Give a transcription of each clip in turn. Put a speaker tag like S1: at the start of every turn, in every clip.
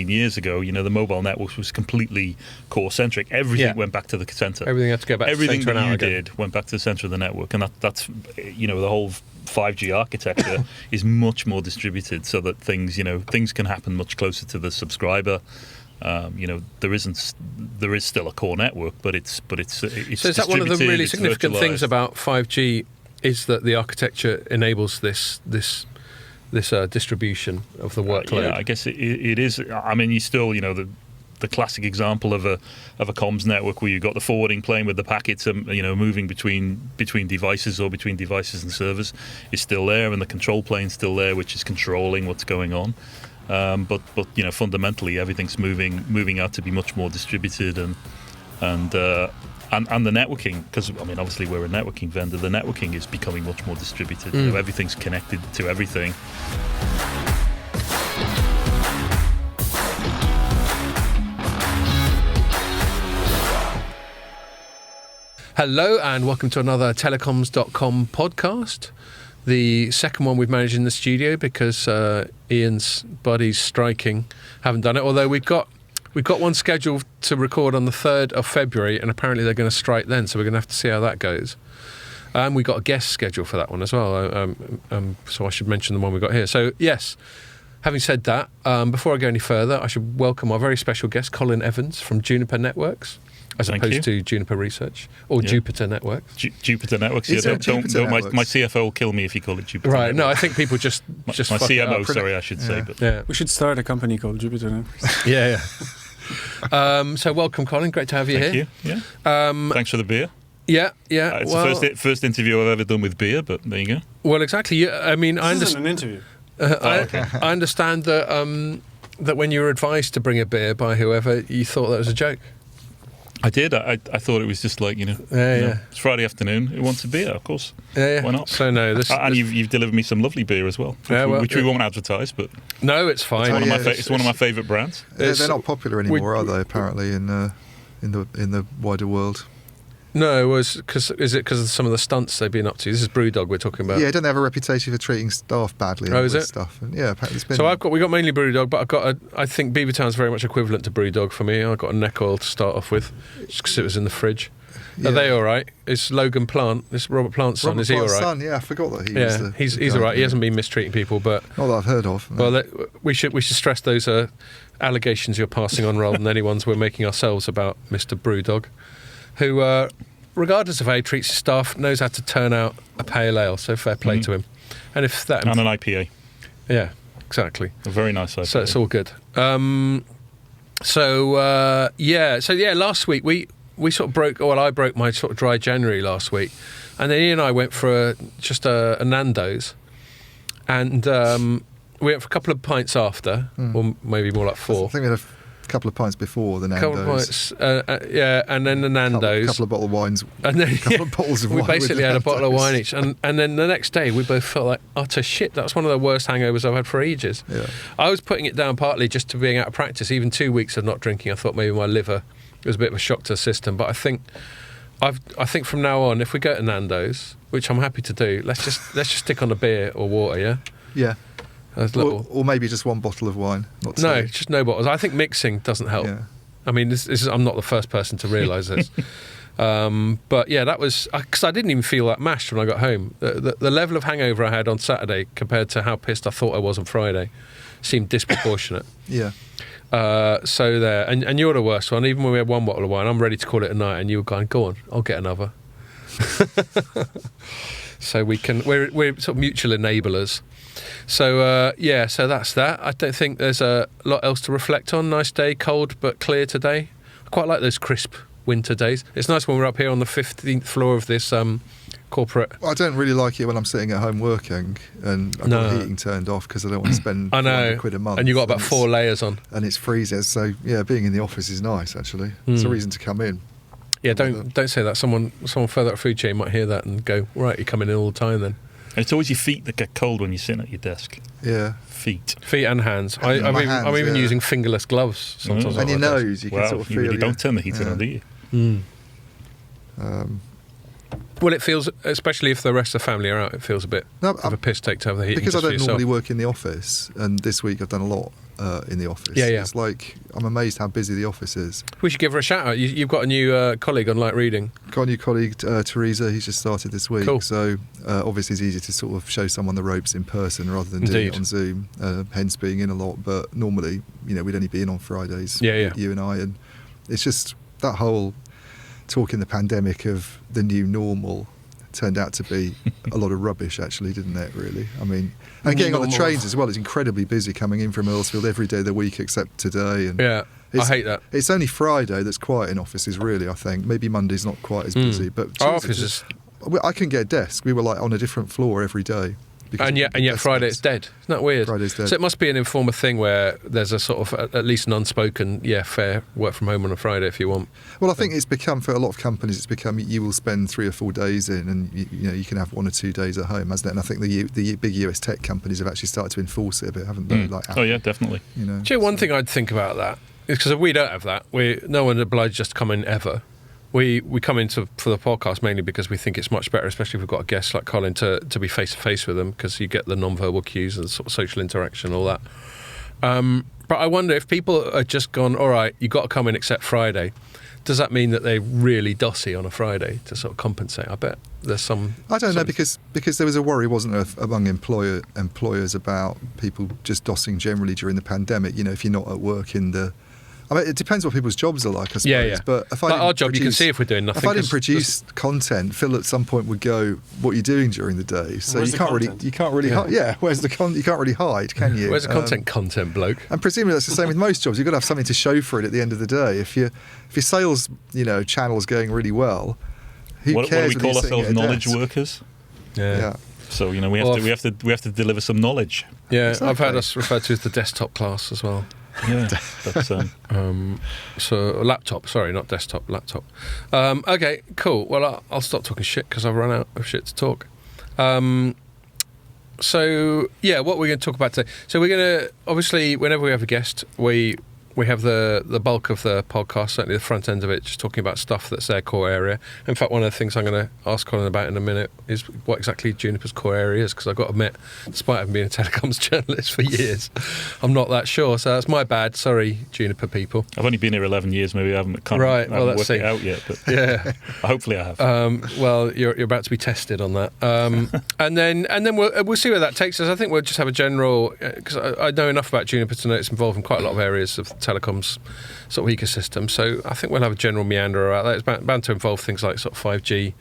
S1: years ago, the mobile network was completely core-centric. Everything went back to the centre.
S2: Everything had to go back to the centre.
S1: Everything that you did went back to the centre of the network. And that's the whole 5G architecture is much more distributed so that things can happen much closer to the subscriber. There is still a core network, but it's
S2: so is that one of the really significant things about 5G is that the architecture enables this distribution of the workload?
S1: Yeah, I guess it is. I mean, you still, the classic example of a comms network where you've got the forwarding plane with the packets, moving between devices or between devices and servers is still there, and the control plane's still there, which is controlling what's going on. But fundamentally everything's moving out to be much more distributed and the networking, because obviously we're a networking vendor, the networking is becoming much more distributed. Everything's connected to everything.
S2: Hello and welcome to another Telecoms.com podcast. The second one we've managed in the studio because Ian's buddies striking haven't done it, although we've got one scheduled to record on the 3rd of February, and apparently they're going to strike then, so we're going to have to see how that goes. We've got a guest scheduled for that one as well, so I should mention the one we've got here. So, yes, having said that, before I go any further, I should welcome our very special guest, Colin Evans from Juniper Networks, as opposed to Juniper Research, or Jupiter Networks.
S1: Jupiter Networks, don't my CFO will kill me if you call it Jupiter
S2: Right,
S1: Networks.
S2: No, I think people just
S1: my CMO, sorry, I should say. But
S3: we should start a company called Jupiter Networks.
S2: Yeah. So welcome, Colin. Great to have you here.
S1: Thank you. Thanks for the beer.
S2: Yeah.
S1: It's the first interview I've ever done with beer, but there you go.
S2: Well, exactly. I mean,
S3: this isn't an interview.
S2: I understand that that when you were advised to bring a beer by whoever, you thought that was a joke.
S1: I did. I thought it was just like, it's Friday afternoon. Who wants a beer? Of course.
S2: Yeah.
S1: Why not?
S2: So no,
S1: and you've delivered me some lovely beer as well, which we won't advertise, but
S2: no, it's fine.
S1: It's one of my favourite brands.
S4: They're not popular anymore, are they? Apparently, in the wider world.
S2: No, is it because of some of the stunts they've been up to? This is Brewdog we're talking about.
S4: Yeah, don't they have a reputation for treating staff badly?
S2: Oh, is it?
S4: Stuff. And apparently it's been.
S2: So we got mainly Brewdog, but I think Beavertown's very much equivalent to Brewdog for me. I got a neck oil to start off with, just because it was in the fridge. Yeah. Are they all right? Is Logan Plant, this Robert Plant's son, is he all right?
S4: Son, I forgot that he was.
S2: He's all right. He hasn't been mistreating people, but
S4: not that I've heard of.
S2: No. Well, we should stress those allegations you're passing on rather than any ones we're making ourselves about Mr. Brewdog, who. Regardless of how he treats his staff, knows how to turn out a pale ale, so fair play to him. And if that
S1: and an IPA.
S2: Yeah, exactly.
S1: A very nice IPA.
S2: So it's all good. Last week we sort of broke. Well, I broke my sort of dry January last week, and then Ian and I went for a Nando's, and we went for a couple of pints after, or maybe more like 4.
S4: I think we had a couple of pints before the Nando's.
S2: Couple of pints, and then the Nando's.
S4: A couple of bottle of wines.
S2: And then
S4: a couple of bottles of
S2: we
S4: wine.
S2: We basically had a bottle of wine each. And then the next day we both felt like utter shit. That's one of the worst hangovers I've had for ages.
S4: Yeah.
S2: I was putting it down partly just to being out of practice. Even 2 weeks of not drinking, I thought maybe my liver was a bit of a shock to the system. But I think from now on, if we go to Nando's, which I'm happy to do, let's just stick on a beer or water, yeah?
S4: Yeah. Or maybe just one bottle of wine. Not two.
S2: No, just no bottles. I think mixing doesn't help.
S4: Yeah.
S2: I mean, I'm not the first person to realise this. But yeah, that was because I didn't even feel that mashed when I got home. The level of hangover I had on Saturday compared to how pissed I thought I was on Friday seemed disproportionate.
S4: Yeah.
S2: So there, and you're the worst one. Even when we had one bottle of wine, I'm ready to call it a night, and you were going, "Go on, I'll get another." So we're sort of mutual enablers. So so that's that. I don't think there's a lot else to reflect on. Nice day, cold but clear today. I quite like those crisp winter days. It's nice when we're up here on the 15th floor of this corporate.
S4: I don't really like it when I'm sitting at home working and I've got the heating turned off because I don't want to spend £400 a month.
S2: And you've got about 4 layers on.
S4: And it's freezing. So yeah, being in the office is nice actually. It's a reason to come in.
S2: Yeah, don't say that. Someone further up the food chain might hear that and go, right, you're coming in all the time then.
S1: And it's always your feet that get cold when you're sitting at your desk.
S4: Yeah.
S1: Feet
S2: and hands. I'm even using fingerless gloves sometimes.
S4: And your nose, you can sort of feel it.
S1: You really don't turn the heater on, do you?
S2: Well, it feels, especially if the rest of the family are out, it feels a bit of a piss take to have the heating.
S4: Because I don't
S2: normally
S4: work in the office, and this week I've done a lot in the office.
S2: Yeah.
S4: It's like, I'm amazed how busy the office is.
S2: We should give her a shout out. You've got a new colleague on Light Reading.
S4: Got a new colleague, Teresa, he's just started this week.
S2: Cool.
S4: So obviously it's easier to sort of show someone the ropes in person rather than doing it on Zoom, hence being in a lot. But normally, we'd only be in on Fridays, you and I. And it's just that whole talk in the pandemic of the new normal turned out to be a lot of rubbish, actually, didn't it, really? I mean, and getting on the trains as well, it's incredibly busy coming in from Earlsfield every day of the week except today. And
S2: I hate that.
S4: It's only Friday that's quiet in offices, really, I think. Maybe Monday's not quite as busy. But
S2: our offices...
S4: I couldn't get a desk. We were like on a different floor every day.
S2: And yet Friday it's dead. Isn't that weird?
S4: Friday's dead.
S2: So it must be an informal thing where there's a sort of at least an unspoken, fair work from home on a Friday if you want.
S4: Well, I think it's become, for a lot of companies, it's become you will spend 3 or 4 days in, and you can have 1 or 2 days at home, hasn't it? And I think the big US tech companies have actually started to enforce it a bit, haven't they? Like Apple,
S1: definitely.
S2: Do you know, one thing I'd think about that is because we don't have that. No one obliges us to come in ever. We come in for the podcast mainly because we think it's much better, especially if we've got a guest like Colin, to be face-to-face with them, because you get the non-verbal cues and the sort of social interaction, all that. But I wonder if people are just gone, all right, you've got to come in except Friday. Does that mean that they're really dossy on a Friday to sort of compensate? I bet there's some... I
S4: don't know, because there was a worry, wasn't there, among employers about people just dossing generally during the pandemic. If you're not at work in the... I mean, it depends what people's jobs are like, I suppose.
S2: Yeah.
S4: But if
S2: our job, you can see if we're doing nothing.
S4: If I didn't produce content, Phil at some point would go, "What are you doing during the day?" So you can't really hide. Yeah, where's the you can't really hide, can you?
S2: Where's the content bloke?
S4: And presumably that's the same with most jobs. You've got to have something to show for it at the end of the day. If your sales channel's going really well, who cares?
S1: What do we call ourselves? Knowledge workers.
S2: Yeah.
S1: So we have to deliver some knowledge.
S2: Yeah, exactly. I've heard us referred to as the desktop class as well.
S1: Yeah, that's
S2: so laptop. Sorry, not desktop. Laptop. Okay, cool. Well, I'll stop talking shit because I've run out of shit to talk. So what we're going to talk about today. So we're going to, obviously, whenever we have a guest, we have the bulk of the podcast, certainly the front end of it, just talking about stuff that's their core area. In fact, one of the things I'm going to ask Colin about in a minute is what exactly Juniper's core area is, because I've got to admit, despite having been a telecoms journalist for years, I'm not that sure. So that's my bad. Sorry, Juniper people.
S1: I've only been here 11 years. Maybe I haven't worked it out yet. But
S2: yeah,
S1: hopefully I have.
S2: Well, you're about to be tested on that. And then we'll see where that takes us. I think we'll just have a general, because I know enough about Juniper to know it's involved in quite a lot of areas of telecoms sort of ecosystem, so I think we'll have a general meander about that. It's bound to involve things like sort of 5G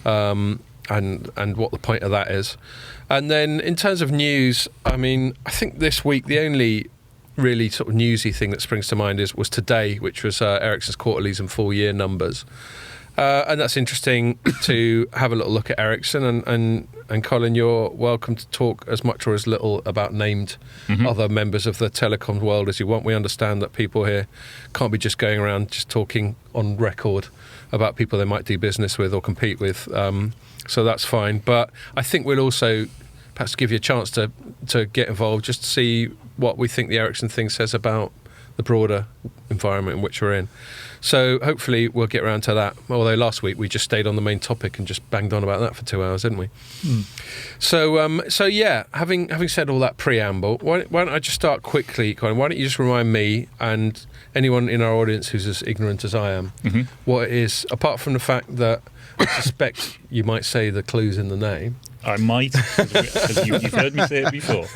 S2: and what the point of that is. And then in terms of news, I mean, I think this week the only really sort of newsy thing that springs to mind was today, which was Ericsson's quarterlies and full year numbers. And that's interesting to have a little look at Ericsson. And Colin, you're welcome to talk as much or as little about named other members of the telecoms world as you want. We understand that people here can't be just going around just talking on record about people they might do business with or compete with. So that's fine. But I think we'll also perhaps give you a chance to get involved, just to see what we think the Ericsson thing says about the broader environment in which we're in. So hopefully we'll get around to that. Although last week we just stayed on the main topic and just banged on about that for 2 hours, didn't we? So yeah, having said all that preamble, why don't I just start quickly, Colin? Why don't you just remind me and anyone in our audience who's as ignorant as I am, what it is, apart from the fact that I suspect you might say the clues in the name.
S1: I might, because you've heard me say it before.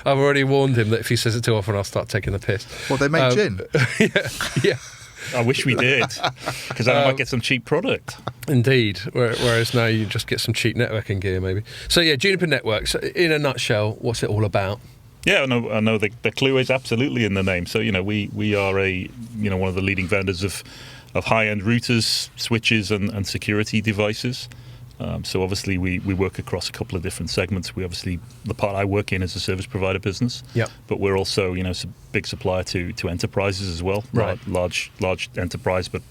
S2: I've already warned him that if he says it too often, I'll start taking the piss.
S4: Well, they make gin.
S2: Yeah.
S1: I wish we did, because then I might get some cheap product.
S2: Indeed, whereas now you just get some cheap networking gear, maybe. So yeah, Juniper Networks, in a nutshell, what's it all about?
S1: Yeah, I know the clue is absolutely in the name. So, we are one of the leading vendors of high-end routers, switches, and security devices. So obviously we work across a couple of different segments. The part I work in is a service provider business.
S2: Yeah.
S1: But we're also a big supplier to enterprises as well.
S2: Right.
S1: Large enterprise, but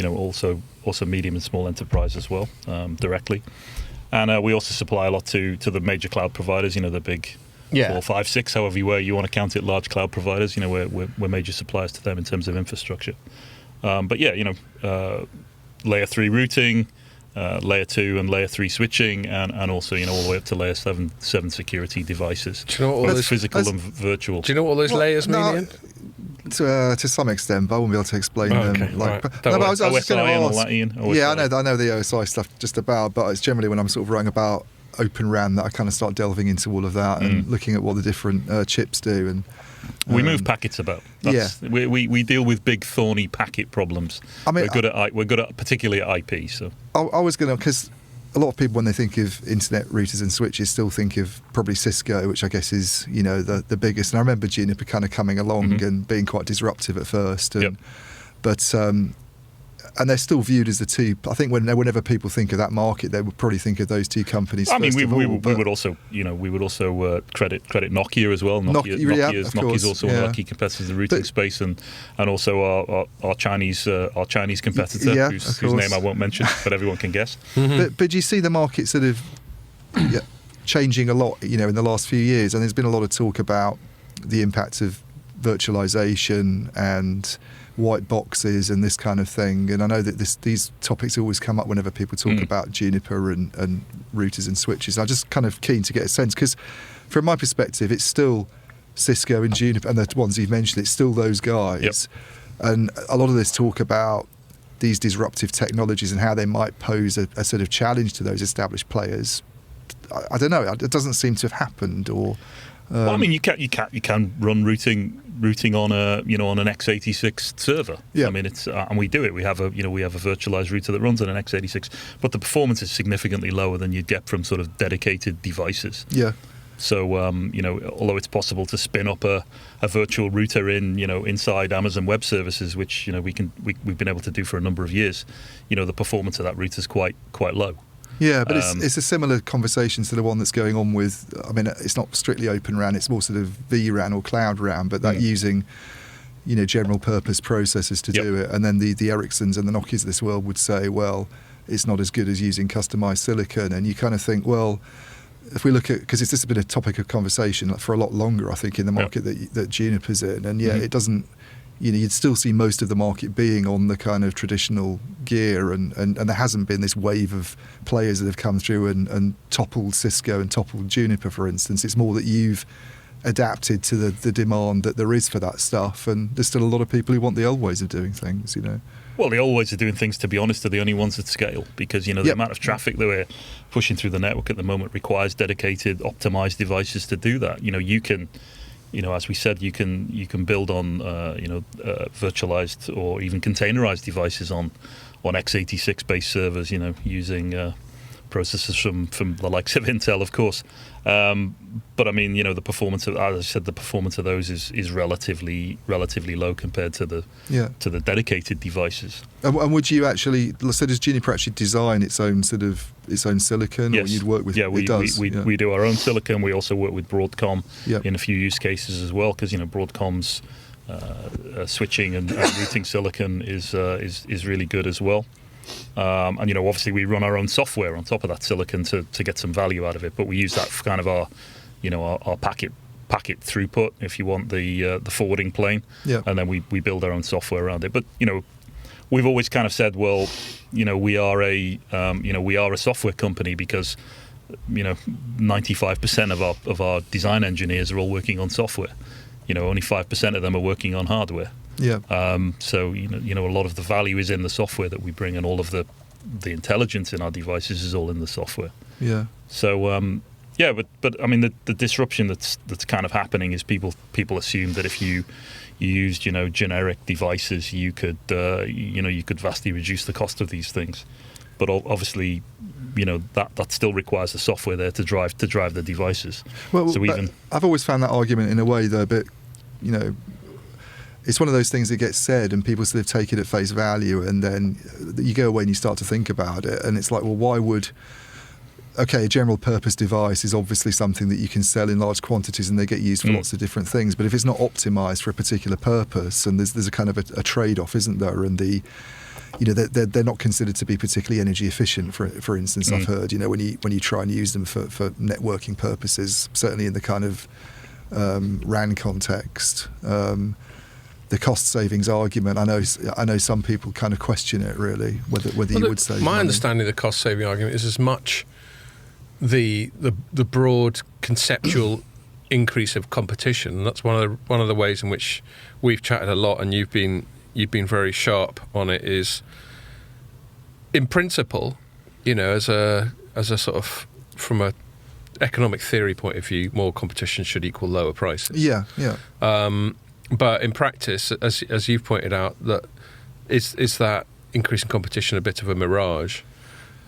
S1: also medium and small enterprise as well, directly. And we also supply a lot to the major cloud providers. The big 4, 5, 6, however you want to count it, large cloud providers. We're major suppliers to them in terms of infrastructure. But yeah, layer 3 routing. layer 2 and layer 3 switching, and also all the way up to layer 7 security devices.
S2: Do you know what all
S1: both
S2: those
S1: physical and virtual?
S2: Do you know what all those layers mean, Ian?
S4: To some extent, but I won't be able to explain them.
S2: Okay,
S4: Like,
S2: right.
S4: but I was
S1: OSI
S4: just going to
S1: and all
S4: ask.
S1: that, Ian?
S4: Yeah,
S1: OSI.
S4: I know the OSI stuff just about, but it's generally when I'm sort of writing about Open RAN that I kind of start delving into all of that and looking at what the different chips do. And
S1: we move packets about. We deal with big thorny packet problems. I mean, we're good at particularly at IP. So
S4: I was going to, because a lot of people when they think of internet routers and switches still think of probably Cisco, which I guess is the biggest. And I remember Juniper kind of coming along and being quite disruptive at first. And, but and they're still viewed as the two. I think whenever people think of that market, they would probably think of those two companies.
S1: I mean, we would also credit Nokia as well. Nokia's also one of our key competitors in the routing space, and also our Chinese competitor, whose name I won't mention, but everyone can guess.
S4: But do you see the market sort of changing a lot? In the last few years, and there's been a lot of talk about the impact of virtualization and white boxes and this kind of thing, and I know that these topics always come up whenever people talk about Juniper and routers and switches. I'm just kind of keen to get a sense, because from my perspective it's still Cisco and Juniper and the ones you've mentioned, it's still those guys. And a lot of this talk about these disruptive technologies and how they might pose a sort of challenge to those established players, I don't know, it doesn't seem to have happened. Or
S1: well, I mean, you can run routing on an x86 server. I mean, it's and we do it. We have a virtualized router that runs on an x86, but the performance is significantly lower than you'd get from sort of dedicated devices. So although it's possible to spin up a virtual router inside Amazon Web Services, which we've been able to do for a number of years, the performance of that router is quite low.
S4: Yeah, but it's a similar conversation to the one that's going on with, I mean, it's not strictly Open RAN, it's more sort of vRAN or Cloud RAN, but that using, general purpose processors to do it. And then the Ericssons and the Nokias of this world would say, well, it's not as good as using customized silicon. And you kind of think, well, if we look at, because this has been a topic of conversation for a lot longer, I think, in the market that Juniper's in. And it doesn't, you'd still see most of the market being on the kind of traditional gear, and there hasn't been this wave of players that have come through and toppled Cisco and toppled Juniper, for instance. It's more that you've adapted to the demand that there is for that stuff, and there's still a lot of people who want the old ways of doing things,
S1: Well, the old ways of doing things, to be honest, are the only ones that scale, because the amount of traffic that we're pushing through the network at the moment requires dedicated, optimized devices to do that. You can, as we said, you can build on virtualized or even containerized devices on x86 based servers, using processors from the likes of Intel, of course. But I mean, the performance of, as I said, the performance of those is relatively low compared to the dedicated devices.
S4: And would you actually, so does Juniper actually design its own silicon,
S1: yes.
S4: or you'd work with?
S1: We do our own silicon. We also work with Broadcom in a few use cases as well, because Broadcom's switching and routing silicon is really good as well. And obviously we run our own software on top of that silicon to get some value out of it, but we use that for kind of our packet throughput, if you want, the forwarding plane, and then we build our own software around it. But we've always kind of said, well, we are a software company, because 95% of our design engineers are all working on software. Only 5% of them are working on hardware. So a lot of the value is in the software that we bring, and all of the intelligence in our devices is all in the software. So but I mean, the disruption that's kind of happening is people assume that if you used generic devices, you could vastly reduce the cost of these things. But obviously, that still requires the software there to drive the devices.
S4: Well,
S1: so
S4: I've always found that argument in a way, though, a bit, it's one of those things that gets said and people sort of take it at face value, and then you go away and you start to think about it, and it's like, well, why would... Okay, a general purpose device is obviously something that you can sell in large quantities and they get used for lots of different things, but if it's not optimized for a particular purpose, and there's a kind of a trade-off, isn't there? And they're not considered to be particularly energy efficient, for instance. I've heard, when you try and use them for networking purposes, certainly in the kind of RAN context. the cost savings argument. I know some people kind of question it really, whether you would save
S2: my
S4: money.
S2: understanding of the cost saving argument is as much the broad conceptual increase of competition. That's one of the ways in which we've chatted a lot, and you've been very sharp on it. Is in principle, as a sort of from a economic theory point of view, more competition should equal lower prices.
S4: Yeah.
S2: But in practice, as you've pointed out, that is that increasing competition a bit of a mirage?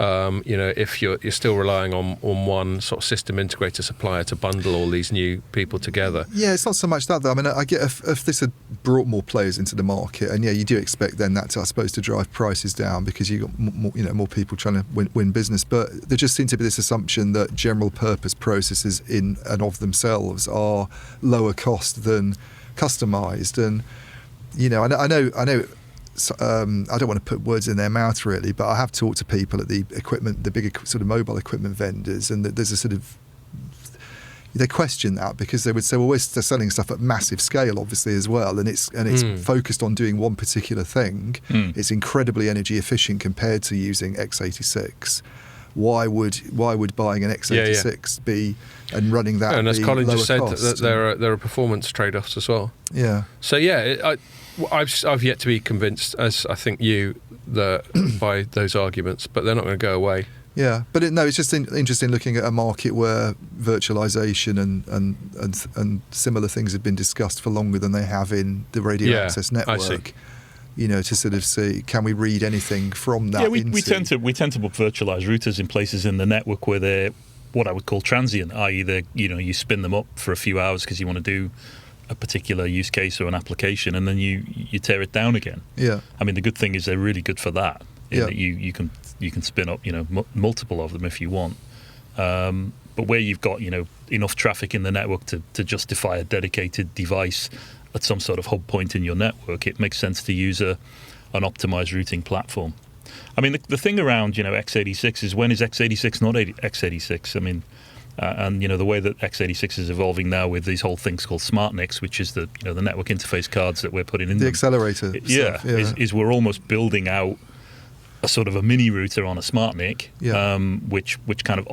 S2: If you're still relying on one sort of system integrator supplier to bundle all these new people together.
S4: Yeah, it's not so much that though. I mean, I get if this had brought more players into the market, and you do expect then that I suppose to drive prices down because you got more people trying to win business. But there just seems to be this assumption that general purpose processes in and of themselves are lower cost than customized, and I know. I don't want to put words in their mouth really, but I have talked to people at the bigger sort of mobile equipment vendors, and there's a sort of, they question that because they would say, well, we're selling stuff at massive scale, obviously as well, and it's focused on doing one particular thing. It's incredibly energy efficient compared to using x86. Why would buying an x86 be and running that? And
S2: as Colin just said,
S4: that
S2: there are performance trade-offs as well.
S4: Yeah.
S2: So I've yet to be convinced, as I think you, by those arguments, but they're not going to go away.
S4: Yeah, but it's just interesting looking at a market where virtualization and similar things have been discussed for longer than they have in the radio access network.
S2: I see.
S4: To sort of see, can we read anything from that?
S1: Yeah, we tend to put virtualized routers in places in the network where they're what I would call transient, i.e., you spin them up for a few hours because you want to do a particular use case or an application, and then you tear it down again.
S4: Yeah.
S1: I mean, the good thing is they're really good for that. That you can spin up multiple of them if you want. But where you've got enough traffic in the network to justify a dedicated device at some sort of hub point in your network, it makes sense to use an optimized routing platform. I mean, the thing around x86 is, when is x86 not x86? I mean, and the way that x86 is evolving now with these whole things called smart NICs, which is the network interface cards that we're putting in
S4: the
S1: them.
S4: Accelerator.
S1: Is we're almost building out a sort of a mini router on a smart NIC, which kind of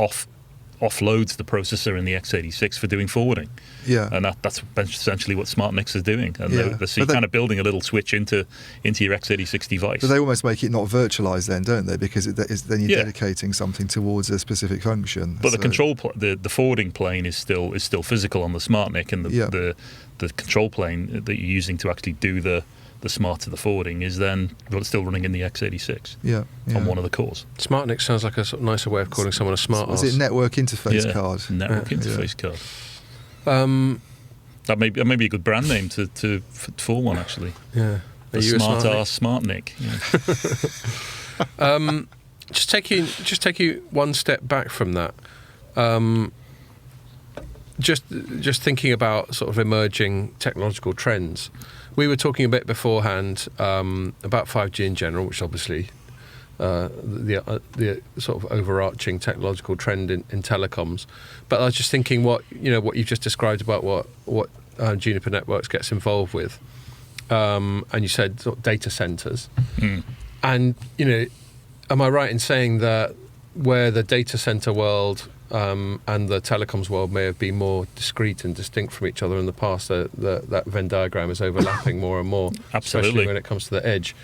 S1: offloads the processor in the x86 for doing forwarding. Yeah. And that's essentially what smart NICs are doing. And so you're kind of building a little switch into your x86 device.
S4: But they almost make it not virtualized then, don't they? Because then you're dedicating something towards a specific function.
S1: But the control, the forwarding plane is still physical on the smart NIC, and the control plane that you're using to actually do the smarter the forwarding is then still running in the x86 on one of the cores.
S2: Smart NIC sounds like a sort of nicer way of calling someone a smart ass.
S4: Is it network interface card?
S1: Network interface card. That may be a good brand name for one, actually.
S2: Yeah.
S1: The smart ass smart NIC. Yeah.
S2: Just take you one step back from that. Just thinking about sort of emerging technological trends. We were talking a bit beforehand about 5G in general, which obviously the sort of overarching technological trend in telecoms. But I was just thinking what you've just described about what Juniper Networks gets involved with, and you said sort of data centers. And am I right in saying that where the data center world and the telecoms world may have been more discrete and distinct from each other in the past, that Venn diagram is overlapping more and more,
S1: Absolutely.
S2: Especially when it comes to the edge.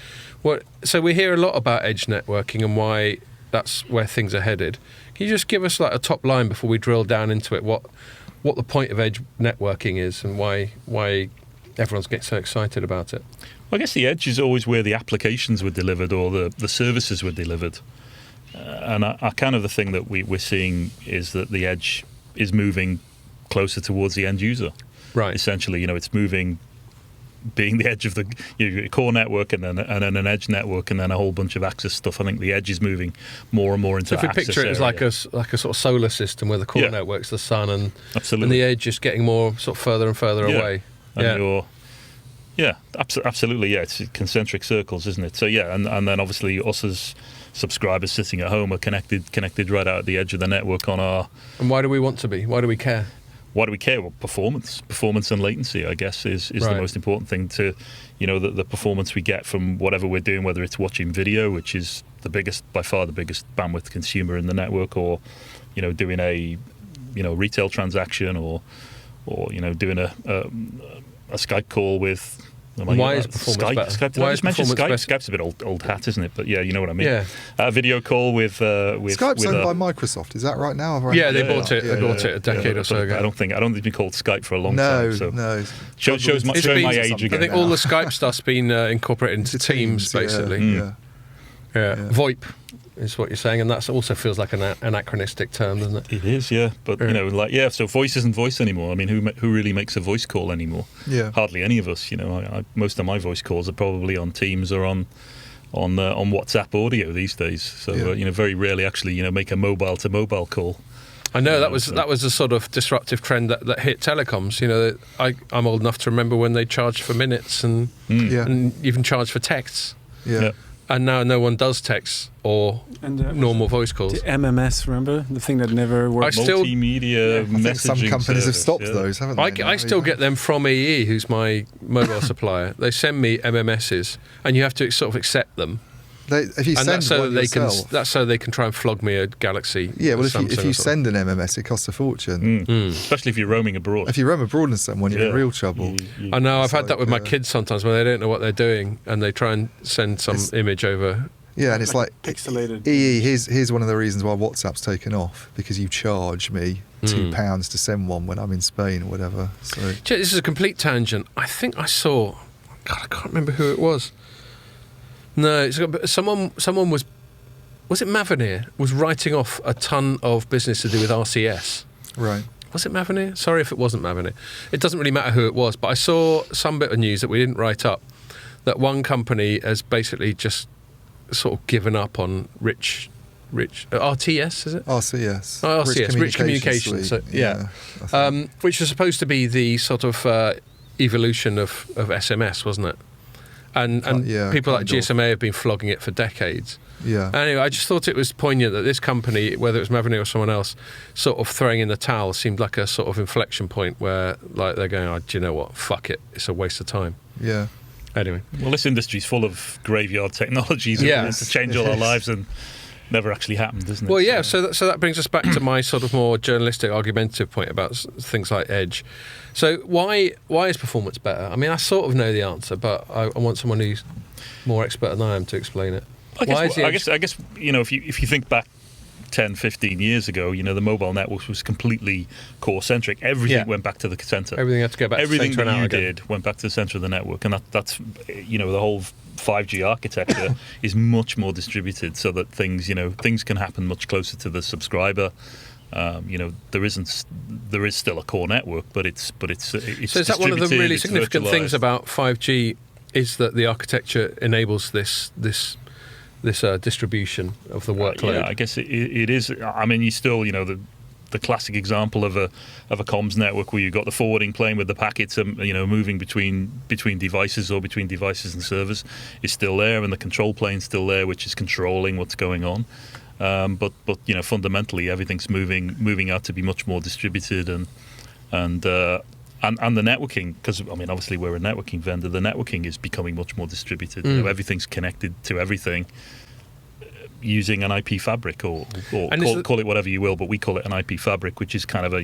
S2: So we hear a lot about edge networking and why that's where things are headed. Can you just give us like a top line before we drill down into it, what the point of edge networking is and why everyone's getting so excited about it?
S1: Well, I guess the edge is always where the applications were delivered or the services were delivered. And kind of the thing that we're seeing is that the edge is moving closer towards the end user.
S2: Right.
S1: Essentially, it's moving, being the edge of the core network and then an edge network and then a whole bunch of access stuff. I think the edge is moving more and more into
S2: access. So if we picture it as like a sort of solar system where the core network's the sun and the edge is getting more sort of further and further away.
S1: And absolutely. Yeah, it's concentric circles, isn't it? So and then obviously us as subscribers sitting at home are connected right out at the edge of the network on our.
S2: And why do we want to be? Why do we care?
S1: why do we care? Well, performance and latency, I guess, is the most important thing. To, the performance we get from whatever we're doing, whether it's watching video, which is by far the biggest bandwidth consumer in the network, or doing a retail transaction, or doing a Skype call with.
S2: Why is performance better?
S1: Skype, did I just mention Skype? Skype's a bit old hat, isn't it? But yeah, you know what I mean. Yeah. Video call with
S4: Skype's owned by Microsoft. Is that right now?
S2: They bought it. They bought it a decade or so ago.
S1: I don't think it's been called Skype for a long time. So
S4: no.
S1: Shows my age again.
S2: I think all the Skype stuff's been incorporated into Teams, basically.
S4: Yeah.
S2: VoIP is what you're saying, and that also feels like an anachronistic term, doesn't it?
S1: It is, yeah. But so voice isn't voice anymore. I mean, who really makes a voice call anymore?
S4: Yeah,
S1: hardly any of us. Most of my voice calls are probably on Teams or on WhatsApp audio these days. So very rarely actually make a mobile to mobile call.
S2: I know that was a sort of disruptive trend that hit telecoms. I'm old enough to remember when they charged for minutes and even charged for texts.
S4: Yeah.
S2: And now no one does texts or normal voice calls.
S3: The MMS, remember? The thing that never worked.
S1: Multimedia messaging.
S4: I think some companies have stopped those, haven't they?
S2: I still get them from EE, who's my mobile supplier. They send me MMSs, and you have to sort of accept them.
S4: That's so
S2: they can try and flog me a Galaxy.
S4: Yeah, well, if you send an MMS, it costs a fortune.
S1: Especially if you're roaming abroad.
S4: If you roam abroad and someone, you're in real trouble.
S2: I know. I've had that with my kids sometimes when they don't know what they're doing and they try and send some image over.
S4: Yeah, and it's like
S3: pixelated.
S4: EE, here's one of the reasons why WhatsApp's taken off, because you charge me £2 to send one when I'm in Spain or whatever. So
S2: this is a complete tangent. I think I saw. God, I can't remember who it was. No, someone was it Mavenir was writing off a ton of business to do with RCS.
S4: Right.
S2: Was it Mavenir? Sorry if it wasn't Mavenir. It doesn't really matter who it was, but I saw some bit of news that we didn't write up, that one company has basically just sort of given up on rich RTS, is it?
S4: RCS.
S2: Oh, RCS, Rich Communications. So, which was supposed to be the sort of evolution of SMS, wasn't it? And people like GSMA have been flogging it for decades.
S4: Yeah.
S2: Anyway, I just thought it was poignant that this company, whether it was Mavenir or someone else, sort of throwing in the towel seemed like a sort of inflection point where, like, they're going, do you know what? Fuck it. It's a waste of time.
S4: Yeah.
S2: Anyway.
S1: Well, this industry's full of graveyard technologies to change all our lives and never actually happened, doesn't it?
S2: Well, yeah. So that brings us back to my sort of more journalistic, argumentative point about things like Edge. So why is performance better? I mean, I sort of know the answer, but I want someone who's more expert than I am to explain it.
S1: I guess if you think back 10, 15 years ago, the mobile network was completely core-centric. Everything went back to the centre.
S2: Everything had to go back to the centre.
S1: Everything you did went back to the centre of the network, and that's the whole 5G architecture is much more distributed, so that things can happen much closer to the subscriber. There is still a core network, but it's
S2: so is that one of the really significant things about 5G is that the architecture enables this distribution of the workload?
S1: Yeah, I guess it is. I mean, you still the classic example of a comms network where you've got the forwarding plane with the packets moving between devices or between devices and servers is still there, and the control plane's still there, which is controlling what's going on. But fundamentally everything's moving out to be much more distributed, and the networking, because I mean obviously we're a networking vendor, the networking is becoming much more distributed. Everything's connected to everything using an IP fabric, or call it whatever you will, but we call it an IP fabric, which is kind of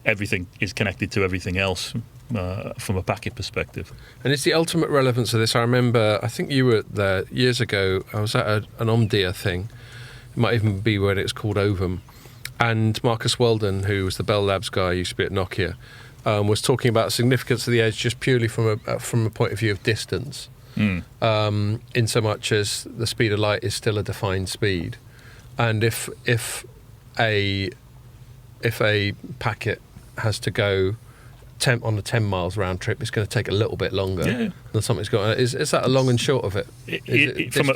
S1: everything is connected to everything else from a packet perspective.
S2: And it's the ultimate relevance of this. I remember, I think you were there years ago, I was at an Omdia thing. It might even be when it was called Ovum, and Marcus Weldon, who was the Bell Labs guy, used to be at Nokia, was talking about the significance of the edge just purely from a point of view of distance, in so much as the speed of light is still a defined speed, and if a packet has to go on a 10 miles round trip, it's going to take a little bit longer than something's got. Is that a long and short of it?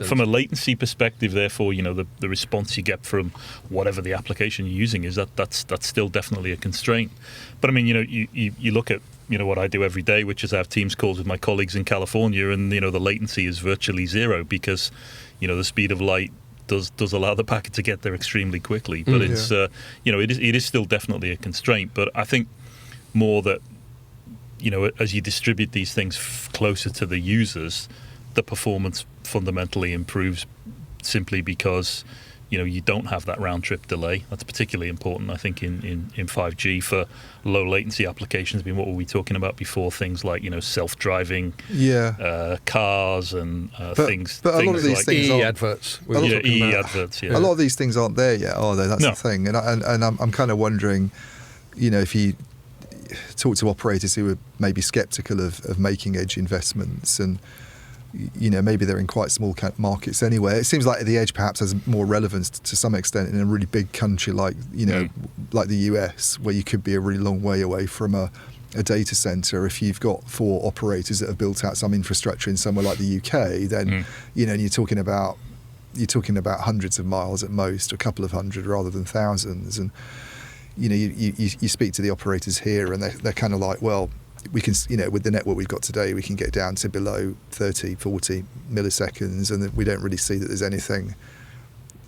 S1: From a latency perspective, therefore, the response you get from whatever the application you're using is, that's still definitely a constraint. But I mean, you look at what I do every day, which is I have Teams calls with my colleagues in California, and the latency is virtually zero, because the speed of light does allow the packet to get there extremely quickly. But it's it is still definitely a constraint. But I think more that, as you distribute these things closer to the users, the performance fundamentally improves simply because you don't have that round trip delay. That's particularly important, I think, in 5G for low latency applications. I mean, what were we talking about before? Things like self-driving cars and things.
S4: But a lot of these
S1: like
S4: things
S2: adverts.
S1: adverts. Yeah.
S4: A lot of these things aren't there yet, are they? That's the thing. And I'm kind of wondering, if you talk to operators who are maybe sceptical of making edge investments, and maybe they're in quite small markets anyway. It seems like the edge perhaps has more relevance to some extent in a really big country like like the US, where you could be a really long way away from a data center. If you've got 4 operators that have built out some infrastructure in somewhere like the UK, then you're talking about hundreds of miles at most, a couple of hundred rather than thousands. And you speak to the operators here, and they're kind of like, well, we can, with the network we've got today, we can get down to below 30, 40 milliseconds, and we don't really see that there's anything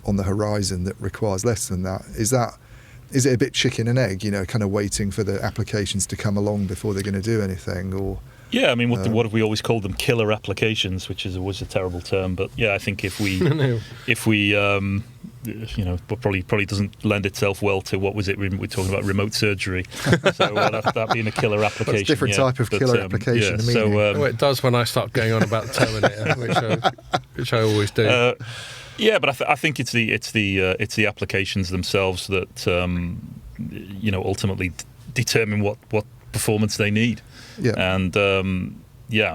S4: on the horizon that requires less than that. Is it a bit chicken and egg, kind of waiting for the applications to come along before they're going to do anything? Or
S1: yeah, I mean, what have we always called them? Killer applications, which was a terrible term, but yeah, I think if we probably doesn't lend itself well to what was it we're talking about, remote surgery. So that being a killer application.
S4: That's a different type of killer application.
S1: Yeah, so
S2: it does when I start going on about the Terminator, which I always do.
S1: Yeah, but I think it's the applications themselves that ultimately determine what performance they need.
S4: Yeah.
S1: And I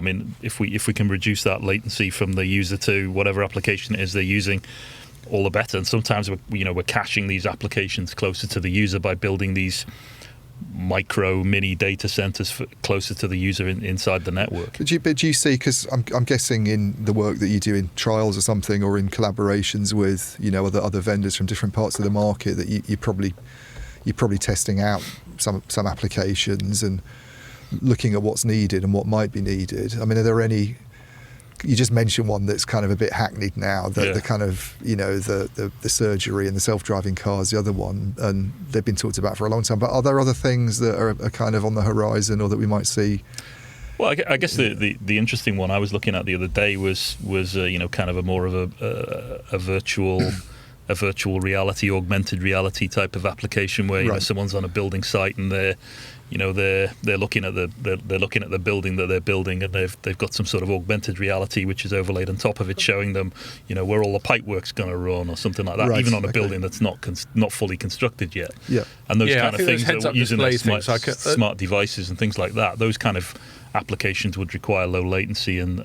S1: mean, if we can reduce that latency from the user to whatever application it is they're using, all the better. And sometimes we're caching these applications closer to the user by building these micro mini data centers closer to the user inside the network.
S4: But do you see, because I'm guessing in the work that you do in trials or something, or in collaborations with other vendors from different parts of the market, that you're probably testing out some applications and looking at what's needed and what might be needed. I mean, are there any? You just mentioned one that's kind of a bit hackneyed now, the kind of, the surgery and the self-driving cars, the other one, and they've been talked about for a long time. But are there other things that are kind of on the horizon, or that we might see?
S1: Well, I guess the interesting one I was looking at the other day was kind of a more of a virtual reality, augmented reality type of application where someone's on a building site and they're looking at the building that they're building, and they've got some sort of augmented reality which is overlaid on top of it, showing them where all the pipe work's going to run or something like that, even on a building that's not fully constructed yet.
S4: Yeah,
S1: and those kind of things that using smart devices and things like that. Those kind of applications would require low latency and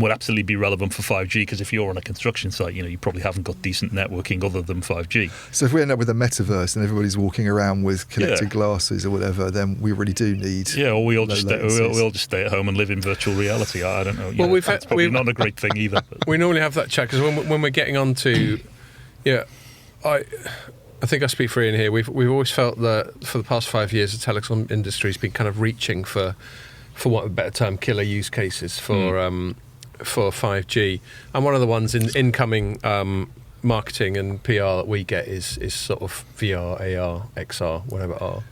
S1: would absolutely be relevant for 5G, because if you're on a construction site, you probably haven't got decent networking other than 5G.
S4: So if we end up with a metaverse and everybody's walking around with connected glasses or whatever, then we really do need.
S1: Yeah, or we all just stay at home and live in virtual reality. I don't know.
S2: Well,
S1: that's probably not a great thing either. But.
S2: We normally have that chat because when we're getting on to, I think I speak for Ian here. We've always felt that for the past 5 years, the telecom industry has been kind of reaching for want of a better term, killer use cases for 5G. And one of the ones in incoming marketing and PR that we get is sort of VR, AR, XR, whatever are.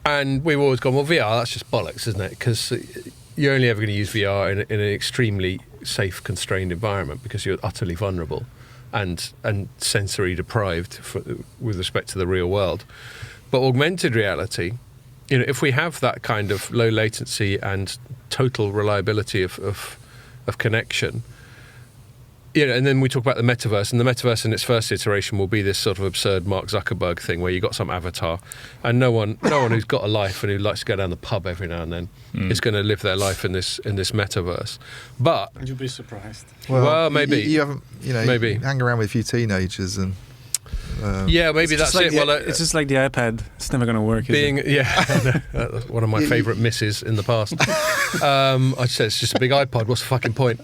S2: And we've always gone, well, VR, that's just bollocks, isn't it? Because you're only ever going to use VR in an extremely safe, constrained environment, because you're utterly vulnerable and sensory deprived with respect to the real world. But augmented reality, if we have that kind of low latency and total reliability of connection, and then we talk about the metaverse, and the metaverse in its first iteration will be this sort of absurd Mark Zuckerberg thing where you got some avatar, and no one who's got a life and who likes to go down the pub every now and then is going to live their life in this metaverse. But
S3: you'll be surprised.
S2: Well, maybe
S4: you haven't, maybe you hang around with a few teenagers and.
S2: Maybe that's it.
S3: It's just like the iPad. It's never going to work.
S2: One of my favourite misses in the past. I said it's just a big iPod. What's the fucking point?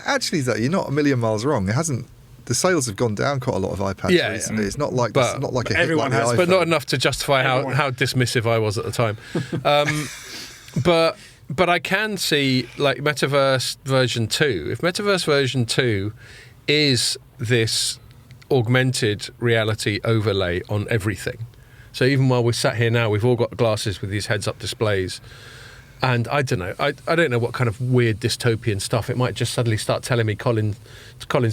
S4: Actually, though, you're not a million miles wrong. It hasn't. The sales have gone down quite a lot of iPads recently. It's not like a hit
S3: everyone
S4: like
S3: has,
S4: the iPhone.
S2: But not enough to justify how dismissive I was at the time. But I can see like Metaverse version 2. If Metaverse version 2 is this augmented reality overlay on everything. So even while we're sat here now, we've all got glasses with these heads-up displays. And I don't know. I don't know what kind of weird dystopian stuff. It might just suddenly start telling me Colin's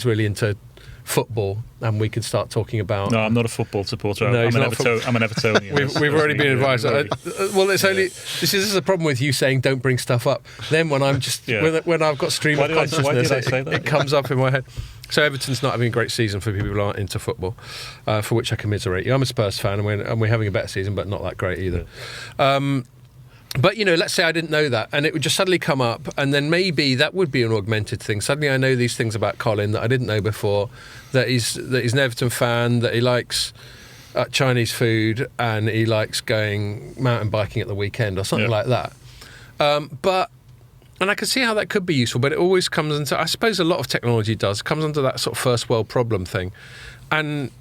S2: really into football, and we could start talking about...
S1: No, I'm not a football supporter.
S2: No,
S1: I'm an Evertonian.
S2: We've already been advised. Well, it's only... This is a problem with you saying don't bring stuff up. Then when I'm just... When I've got stream of consciousness,
S1: why did I say that?
S2: It comes up in my head. So Everton's not having a great season for people who aren't into football, for which I commiserate you. I'm a Spurs fan, and we're having a better season, but not that great either. But, let's say I didn't know that, and it would just suddenly come up, and then maybe that would be an augmented thing. Suddenly I know these things about Colin that I didn't know before, that he's an Everton fan, that he likes Chinese food, and he likes going mountain biking at the weekend or something like that. And I can see how that could be useful, but it always comes into, I suppose a lot of technology comes under that sort of first world problem thing. And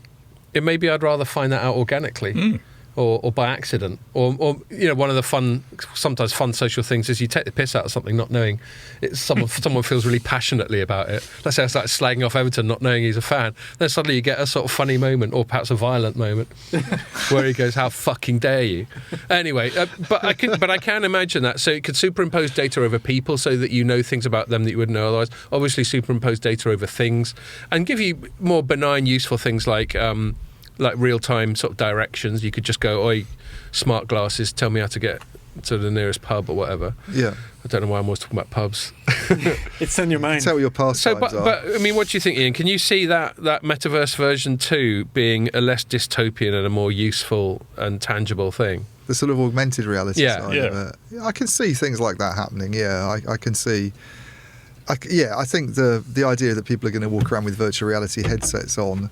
S2: maybe I'd rather find that out organically. Or by accident, or one of the sometimes fun social things is you take the piss out of something, not knowing someone feels really passionately about it. Let's say I start slagging off Everton, not knowing he's a fan. Then suddenly you get a sort of funny moment, or perhaps a violent moment, where he goes, "How fucking dare you?" Anyway, but I can imagine that. So it could superimpose data over people, so that you know things about them that you wouldn't know otherwise. Obviously, superimpose data over things, and give you more benign, useful things like real-time sort of directions. You could just go, "Oi, smart glasses, tell me how to get to the nearest pub," or whatever.
S4: Yeah.
S2: I don't know why I'm always talking about pubs.
S3: It's in your mind.
S4: Tell what your pastimes are.
S2: But I mean, what do you think, Ian? Can you see that metaverse version 2 being a less dystopian and a more useful and tangible thing?
S4: The sort of augmented reality side of it.
S1: Yeah,
S4: I can see things like that happening. Yeah, I can see. I think the idea that people are going to walk around with virtual reality headsets on,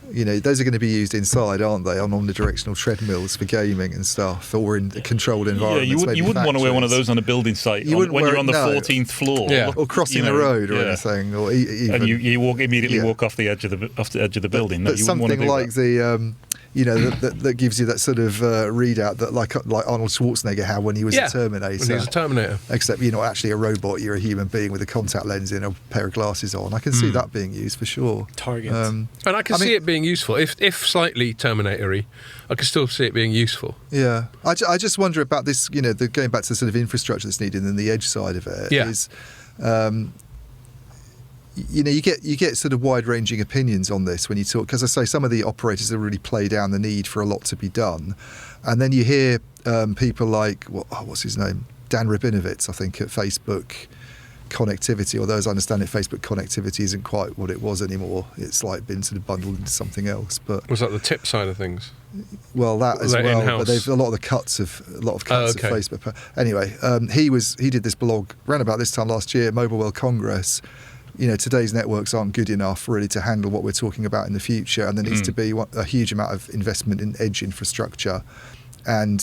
S4: those are going to be used inside, aren't they, on omnidirectional treadmills for gaming and stuff, or in controlled environments.
S1: Yeah, you wouldn't want to wear one of those on a building site when you're on the 14th floor,
S4: or crossing the road or anything, or even.
S1: And you walk off the edge of the building.
S4: But something like the. That gives you that sort of readout that like Arnold Schwarzenegger had when he was a Terminator.
S2: When he was a Terminator.
S4: Except you're not actually a robot, you're a human being with a contact lens and a pair of glasses on. I can see that being used for sure.
S3: Target.
S2: And I can see it being useful. If slightly Terminator-y, I can still see it being useful.
S4: Yeah. I just wonder about this, going back to the sort of infrastructure that's needed and the edge side of it is... you get sort of wide-ranging opinions on this when you talk, because I say some of the operators have really played down the need for a lot to be done, and then you hear people like what's his name, Dan Rabinovitz, I think, at Facebook Connectivity. Although as I understand it, Facebook Connectivity isn't quite what it was anymore. It's like been sort of bundled into something else. But
S2: was that the tip side of things?
S4: Well, that as well.
S2: In-house?
S4: But they've a lot of cuts of Facebook. Anyway, he did this blog around about this time last year, Mobile World Congress. Today's networks aren't good enough really to handle what we're talking about in the future, and there needs to be a huge amount of investment in edge infrastructure. And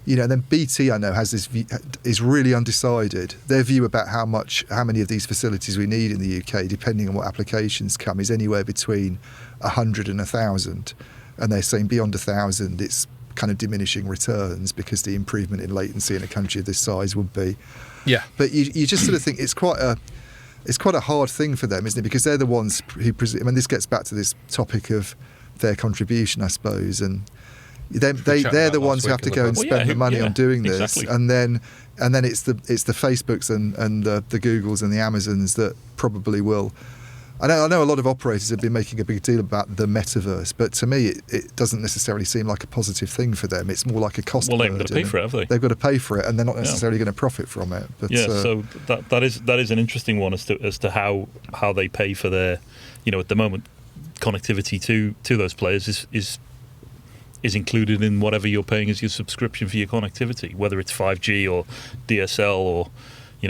S4: then BT, I know, has this view, is really undecided. Their view about how many of these facilities we need in the UK, depending on what applications come, is anywhere between 100 and 1,000, and they're saying beyond 1,000, it's kind of diminishing returns because the improvement in latency in a country of this size would be. Yeah. But you just sort of think it's quite a hard thing for them, isn't it? Because they're the ones who this gets back to this topic of their contribution, I suppose, and they're the ones who have to go and spend the money on doing this, exactly. and then it's the Facebooks and the Googles and the Amazons that probably will. I know a lot of operators have been making a big deal about the metaverse, but to me it doesn't necessarily seem like a positive thing for them. It's more like a cost.
S1: Well, they've got to pay for it, have they?
S4: They've got to pay for it, and they're not necessarily going to profit from it. But,
S1: so that is an interesting one as to how they pay for their, at the moment, connectivity to those players is included in whatever you're paying as your subscription for your connectivity, whether it's 5G or DSL or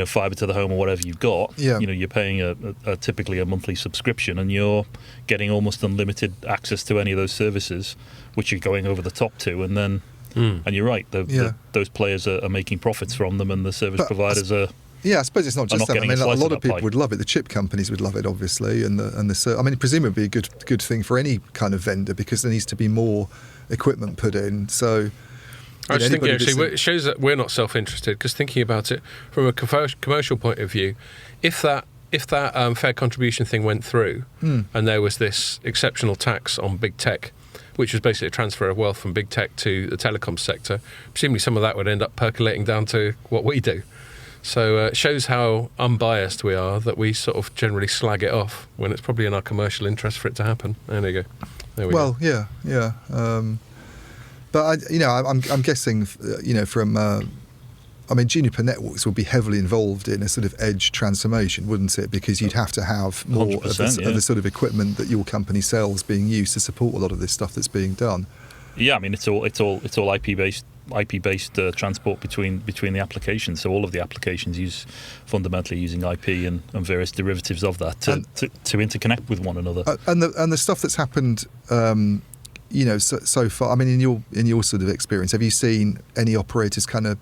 S1: fibre to the home or whatever you've got. You're paying a typically a monthly subscription, and you're getting almost unlimited access to any of those services, which you're going over the top to, and then and you're right, those players are making profits from them, and the service providers are. Yeah,
S4: I suppose it's not just that. I mean, a lot of people would love it. The chip companies would love it, obviously, and the. I mean, presumably a good thing for any kind of vendor, because there needs to be more equipment put in. So.
S2: I just think it shows that we're not self-interested, because thinking about it from a commercial point of view, if that if that fair contribution thing went through, and there was this exceptional tax on big tech, which was basically a transfer of wealth from big tech to the telecoms sector, presumably some of that would end up percolating down to what we do. So it shows how unbiased we are, that we sort of generally slag it off when it's probably in our commercial interest for it to happen. There you go. There we go.
S4: Yeah. But I'm guessing, from. Juniper Networks would be heavily involved in a sort of edge transformation, wouldn't it? Because you'd have to have more of the sort of equipment that your company sells being used to support a lot of this stuff that's being done.
S1: Yeah, I mean, it's all IP based transport between the applications. So all of the applications use fundamentally using IP and various derivatives of that to interconnect with one another.
S4: And the stuff that's happened, so far. I mean, in your sort of experience, have you seen any operators kind of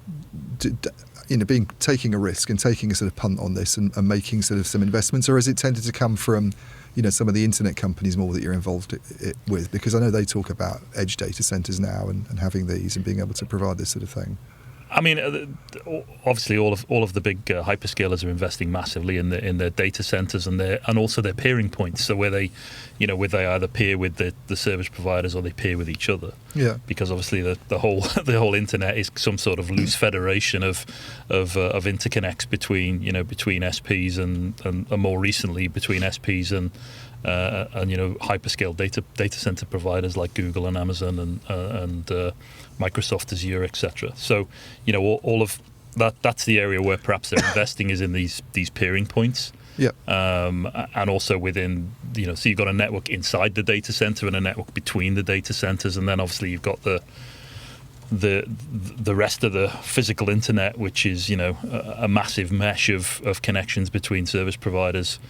S4: taking a risk and taking a sort of punt on this and making sort of some investments, or has it tended to come from some of the internet companies more that you're involved with? Because I know they talk about edge data centers now and having these and being able to provide this sort of thing.
S1: I mean, obviously, all of the big hyperscalers are investing massively in their data centers and also their peering points. So where they either peer with the service providers or they peer with each other.
S4: Yeah.
S1: Because obviously the whole internet is some sort of loose federation of interconnects between SPs and more recently between SPs and hyperscale data center providers like Google and Amazon and Microsoft Azure, etc. So all of that's the area where perhaps they're investing is in these peering points.
S4: Yeah.
S1: And also within so you've got a network inside the data center and a network between the data centers, and then obviously you've got the rest of the physical internet, which is a massive mesh of connections between service providers.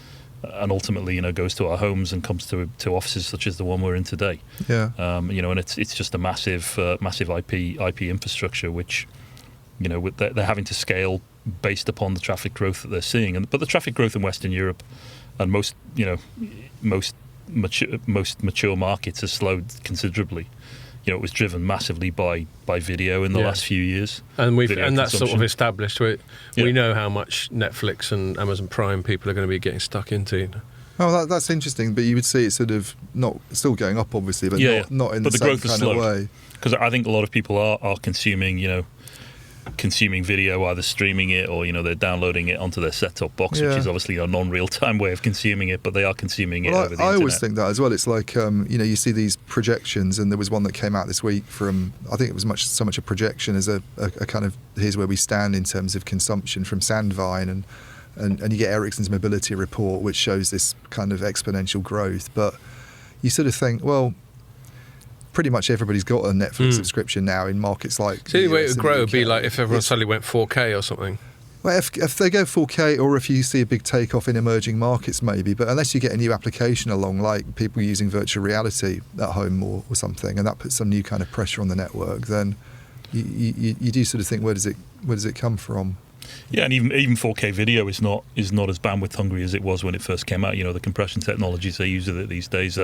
S1: And ultimately, goes to our homes and comes to offices such as the one we're in today.
S4: Yeah.
S1: And it's just a massive IP infrastructure, which, they're having to scale based upon the traffic growth that they're seeing. But the traffic growth in Western Europe and most mature markets has slowed considerably. It was driven massively by video in the last few years.
S2: And that's sort of established. We know how much Netflix and Amazon Prime people are going to be getting stuck into.
S4: Oh, that's interesting. But you would see it sort of still going up, obviously, but not in the same kind of way.
S1: Because I think a lot of people are consuming video, either streaming it or they're downloading it onto their set-top box, which is obviously a non-real-time way of consuming it, but they are consuming it over the internet. I
S4: always think that as well. It's like you see these projections, and there was one that came out this week from, I think it was so much a projection as a kind of here's where we stand in terms of consumption from Sandvine, and you get Ericsson's mobility report, which shows this kind of exponential growth. But you sort of think, well, pretty much everybody's got a Netflix subscription now in markets like.
S2: So the way it would grow would be like if everyone suddenly went 4K or something.
S4: Well, if they go 4K, or if you see a big takeoff in emerging markets, maybe. But unless you get a new application along, like people using virtual reality at home or something, and that puts some new kind of pressure on the network, then you do sort of think, where does it come from?
S1: Yeah, and even 4K video is not as bandwidth hungry as it was when it first came out. The compression technologies they use with it these days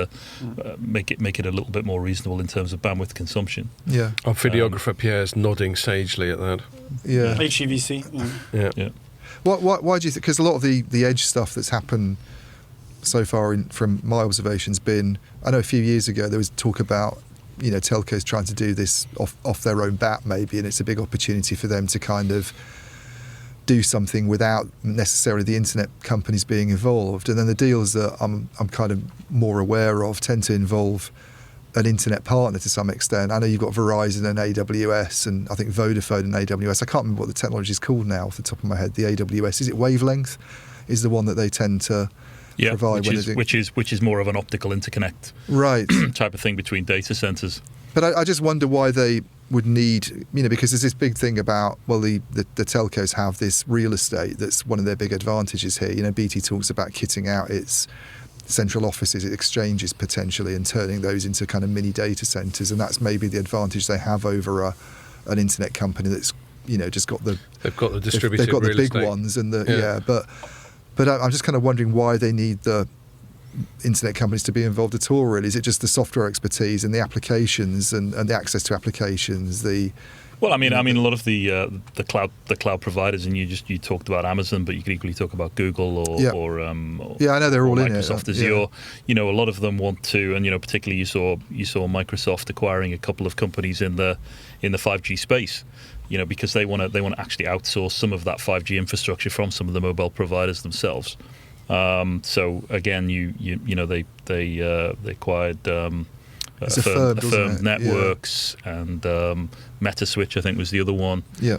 S1: make it a little bit more reasonable in terms of bandwidth consumption.
S4: Yeah.
S2: Our videographer Pierre's nodding sagely at that.
S4: Yeah.
S3: HEVC.
S2: Yeah.
S4: Why do you think? Because a lot of the edge stuff that's happened so far, from my observations, been, I know a few years ago there was talk about telcos trying to do this off their own bat maybe, and it's a big opportunity for them to kind of do something without necessarily the internet companies being involved. And then the deals that I'm kind of more aware of tend to involve an internet partner to some extent. I know you've got Verizon and AWS, and I think Vodafone and AWS. I can't remember what the technology is called now off the top of my head. The AWS, is it Wavelength? Is the one that they tend to provide?
S1: Which is more of an optical interconnect type of thing between data centers.
S4: But I just wonder why they would need, because there's this big thing about, well, the telcos have this real estate that's one of their big advantages here. BT talks about kitting out its central offices, its exchanges potentially, and turning those into kind of mini data centres, and that's maybe the advantage they have over an internet company that's just got the
S2: distributed
S4: they've got the big
S2: estate.
S4: ones and but I'm just kind of wondering why they need the internet companies to be involved at all, really. Is it just the software expertise and the applications and the access to applications, the
S1: Well, I mean, a lot of the cloud providers, and you talked about Amazon, but you could equally talk about Google or
S4: I know they're all
S1: Microsoft
S4: in it.
S1: Azure. You know, a lot of them want to, and particularly you saw Microsoft acquiring a couple of companies in the 5G space. Because they want to actually outsource some of that 5G infrastructure from some of the mobile providers themselves. So again, they acquired.
S4: Affirmed
S1: Networks and Metaswitch, I think, was the other one.
S4: Yeah.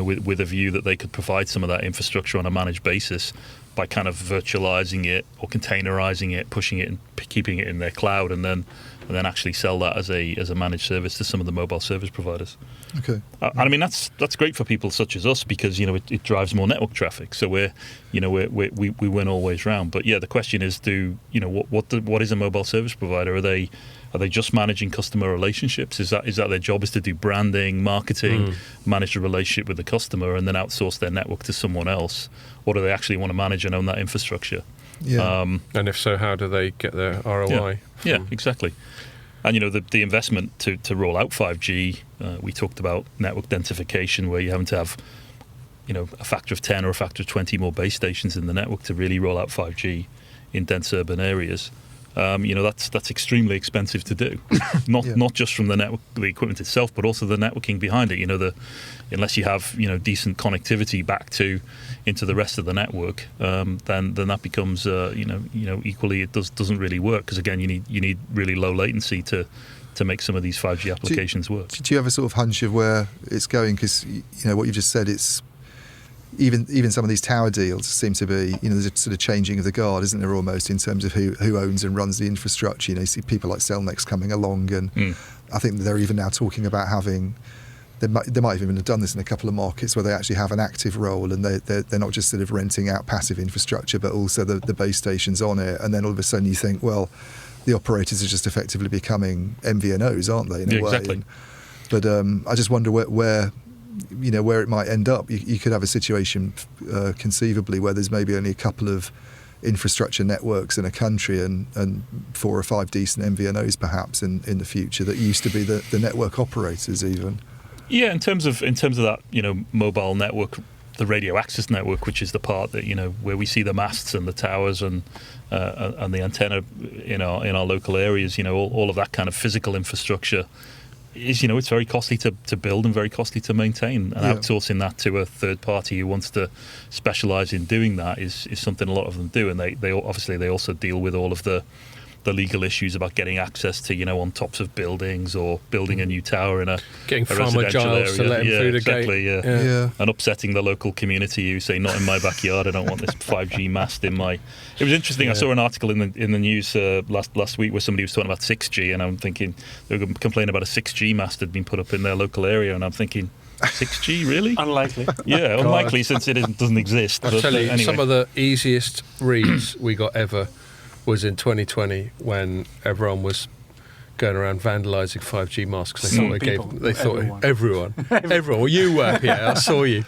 S1: With a view that they could provide some of that infrastructure on a managed basis by kind of virtualizing it or containerizing it, pushing it and keeping it in their cloud, and then actually sell that as a managed service to some of the mobile service providers.
S4: Okay.
S1: I mean, that's great for people such as us because it drives more network traffic. So we win all ways round. But yeah, the question is, what is a mobile service provider? Are they just managing customer relationships? Is that their job, is to do branding, marketing, manage the relationship with the customer, and then outsource their network to someone else? Or do they actually want to manage and own that infrastructure?
S4: Yeah.
S2: And if so, how do they get their ROI?
S1: Yeah, exactly. And the investment to roll out 5G, we talked about network densification, where you're having to have a factor of 10 or a factor of 20 more base stations in the network to really roll out 5G in dense urban areas. That's extremely expensive to do, not just from the equipment itself, but also the networking behind it. Unless you have decent connectivity back into the rest of the network, then that becomes equally it doesn't really work, because again you need really low latency to make some of these 5G applications work.
S4: Do you have a sort of hunch of where it's going? Because what you just said, it's even some of these tower deals seem to be, there's a sort of changing of the guard, isn't there, almost, in terms of who owns and runs the infrastructure. You see people like Cellnex coming along, and I think they're even now talking about having, they might even have done this in a couple of markets, where they actually have an active role, and they're not just sort of renting out passive infrastructure, but also the base stations on it. And then all of a sudden you think, well, the operators are just effectively becoming MVNOs, aren't they, in a way?
S1: Exactly.
S4: But I just wonder where it might end up. You could have a situation conceivably where there's maybe only a couple of infrastructure networks in a country, and 4 or 5 decent MVNOs perhaps in the future that used to be the network operators even. Yeah,
S1: in terms of that, mobile network, the radio access network, which is the part that where we see the masts and the towers and the antenna in our local areas, all of that kind of physical infrastructure is, it's very costly to build and very costly to maintain, and outsourcing that to a third party who wants to specialize in doing that is something a lot of them do. And they obviously also deal with all of the legal issues about getting access to, on tops of buildings, or building a new tower in
S2: getting
S1: Farmer
S2: Giles to let him through the
S1: exactly,
S2: gate.
S1: Yeah. And upsetting the local community who say, not in my backyard, I don't want this 5G mast in my... It was interesting, I saw an article in the news last week where somebody was talking about 6G, and I'm thinking, they were complaining about a 6G mast had been put up in their local area, and I'm thinking, 6G, really?
S3: Unlikely.
S1: Yeah, unlikely, since it doesn't exist.
S2: I'll tell you, anyway. Some of the easiest reads we got ever was in 2020, when everyone was going around vandalising 5G masks. They thought everyone. Well, you were, Pierre, I saw you,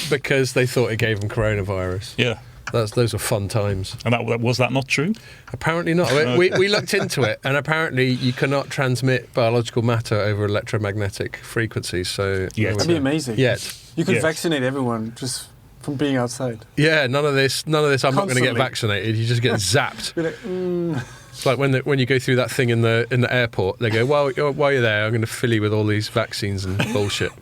S2: because they thought it gave them coronavirus.
S1: Yeah.
S2: Those are fun times.
S1: And was that not true?
S2: Apparently not. We looked into it, and apparently you cannot transmit biological matter over electromagnetic frequencies. So
S3: that'd be amazing.
S2: Yet
S3: you could vaccinate everyone just from being outside.
S2: Yeah, none of this. I'm not going to get vaccinated. You just get zapped. It's like when you go through that thing in the airport. They go, well, while you're there, I'm going to fill you with all these vaccines and bullshit.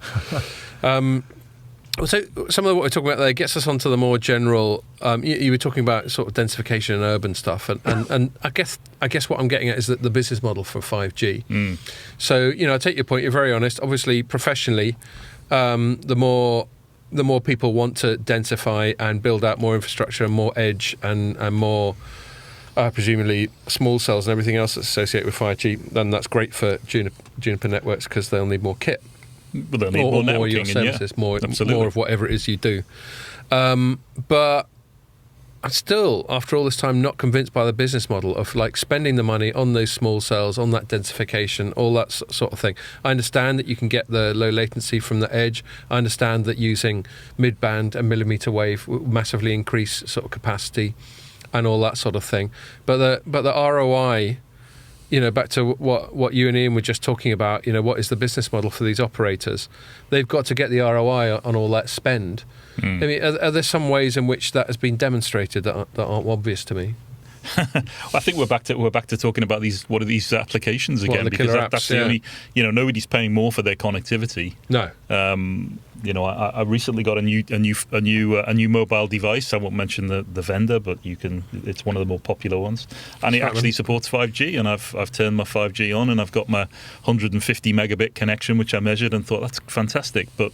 S2: So some of what we're talking about there gets us onto the more general. You were talking about sort of densification and urban stuff, and I guess what I'm getting at is that the business model for 5G. So I take your point. You're very honest. Obviously, professionally, the more people want to densify and build out more infrastructure and more edge and more presumably small cells and everything else that's associated with 5G, then that's great for Juniper Networks, because they'll need more kit.
S1: Well, they'll need more networking,
S2: more your services, more of whatever it is you do. But I'm still, after all this time, not convinced by the business model of spending the money on those small cells, on that densification, all that sort of thing. I understand that you can get the low latency from the edge. I understand that using mid-band and millimeter wave will massively increase sort of capacity and all that sort of thing. But the ROI back to what you and Ian were just talking about, what is the business model for these operators? They've got to get the ROI on all that spend. I mean, are there some ways in which that has been demonstrated that aren't obvious to me?
S1: I think we're back to talking about what are these applications again, because that's the only, nobody's paying more for their connectivity.
S2: No.
S1: I recently got a new mobile device. I won't mention the vendor, but it's one of the more popular ones, and it actually supports 5G. And I've turned my 5G on, and I've got my 150 megabit connection, which I measured and thought that's fantastic. But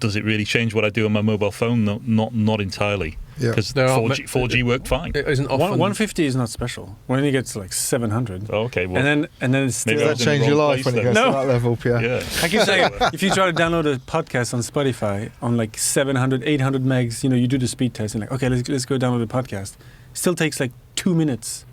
S1: does it really change what I do on my mobile phone? No, not entirely. Because 4G worked fine.
S2: It isn't often.
S3: 150 is not special. When it gets to like 700.
S1: Oh, okay. Well,
S3: and then it's still...
S4: Does that change your life when it goes to that level, Pierre?
S1: Yeah.
S3: I keep saying, if you try to download a podcast on Spotify on like 700, 800 megs, you do the speed test and like, okay, let's go download a podcast. Still takes like 2 minutes.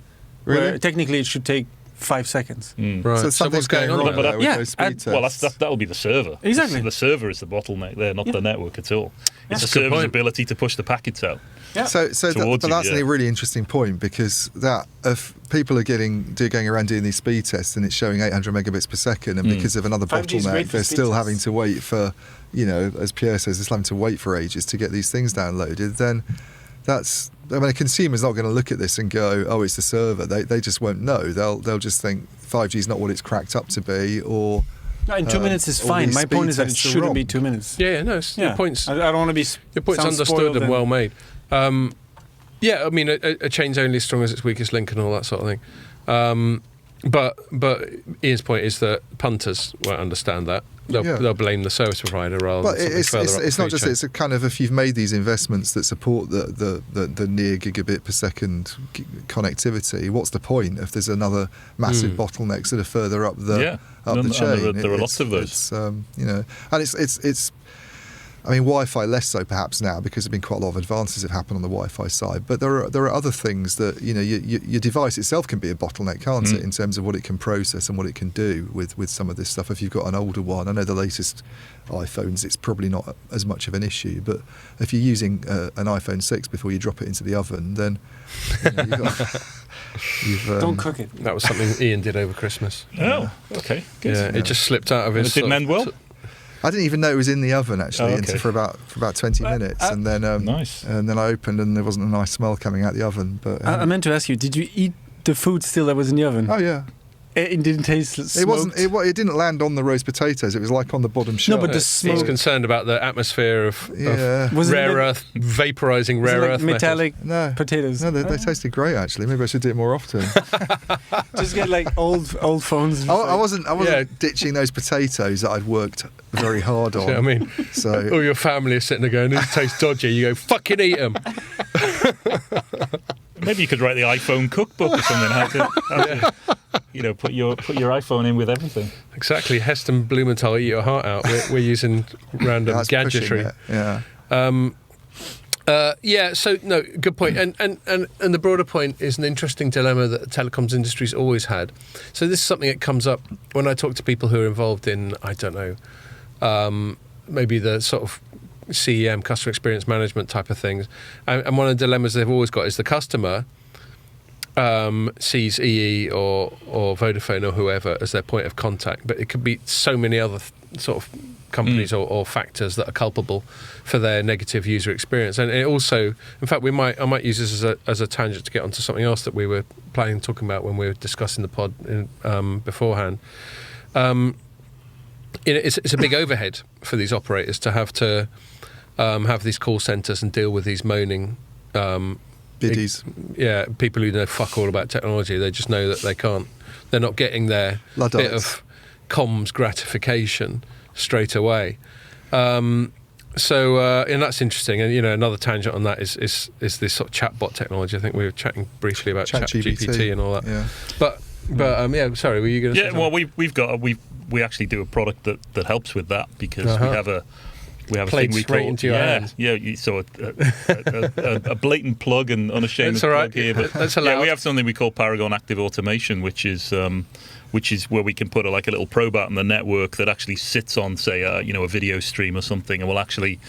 S4: Really?
S3: Where technically it should take 5 seconds.
S2: Right.
S4: So something's going on there with those speed tests.
S1: That'll be the server.
S3: Exactly.
S1: The server is the bottleneck there, not the network at all. It's the server's ability to push the packets out.
S3: Yeah.
S4: But that's a really interesting point, because that if people are going around doing these speed tests and it's showing 800 megabits per second, and because of another bottleneck, they're still having to wait for, as Pierre says, they're having to wait for ages to get these things downloaded. Then a consumer's not going to look at this and go, "Oh, it's the server." They just won't know. They'll just think 5G is not what it's cracked up to be, or.
S3: No, in 2 minutes is fine. My point is that it shouldn't be 2 minutes.
S2: Yeah, no, your point's...
S3: I don't want to be...
S2: Your point's understood and well made. I mean, a chain's only as strong as its weakest link and all that sort of thing. But Ian's point is that punters won't understand that. They'll blame the service provider rather than something further up.
S4: It's not just... It's a kind of, if you've made these investments that support the near gigabit per second connectivity, what's the point if there's another massive bottleneck sort of further up the chain?
S1: There are lots of those.
S4: And it's I mean, Wi-Fi less so perhaps now, because there's been quite a lot of advances that have happened on the Wi-Fi side. But there are other things that your device itself can be a bottleneck, can't it, in terms of what it can process and what it can do with some of this stuff. If you've got an older one, I know the latest iPhones, it's probably not as much of an issue. But if you're using an iPhone 6 before you drop it into the oven, then
S3: don't cook it.
S2: That was something Ian did over Christmas.
S1: Oh, okay. Good.
S2: It just slipped out of his.
S1: Did it end well?
S4: I didn't even know it was in the oven actually for about 20 minutes, and then
S1: nice.
S4: And then I opened and there wasn't a nice smell coming out the oven. But
S3: I meant to ask you, did you eat the food still that was in the oven?
S4: Oh yeah.
S3: It didn't taste smoked?
S4: It wasn't. It didn't land on the roast potatoes. It was like on the bottom shelf.
S3: No, but the
S2: smoke. He's concerned about the atmosphere of
S4: Was
S2: rare earth, vaporizing rare earth
S3: metallic potatoes.
S4: No, they tasted great actually. Maybe I should do it more often.
S3: Just get like old phones.
S4: I wasn't ditching those potatoes that I'd worked very hard on.
S2: See what I mean?
S4: So
S2: all your family are sitting there going, "These taste dodgy." You go, "Fucking eat them."
S1: Maybe you could write the iPhone cookbook or something. How to put your iPhone in with everything.
S2: Exactly. Heston Blumenthal, eat your heart out. We're using random gadgetry. So no, good point. And the broader point is an interesting dilemma that the telecoms industry's always had. So this is something that comes up when I talk to people who are involved in, I don't know, maybe the sort of CEM, customer experience management type of things. And one of the dilemmas they've always got is the customer sees EE or Vodafone or whoever as their point of contact, but it could be so many other sort of companies or factors that are culpable for their negative user experience. And it also, in fact, I might use this as a tangent to get onto something else that we were planning on talking about when we were discussing the pod beforehand. It's a big overhead for these operators to have these call centres and deal with these moaning
S4: biddies.
S2: People who know fuck all about technology. They just know that they're not getting their
S4: Luddites.
S2: Bit of comms gratification straight away. And that's interesting. And another tangent on that is this sort of chatbot technology. I think we were chatting briefly about ChatGPT and all that.
S4: Yeah.
S2: But sorry, were you going to say something?
S1: Well, we actually do a product that helps with that, because we have a thing we call
S2: into your hands.
S1: So a blatant plug and unashamed plug here, but
S2: that's allowed.
S1: We have something we call Paragon Active Automation, which is where we can put a little probe out on the network that actually sits on, say, a video stream or something, and will actually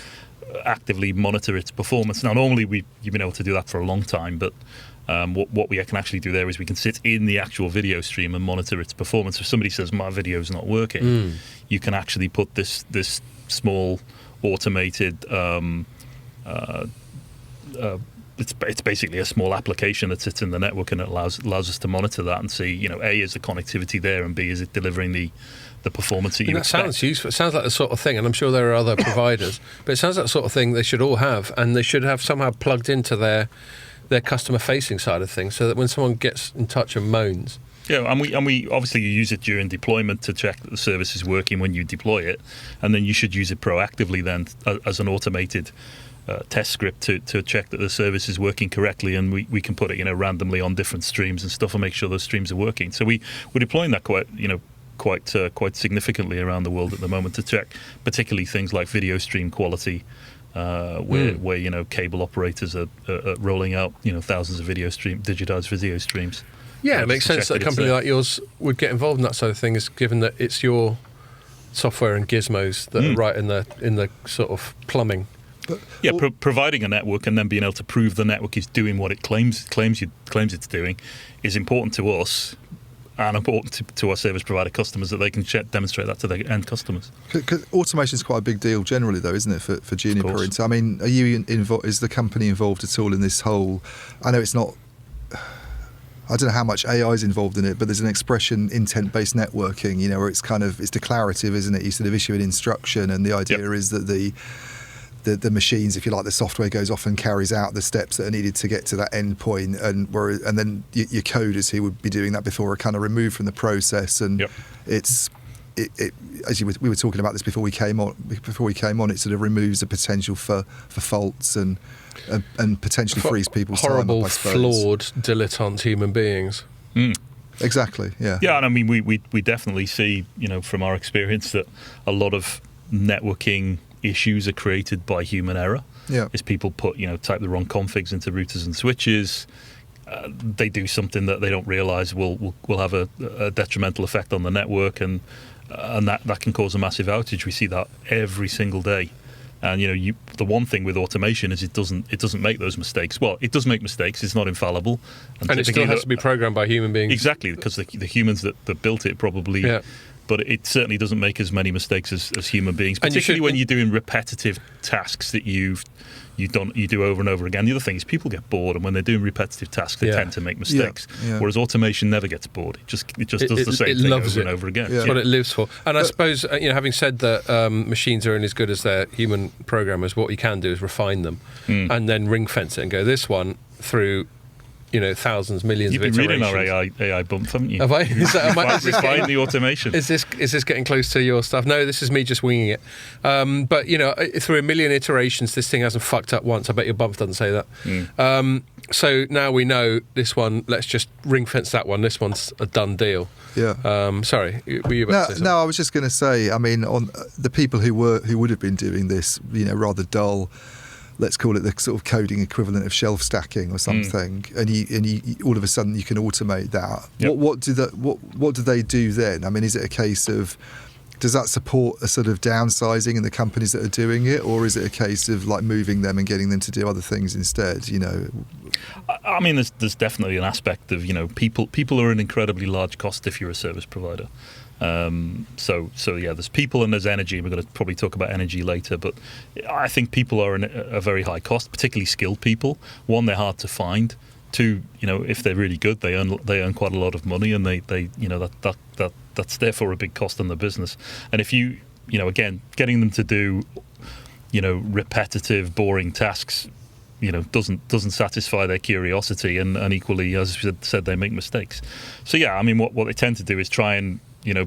S1: actively monitor its performance. Now, normally you've been able to do that for a long time, but What we can actually do there is we can sit in the actual video stream and monitor its performance. If somebody says my video is not working, you can actually put this small automated. It's basically a small application that sits in the network, and it allows us to monitor that and see, A, is the connectivity there, and B, is it delivering the performance that you expect.
S2: Sounds useful. It sounds like the sort of thing, and I'm sure there are other providers, but it sounds like the sort of thing they should all have, and they should have somehow plugged into their customer-facing side of things, so that when someone gets in touch and moans.
S1: Yeah, and we obviously use it during deployment to check that the service is working when you deploy it, and then you should use it proactively then as an automated test script to check that the service is working correctly, and we can put it randomly on different streams and stuff and make sure those streams are working. So we're deploying that quite significantly around the world at the moment to check particularly things like video stream quality, where cable operators are rolling out thousands of digitized video streams.
S2: Yeah, it makes sense that a company like yours would get involved in that sort of thing, is given that it's your software and gizmos that are right in the sort of plumbing.
S1: Yeah, providing a network and then being able to prove the network is doing what it claims it's doing is important to us and important to our service provider customers, that they can demonstrate that to their end customers.
S4: Automation is quite a big deal generally, though, isn't it, for Juniper? And so, I mean, are you is the company involved at all in this whole? I know it's not. I don't know how much AI is involved in it, but there's an expression intent-based networking, where it's declarative, isn't it? You sort of issue an instruction, and the idea is that the machines, if you like, the software goes off and carries out the steps that are needed to get to that end point, and then your coders who would be doing that before are kind of removed from the process, and it's as we were talking about this before we came on, it sort of removes the potential for faults and potentially frees people's
S2: horrible,
S4: time up, I suppose.
S2: Flawed, dilettante human beings.
S4: Exactly. Yeah.
S1: Yeah, and I mean we definitely see from our experience that a lot of networking issues are created by human error.
S4: Yeah.
S1: Is people type the wrong configs into routers and switches. They do something that they don't realise will have a detrimental effect on the network, and that can cause a massive outage. We see that every single day. And the one thing with automation is it doesn't make those mistakes. Well, it does make mistakes. It's not infallible,
S2: and it still has to be programmed by human beings.
S1: Exactly, because the humans that built it probably. Yeah. But it certainly doesn't make as many mistakes as human beings, particularly when you're doing repetitive tasks that you do over and over again. The other thing is people get bored, and when they're doing repetitive tasks, they tend to make mistakes. Yeah. Whereas automation never gets bored; it just does the same thing over and over again.
S2: Yeah. That's what it lives for. And I suppose having said that, machines are only as good as their human programmers. What you can do is refine them, and then ring fence it and go this one through. Thousands, millions of iterations.
S1: You've been reading our AI bump, haven't you?
S2: Have I?
S1: Refine the automation.
S2: Is this getting close to your stuff? No, this is me just winging it. But through a million iterations, this thing hasn't fucked up once. I bet your bump doesn't say that. So now we know this one. Let's just ring fence that one. This one's a done deal.
S4: Yeah.
S2: Sorry, were you about to say something?
S4: No, I was just going to say. I mean, on the people who would have been doing this, rather dull. Let's call it the sort of coding equivalent of shelf stacking or something, and you all of a sudden you can automate that. Yep. What do they do then? I mean, is it a case of, does that support a sort of downsizing in the companies that are doing it, or is it a case of like moving them and getting them to do other things instead?
S1: I mean, there's definitely an aspect of people are an incredibly large cost if you're a service provider. So yeah, there's people and there's energy. We're going to probably talk about energy later, but I think people are a very high cost, particularly skilled people. One, they're hard to find. Two, if they're really good, they earn quite a lot of money, and they that's therefore a big cost on the business. And if again, getting them to do repetitive, boring tasks, doesn't satisfy their curiosity, and equally, as I said, they make mistakes. So yeah, I mean, what they tend to do is try and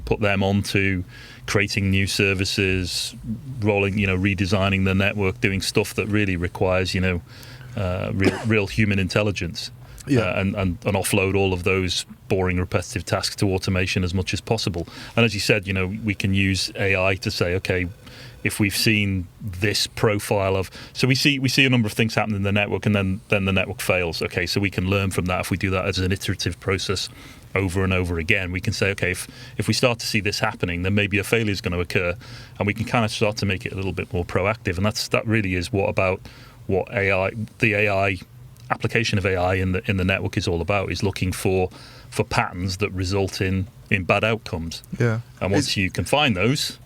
S1: put them onto creating new services, redesigning the network, doing stuff that really requires, real human intelligence, and offload all of those boring, repetitive tasks to automation as much as possible. And as you said, we can use AI to say, okay, if we've seen this profile of, so we see a number of things happen in the network, and then the network fails. Okay, so we can learn from that. If we do that as an iterative process over and over again, we can say, okay, if we start to see this happening, then maybe a failure is going to occur, and we can kind of start to make it a little bit more proactive. And that really is what the AI application of AI in the network is all about, is looking for patterns that result in bad outcomes.
S4: Yeah.
S1: And once you can find those,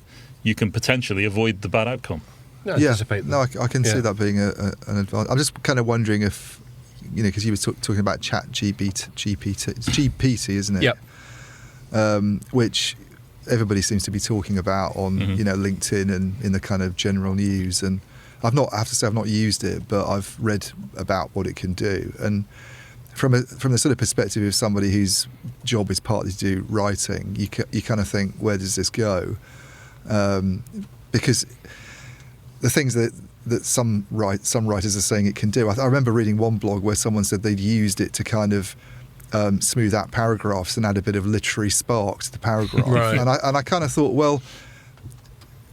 S1: you can potentially avoid the bad outcome.
S2: No,
S4: I can see that being an advantage. I'm just kind of wondering if, because you were talking about Chat GPT, isn't it?
S2: Yep.
S4: Which everybody seems to be talking about on LinkedIn and in the kind of general news. And I have to say I've not used it, but I've read about what it can do. And from the sort of perspective of somebody whose job is partly to do writing, you kind of think, where does this go? Because the things that some writers are saying it can do. I remember reading one blog where someone said they'd used it to kind of smooth out paragraphs and add a bit of literary spark to the paragraph.
S2: Right.
S4: And I kind of thought, well,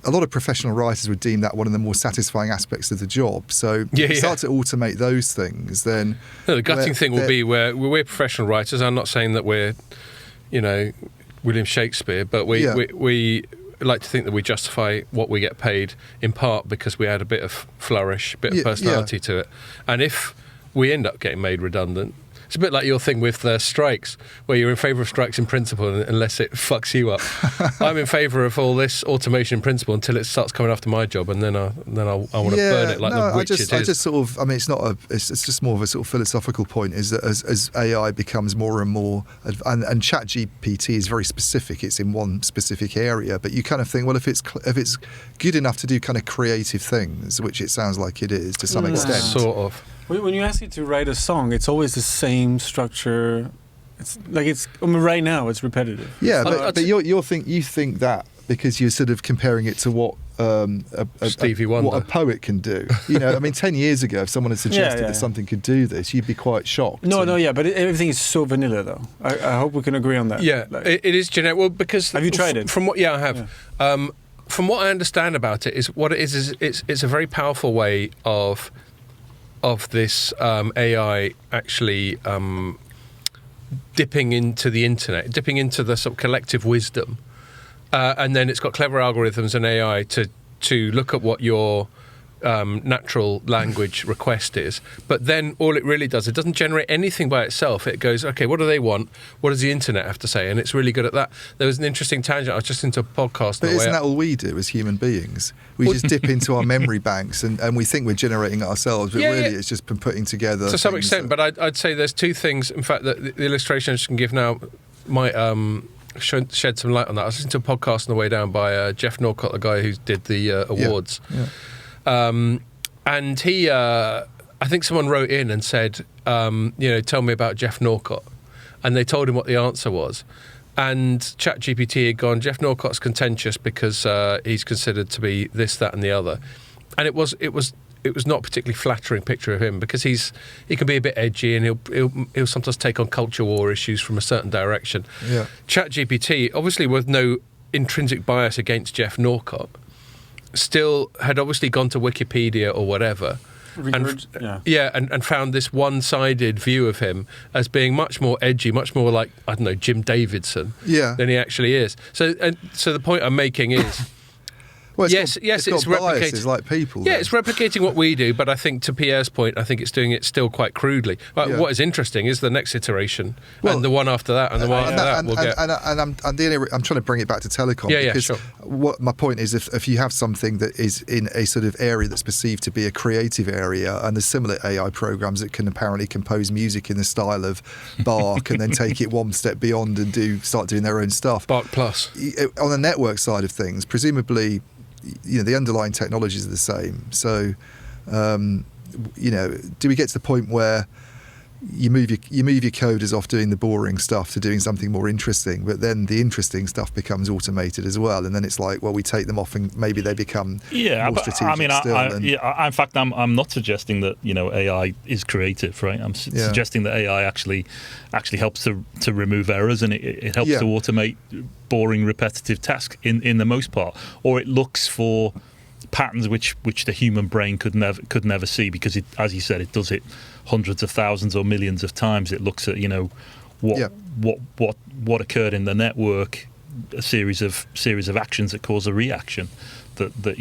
S4: a lot of professional writers would deem that one of the more satisfying aspects of the job. So if you start to automate those things, then
S2: the gutting thing will be where we're professional writers. I'm not saying that we're, William Shakespeare, but we like to think that we justify what we get paid in part because we add a bit of flourish, a bit of personality to it. And if we end up getting made redundant, it's a bit like your thing with strikes, where you're in favour of strikes in principle unless it fucks you up. I'm in favour of all this automation in principle until it starts coming after my job, and then I want to burn it like the witch it is.
S4: I just sort of, it's not it's just more of a sort of philosophical point, is that as AI becomes more and more, and ChatGPT is very specific, it's in one specific area, but you kind of think, well, if it's good enough to do kind of creative things, which it sounds like it is to some extent.
S2: Sort of.
S3: When you ask it to write a song, it's always the same structure. It's like right now it's repetitive.
S4: Yeah, but you think that because you're sort of comparing it to what
S2: Stevie Wonder,
S4: what a poet can do. 10 years ago, if someone had suggested that something could do this, you'd be quite shocked.
S3: But everything is so vanilla, though. I hope we can agree on that.
S2: Yeah, it is generic. Well, because
S3: have you tried it?
S2: I have. Yeah. From what I understand about it, it's a very powerful way of this AI actually dipping into the internet, dipping into the sort of collective wisdom, and then it's got clever algorithms and AI to look at what your natural language request is. But then all it really does, it doesn't generate anything by itself. It goes, okay, what do they want? What does the internet have to say? And it's really good at that. There was an interesting tangent. I was just into a podcast.
S4: But isn't that all we do as human beings? We just dip into our memory banks and we think we're generating it ourselves, but it's just been putting together.
S2: To some extent, but I'd say there's two things, in fact, that the illustration I just can give now might shed some light on that. I was listening to a podcast on the way down by Jeff Norcott, the guy who did the awards. Yeah. And he, I think someone wrote in and said, tell me about Jeff Norcott. And they told him what the answer was. And ChatGPT had gone, Jeff Norcott's contentious because he's considered to be this, that, and the other. And it was not a particularly flattering picture of him because he can be a bit edgy and he'll sometimes take on culture war issues from a certain direction. Yeah. ChatGPT, obviously with no intrinsic bias against Jeff Norcott, still had obviously gone to Wikipedia or whatever and found this one-sided view of him as being much more edgy, much more like, I don't know, Jim Davidson than he actually is. So the point I'm making is
S4: Well,
S3: it's
S4: got biases like people.
S2: Yeah, it's replicating what we do, but I think to Pierre's point, I think it's doing it still quite crudely. But what is interesting is the next iteration, and the one after that, and the one after that. We'll get.
S4: I'm trying to bring it back to telecom. Because
S2: sure.
S4: What my point is, if you have something that is in a sort of area that's perceived to be a creative area, and there's similar AI programs that can apparently compose music in the style of Bach, and then take it one step beyond and start doing their own stuff.
S2: Bach Plus.
S4: On the network side of things, presumably, the underlying technologies are the same. So, do we get to the point where you move your coders off doing the boring stuff to doing something more interesting, but then the interesting stuff becomes automated as well, and then it's like, well, we take them off and maybe they become more strategic.
S1: I mean, in fact, I'm not suggesting that AI is creative, right? I'm suggesting that AI actually helps to remove errors, and it helps to automate boring, repetitive tasks in the most part, or it looks for patterns which the human brain could never see, because it, as you said, it does it hundreds of thousands or millions of times. It looks at what occurred in the network, a series of actions that cause a reaction that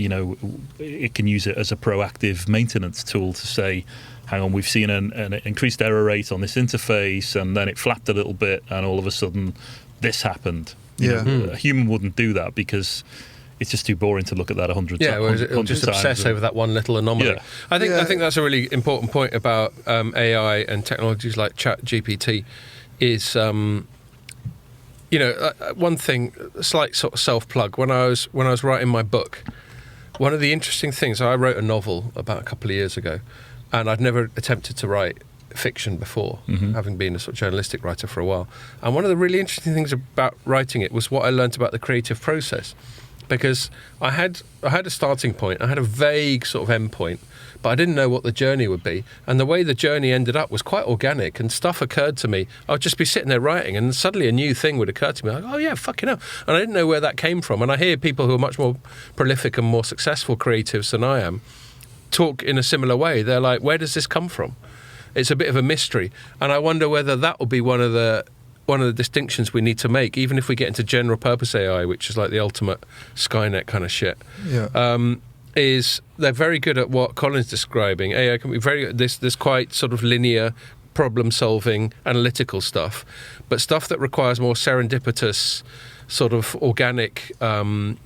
S1: it can use it as a proactive maintenance tool to say, hang on, we've seen an increased error rate on this interface, and then it flapped a little bit, and all of a sudden this happened. A human wouldn't do that because it's just too boring to look at that 100 times.
S2: Yeah, whereas it'll just obsess over that one little anomaly.
S1: Yeah.
S2: I think that's a really important point about AI and technologies like ChatGPT is, one thing, a slight sort of self-plug. When I was writing my book, one of the interesting things, I wrote a novel about a couple of years ago, and I'd never attempted to write fiction before, having been a sort of journalistic writer for a while. And one of the really interesting things about writing it was what I learned about the creative process. Because I had a starting point, I had a vague sort of end point, but I didn't know what the journey would be. And the way the journey ended up was quite organic, and stuff occurred to me. I would just be sitting there writing, and suddenly a new thing would occur to me. Like, oh yeah, fucking hell. And I didn't know where that came from. And I hear people who are much more prolific and more successful creatives than I am talk in a similar way. They're like, where does this come from? It's a bit of a mystery. And I wonder whether that will be one of the distinctions we need to make, even if we get into general purpose AI, which is like the ultimate Skynet kind of shit. Is they're very good at what Colin's describing. AI can be very good. This quite sort of linear problem solving analytical stuff, but stuff that requires more serendipitous sort of organic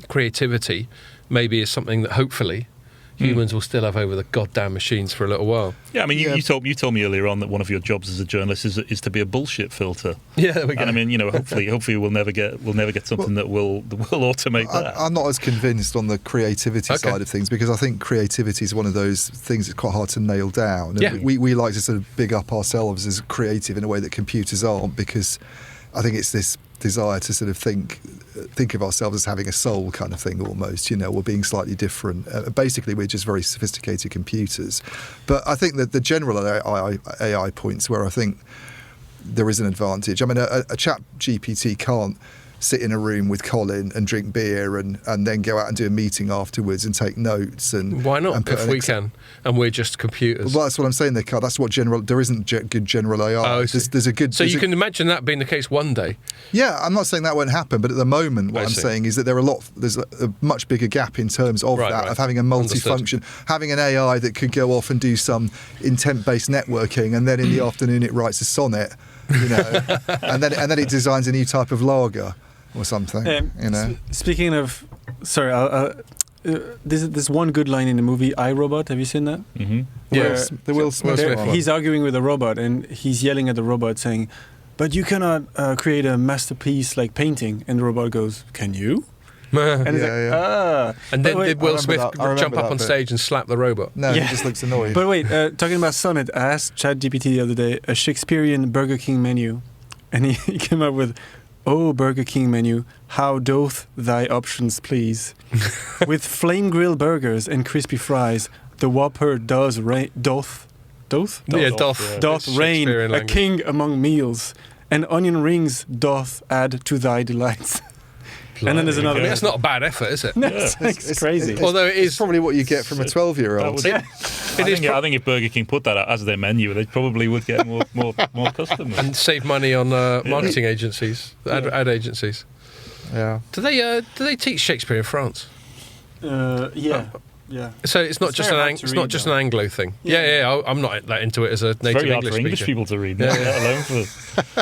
S2: creativity maybe is something that hopefully humans will still have over the goddamn machines for a little while.
S1: Yeah, I mean, you told me earlier on that one of your jobs as a journalist is to be a bullshit filter.
S2: Yeah, there we go.
S1: And I mean, hopefully we'll never get something that will automate that.
S4: I'm not as convinced on the creativity side of things, because I think creativity is one of those things that's quite hard to nail down. And we like to sort of big up ourselves as creative in a way that computers aren't, because I think it's this desire to sort of think of ourselves as having a soul kind of thing almost, or being slightly different. Basically, we're just very sophisticated computers. But I think that the general AI points where I think there is an advantage. I mean, a chat GPT can't sit in a room with Colin and drink beer and then go out and do a meeting afterwards and take notes. And
S2: why not,
S4: and
S2: if we can, and we're just computers?
S4: Well, that's what I'm saying. They can't. That's what there isn't good general AI.
S2: Oh,
S4: there's a good.
S2: So you can imagine that being the case one day.
S4: Yeah, I'm not saying that won't happen, but at the moment, what I'm saying is that there's a much bigger gap in terms of of having a multifunction, having an AI that could go off and do some intent-based networking, and then in the afternoon it writes a sonnet, and then it designs a new type of lager or something.
S3: Speaking of, there's one good line in the movie iRobot. Have you seen that?
S1: Mm-hmm.
S3: Where
S4: the Will Smith one.
S3: He's arguing with a robot, and he's yelling at the robot saying, "But you cannot create a masterpiece like painting." And the robot goes, "Can you?" And
S2: And then did Will Smith jump up on stage and slap the robot?
S4: No, he just looks annoyed.
S3: But wait, talking about sonnet, I asked ChatGPT the other day a Shakespearean Burger King menu, and he came up with, "Oh, Burger King menu, how doth thy options please? With flame grilled burgers and crispy fries, the Whopper doth reign a king among meals, and onion rings doth add to thy delights." And then there's another.
S2: I mean, that's not a bad effort, is it?
S3: No, it's crazy.
S2: Although it's
S4: probably what you get from a 12-year-old.
S1: I think if Burger King put that out as their menu, they probably would get more customers
S2: and save money on marketing agencies, ad agencies.
S4: Yeah.
S2: Do they teach Shakespeare in France?
S3: Yeah.
S2: So it's not just an Anglo thing. Yeah. I'm not that into it as a native
S1: very
S2: English
S1: hard for English
S2: speaker.
S1: people to read, let alone for.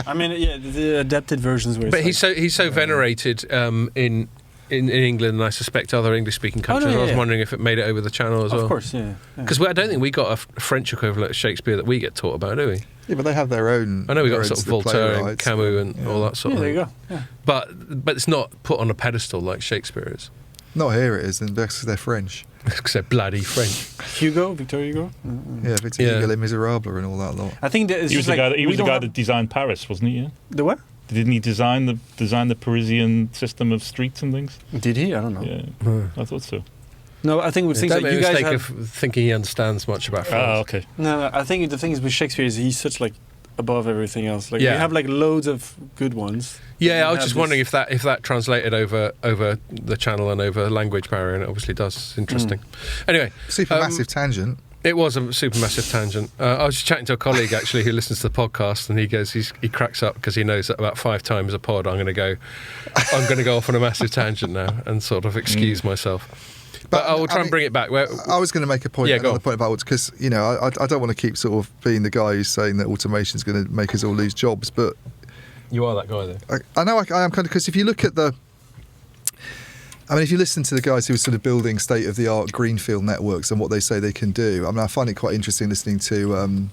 S3: I mean, the adapted versions were.
S2: But he's so venerated in England, and I suspect other English-speaking countries. I was wondering if it made it over the channel as well.
S3: Of course, yeah.
S2: Because I don't think we got a French equivalent of Shakespeare that we get taught about, do we?
S4: Yeah, but they have their own.
S2: I know we got sort of Voltaire and Camus and all that sort of thing.
S3: There you go. Yeah.
S2: But it's not put on a pedestal like Shakespeare is.
S4: Not here it is, and because they're French.
S2: Because they're bloody French.
S3: Victor Hugo?
S4: Yeah, Victor Hugo, Les Miserables and all that lot.
S3: I think that
S1: he was the guy that designed Paris, wasn't he? Yeah?
S3: The what?
S1: Didn't he design the Parisian system of streets and things?
S3: Did he? I don't know.
S1: Yeah, I thought so.
S3: No, I think with things like you guys
S2: of thinking he understands much about France.
S1: Oh, okay.
S3: No, I think the thing is with Shakespeare is he's such like above everything else. Like we have like loads of good ones.
S2: Yeah, I was just wondering if that translated over the channel and over language barrier, and it obviously does. It's interesting. Anyway,
S4: massive tangent.
S2: It was a super massive tangent. I was just chatting to a colleague actually who listens to the podcast, and he goes, he cracks up because he knows that about 5 times a pod I'm going to go off on a massive tangent now and sort of excuse myself. But I will try and bring it back.
S4: I was going to make a point, another point about because I don't want to keep sort of being the guy who's saying that automation is going to make us all lose jobs, but
S2: you are that guy, though.
S4: I know I am kind of, because if you look at if you listen to the guys who are sort of building state-of-the-art greenfield networks and what they say they can do, I find it quite interesting listening to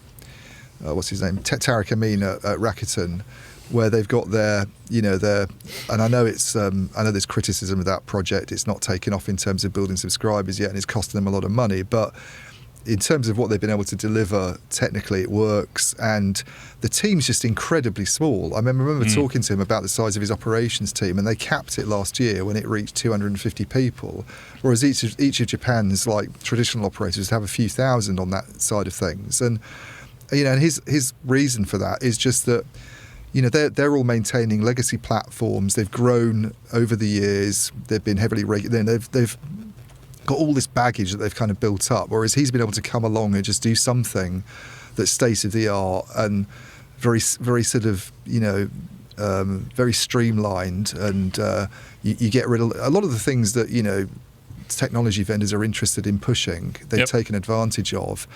S4: what's his name, Tariq Amin at Rakuten, where they've got their, and I know there's criticism of that project. It's not taken off in terms of building subscribers yet, and it's costing them a lot of money. But in terms of what they've been able to deliver, technically it works, and the team's just incredibly small. I remember talking to him about the size of his operations team, and they capped it last year when it reached 250 people, whereas each of Japan's like traditional operators have a few thousand on that side of things. And and his reason for that is just that they're all maintaining legacy platforms. They've grown over the years. They've been heavily regulated. They've got all this baggage that they've kind of built up, whereas he's been able to come along and just do something that's state of the art and very, very sort of very streamlined, and you get rid of a lot of the things that technology vendors are interested in pushing. They've taken advantage of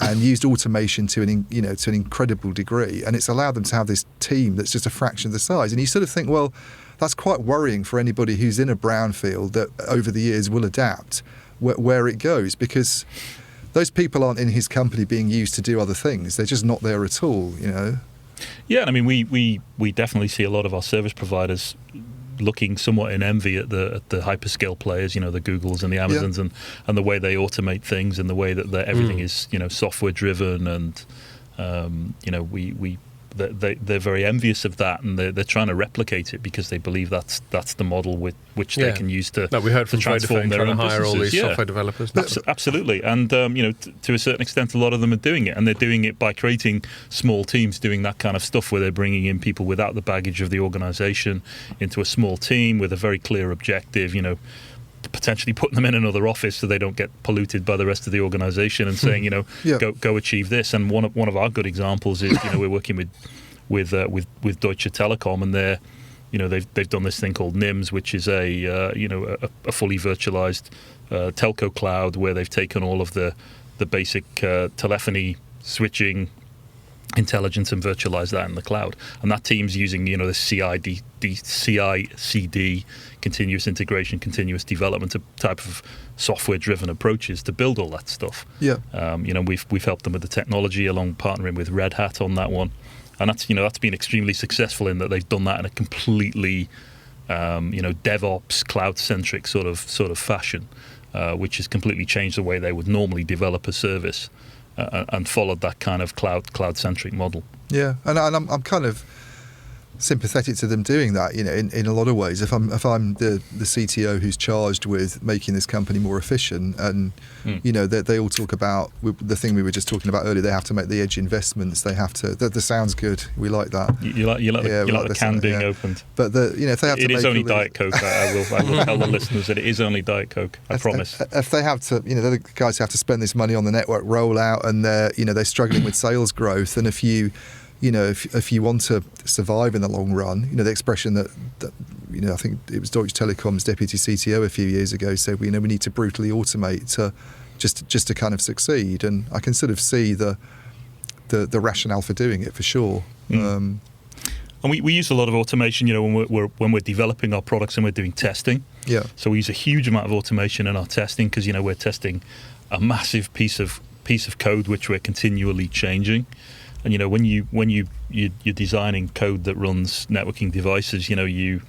S4: and used automation to an incredible degree, and it's allowed them to have this team that's just a fraction of the size. And you sort of think, well, that's quite worrying for anybody who's in a brownfield that over the years will adapt where it goes, because those people aren't in his company being used to do other things. They're just not there at all,
S1: Yeah, and we definitely see a lot of our service providers looking somewhat in envy at the hyperscale players, the Googles and the Amazons, and the way they automate things, and the way that everything is software driven, and they're very envious of that, and they're trying to replicate it because they believe that's the model which they can use to
S2: we heard from
S1: transform their own
S2: hire all these software developers.
S1: Absolutely, and to a certain extent, a lot of them are doing it, and they're doing it by creating small teams doing that kind of stuff, where they're bringing in people without the baggage of the organisation into a small team with a very clear objective. Potentially putting them in another office so they don't get polluted by the rest of the organisation, and saying, go achieve this. And one of our good examples is, we're working with Deutsche Telekom, and they've done this thing called NIMS, which is a fully virtualized telco cloud, where they've taken all of the basic telephony switching intelligence and virtualize that in the cloud. And that team's using the CI/CD, continuous integration, continuous development type of software-driven approaches to build all that stuff. We've helped them with the technology, along partnering with Red Hat on that one, and that's been extremely successful in that they've done that in a completely DevOps cloud-centric sort of fashion, which has completely changed the way they would normally develop a service. And followed that kind of cloud-centric model. Yeah,
S4: and I'm kind of sympathetic to them doing that, in a lot of ways. If I'm the CTO who's charged with making this company more efficient, and they all talk about the thing we were just talking about earlier. They have to make the edge investments. They have to. That sounds good. We like that.
S1: You like the can being opened.
S4: But if they have to,
S1: it is only Diet Coke. I will tell the listeners that it is only Diet Coke. I promise.
S4: If they have to, they're the guys who have to spend this money on the network rollout, and they're struggling with sales growth, and if you want to survive in the long run, the expression that I think it was Deutsche Telekom's deputy CTO a few years ago said, we need to brutally automate to just to kind of succeed. And I can sort of see the rationale for doing it, for sure.
S1: And we use a lot of automation, when we're developing our products and we're doing testing.
S4: Yeah.
S1: So we use a huge amount of automation in our testing, because we're testing a massive piece of code which we're continually changing. And when you're designing code that runs networking devices, you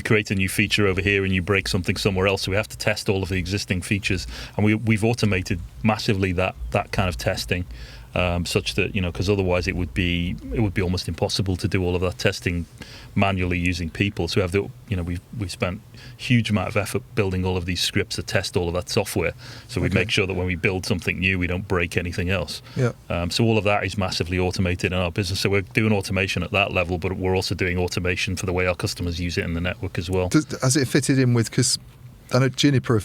S1: create a new feature over here and you break something somewhere else. So we have to test all of the existing features, and we've automated massively that kind of testing, such that because otherwise it would be almost impossible to do all of that testing manually using people. So we've spent a huge amount of effort building all of these scripts to test all of that software. So we make sure that when we build something new, we don't break anything else.
S4: Yeah.
S1: So all of that is massively automated in our business. So we're doing automation at that level, but we're also doing automation for the way our customers use it in the network as well.
S4: Has it fitted in with, because I know Juniper,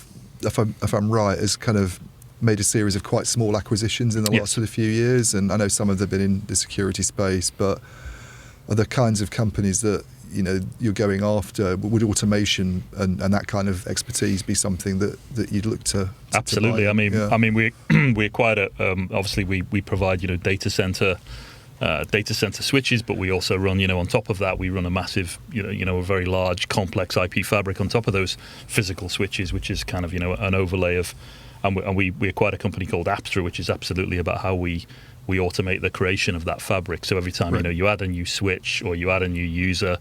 S4: if I'm right, has kind of made a series of quite small acquisitions in the last sort of few years, and I know some of them have been in the security space, but are the kinds of companies that you're going after? Would automation and that kind of expertise be something that you'd look to
S1: Absolutely.
S4: To
S1: I mean, we acquired obviously we provide data center switches, but we also run on top of that we run a massive a very large complex IP fabric on top of those physical switches, which is kind of an overlay of, and we acquired a company called Apstra, which is absolutely about how we automate the creation of that fabric. So every time you add a new switch or you add a new user,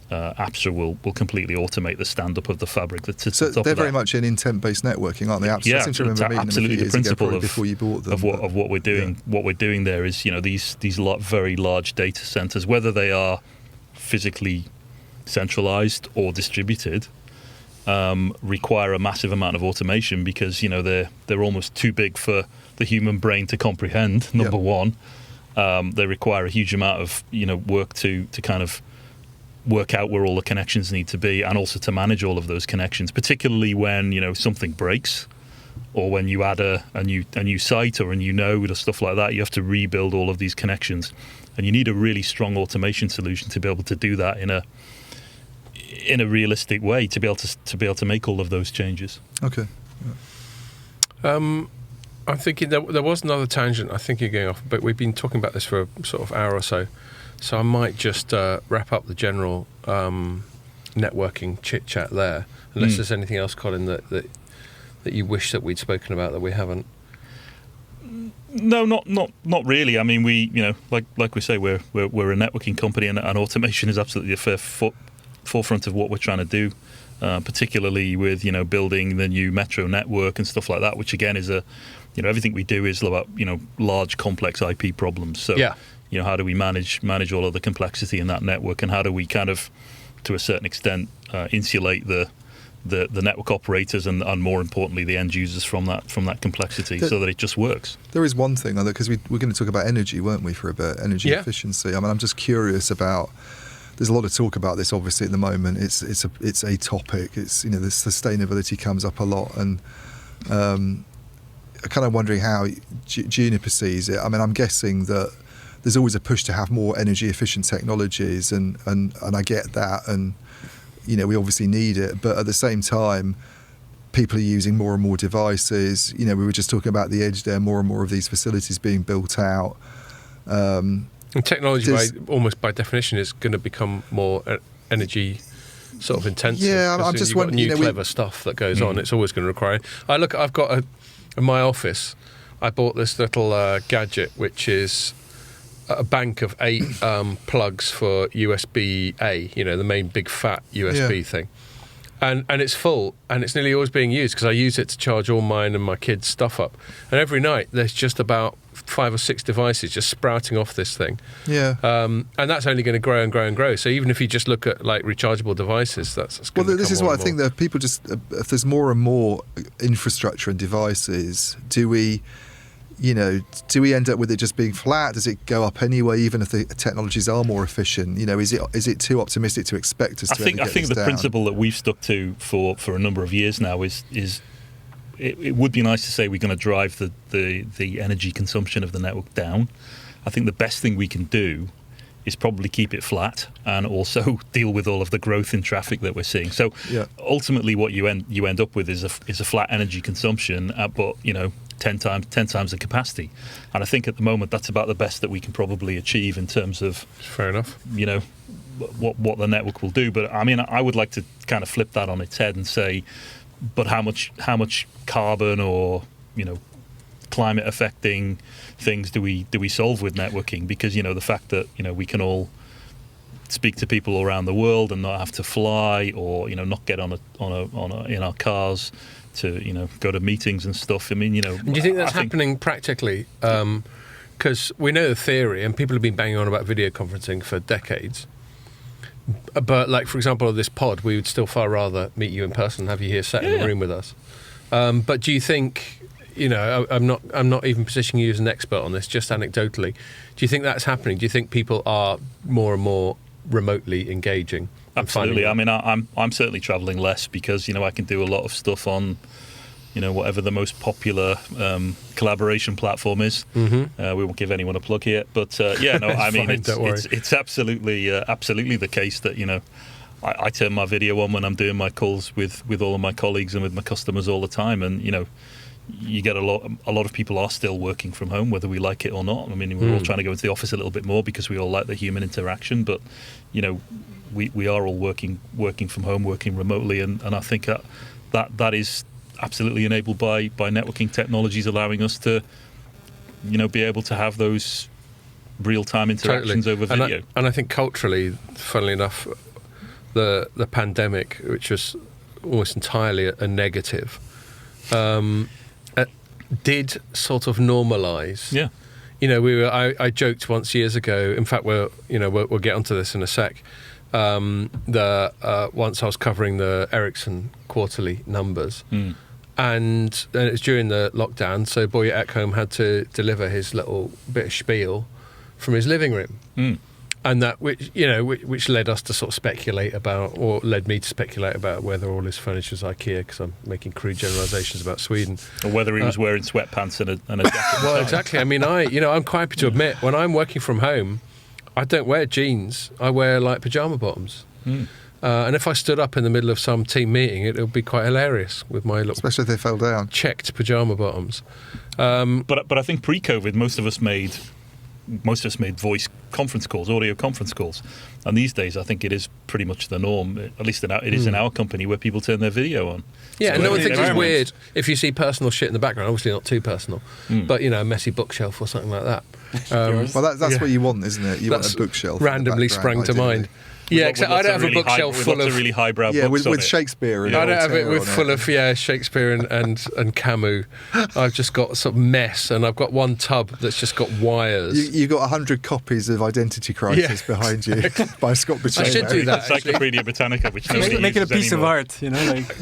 S1: Apstra will completely automate the stand-up of the fabric that sits on top of that.
S4: So they're very much in intent-based networking, aren't they? Apstra?
S1: Yeah,
S4: I seem to remember meeting
S1: absolutely
S4: them
S1: the principle
S4: before you bought them,
S1: of what we're doing. Yeah. What we're doing there is these very large data centers, whether they are physically centralized or distributed, require a massive amount of automation because they're almost too big for the human brain to comprehend. Number one, they require a huge amount of work to kind of work out where all the connections need to be, and also to manage all of those connections, particularly when something breaks or when you add a new site or a new node or stuff like that. You have to rebuild all of these connections, and you need a really strong automation solution to be able to do that in a realistic way, to be able to make all of those changes.
S4: Okay.
S2: I'm thinking there was another tangent I think you're going off, but we've been talking about this for a sort of hour or so I might just wrap up the general networking chit-chat there, unless there's anything else, Colin, that you wish that we'd spoken about that we haven't.
S1: No, not really. I mean, we like we say, we're a networking company, and automation is absolutely a fair forefront of what we're trying to do, particularly with building the new metro network and stuff like that, which again is everything we do is about large complex IP problems. So how do we manage all of the complexity in that network, and how do we kind of, to a certain extent, insulate the network operators and more importantly the end users from that complexity, so that it just works. There
S4: is one thing, because we're going to talk about energy, weren't we, for a bit? Energy efficiency. I mean, I'm just curious about. There's a lot of talk about this, obviously, at the moment. It's a topic. It's the sustainability comes up a lot, and I'm kind of wondering how Juniper sees it. I mean, I'm guessing that there's always a push to have more energy efficient technologies, and I get that, and we obviously need it, but at the same time, people are using more and more devices. We were just talking about the edge there, more and more of these facilities being built out.
S2: And technology, almost by definition, is going to become more energy sort of intensive.
S4: Yeah, I'm just wondering.
S2: New clever stuff that goes on. It's always going to require. I've got in my office, I bought this little gadget, which is a bank of 8 plugs for USB-A, the main big fat USB thing. And it's full, and it's nearly always being used because I use it to charge all mine and my kids' stuff up. And every night there's just about 5 or 6 devices just sprouting off this thing.
S4: Yeah.
S2: And that's only going to grow and grow and grow. So even if you just look at like rechargeable devices, that's going to
S4: this is what I think that people just, if there's more and more infrastructure and devices, do we end up with it just being flat? Does it go up anyway, even if the technologies are more efficient? Is it too optimistic to expect us to
S1: I think the principle that we've stuck to for a number of years now is it would be nice to say we're going to drive the energy consumption of the network down. I think the best thing we can do is probably keep it flat and also deal with all of the growth in traffic that we're seeing. So ultimately what you end up with is a flat energy consumption, but 10 times the capacity. And I think at the moment that's about the best that we can probably achieve in terms of,
S2: fair enough,
S1: what the network will do. But I mean, I would like to kind of flip that on its head and say, but how much carbon or climate affecting things do we solve with networking? Because the fact that we can all speak to people around the world and not have to fly, or not get on in our cars to go to meetings and stuff. I mean,
S2: And do you think that's happening practically? Because we know the theory, and people have been banging on about video conferencing for decades. But like, for example, on this pod, we would still far rather meet you in person, have you here sat in the room with us. But do you think, I'm not even positioning you as an expert on this, just anecdotally, do you think that's happening? Do you think people are more and more remotely engaging?
S1: Absolutely. I mean, I'm certainly traveling less because I can do a lot of stuff on whatever the most popular collaboration platform is.
S2: Mm-hmm.
S1: We won't give anyone a plug here, but I mean, it's absolutely the case that I turn my video on when I'm doing my calls with all of my colleagues and with my customers all the time, and you get a lot of people are still working from home, whether we like it or not. I mean, we're all trying to go into the office a little bit more because we all like the human interaction, but we are all working from home, working remotely, and I think that is absolutely enabled by networking technologies, allowing us to be able to have those real-time interactions over video.
S2: And I think culturally, funnily enough, the pandemic, which was almost entirely a negative, did sort of normalise.
S1: Yeah.
S2: I joked once years ago. In fact, we'll get onto this in a sec. Once I was covering the Ericsson quarterly numbers, and it was during the lockdown, so Boya Ekholm had to deliver his little bit of spiel from his living room. And that, which led us to sort of speculate about, or led me to speculate about whether all his furniture is IKEA, because I'm making crude generalisations about Sweden,
S1: or whether he was wearing sweatpants and a jacket.
S2: Well, exactly. I mean, I'm quite happy to admit, when I'm working from home, I don't wear jeans. I wear like pajama bottoms. And if I stood up in the middle of some team meeting, it would be quite hilarious with my little,
S4: especially if they fell down,
S2: checked pajama bottoms.
S1: But I think pre-COVID, most of us made voice conference calls, audio conference calls, and these days I think it is pretty much the norm. At least it is in our company, where people turn their video on.
S2: Yeah,
S1: so
S2: and no one thinks it's weird if you see personal shit in the background. Obviously not too personal, but a messy bookshelf or something like that.
S4: Well, that's what you want, isn't it? You want a bookshelf.
S2: Randomly sprung to mind. Yeah, except I don't have a bookshelf full of
S1: really highbrow books
S4: with Shakespeare.
S2: I don't have it with full of Shakespeare and Camus. I've just got sort of mess, and I've got one tub that's just got wires.
S4: You got 100 copies of Identity Crisis behind you by Scott Bichet.
S2: I should do that.
S1: Encyclopedia Britannica, which nobody
S3: make it a piece
S1: anymore.
S3: of art, Do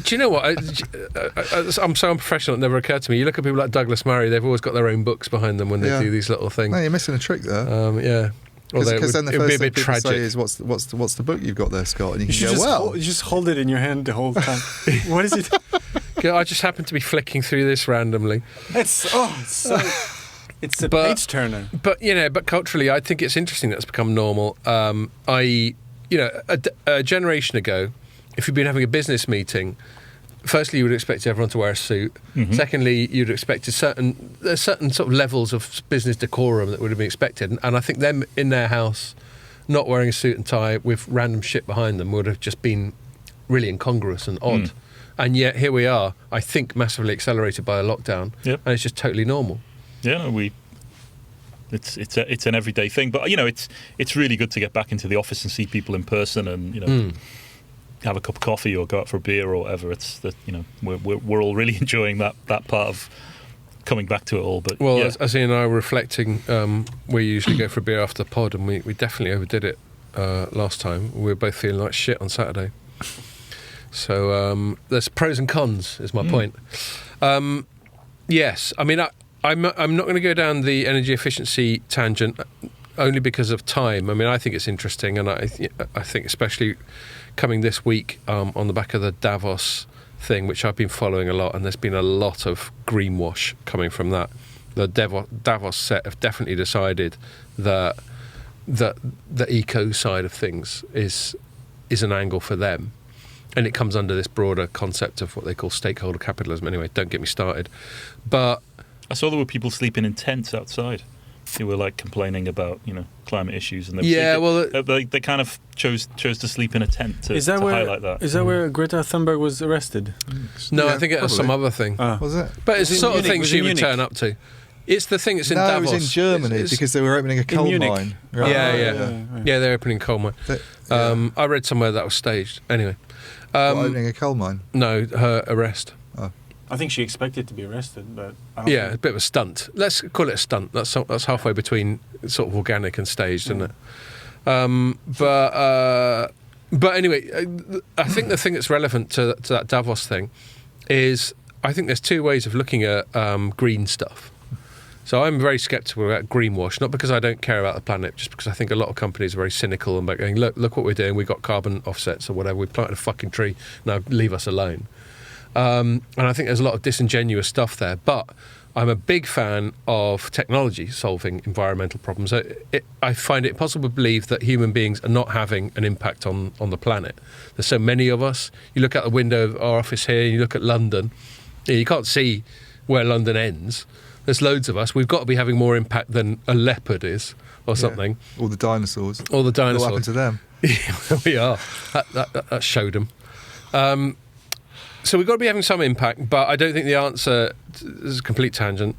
S2: you know what? I'm so unprofessional. It never occurred to me. You look at people like Douglas Murray; they've always got their own books behind them when they do these little things.
S4: No, you're missing a trick there.
S2: Yeah.
S4: Because then the first thing people
S2: tragic.
S4: say is, what's the book you've got there, Scott? And you can
S3: you just hold it in your hand the whole time. What is it?
S2: I just happen to be flicking through this randomly.
S3: It's a page turner.
S2: But culturally, I think it's interesting that it's become normal. A generation ago, if you'd been having a business meeting, firstly, you would expect everyone to wear a suit. Mm-hmm. Secondly, you'd expect there's certain sort of levels of business decorum that would have been expected. And I think them in their house, not wearing a suit and tie with random shit behind them, would have just been really incongruous and odd. And yet here we are, I think massively accelerated by a lockdown, and it's just totally normal.
S1: Yeah, it's an everyday thing. But it's really good to get back into the office and see people in person, and have a cup of coffee or go out for a beer or whatever. It's that we're all really enjoying that part of coming back to it all. But
S2: as Ian and I were reflecting, we usually go for a beer after the pod, and we definitely overdid it last time. We were both feeling like shit on Saturday. So there's pros and cons, is my point. Yes, I mean I'm not going to go down the energy efficiency tangent only because of time. I mean, I think it's interesting, and I think especially coming this week on the back of the Davos thing, which I've been following a lot, and there's been a lot of greenwash coming from that. The Davos set have definitely decided that the eco side of things is an angle for them, and it comes under this broader concept of what they call stakeholder capitalism. Anyway, don't get me started. But
S1: I saw there were people sleeping in tents outside who were complaining about climate issues, and they kind of chose to sleep in a tent to highlight that.
S3: Is that where Greta Thunberg was arrested?
S2: No, I think it was some other thing.
S4: Was it?
S2: But it's the sort of thing she would turn up to. It's the thing that's in Davos.
S4: It was in Germany because they were opening a coal mine.
S2: Right? Yeah, they're opening a coal mine. I read somewhere that was staged. Anyway,
S4: opening a coal mine.
S2: No, her arrest.
S3: I think she expected to be arrested, but
S2: a bit of a stunt. Let's call it a stunt. That's halfway between sort of organic and staged, isn't it? But anyway, I think the thing that's relevant to that Davos thing is I think there's two ways of looking at green stuff. So I'm very sceptical about greenwash, not because I don't care about the planet, just because I think a lot of companies are very cynical and going, look what we're doing. We've got carbon offsets or whatever. We planted a fucking tree. Now leave us alone. And I think there's a lot of disingenuous stuff there. But I'm a big fan of technology solving environmental problems. I find it impossible to believe that human beings are not having an impact on the planet. There's so many of us. You look out the window of our office here, you look at London, you can't see where London ends. There's loads of us. We've got to be having more impact than a leopard is or something.
S4: All the dinosaurs.
S2: All the dinosaurs.
S4: What happened to them?
S2: We are. That showed them. So we've got to be having some impact, but I don't think the answer is a complete tangent.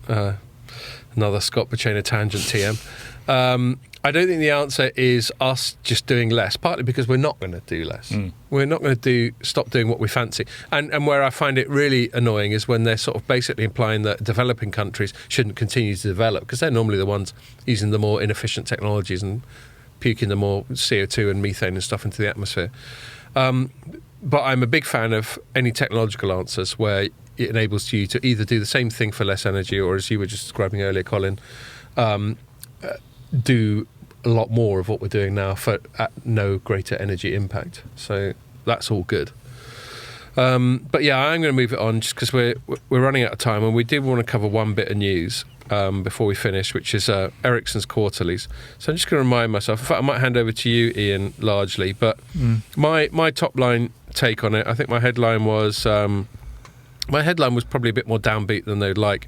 S2: Another Scott Pacena tangent TM. I don't think the answer is us just doing less, partly because we're not going to do less. We're not going to stop doing what we fancy. And where I find it really annoying is when they're sort of basically implying that developing countries shouldn't continue to develop, because they're normally the ones using the more inefficient technologies and puking the more CO2 and methane and stuff into the atmosphere. But I'm a big fan of any technological answers where it enables you to either do the same thing for less energy, or as you were just describing earlier, Colin, do a lot more of what we're doing now at no greater energy impact. So that's all good. But yeah, I'm going to move it on just because we're running out of time, and we did want to cover one bit of news before we finish, which is Ericsson's quarterlies. So I'm just going to remind myself. In fact, I might hand over to you, Ian, largely. But my top line take on it, I think my headline was probably a bit more downbeat than they'd like.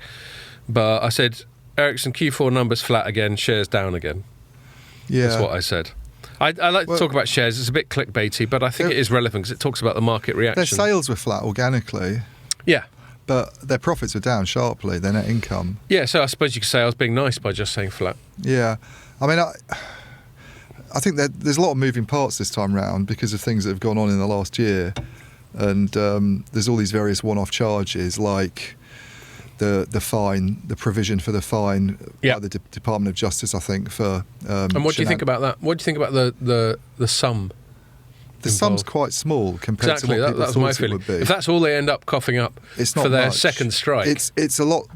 S2: But I said, Ericsson Q4 numbers flat again, shares down again. Yeah. That's what I said. I like to talk about shares. It's a bit clickbaity, but I think it is relevant because it talks about the market reaction.
S4: Their sales were flat organically.
S2: Yeah.
S4: But their profits were down sharply, their net income.
S2: Yeah, so I suppose you could say I was being nice by just saying flat.
S4: Yeah. I mean, I think that there's a lot of moving parts this time round because of things that have gone on in the last year. And there's all these various one-off charges like the fine, the provision for the fine by the Department of Justice, I think, for...
S2: and what do you think about that? What do you think about the sum?
S4: The sum's quite small compared to what people thought it would be.
S2: If that's all they end up coughing up for their second strike,
S4: it's a lot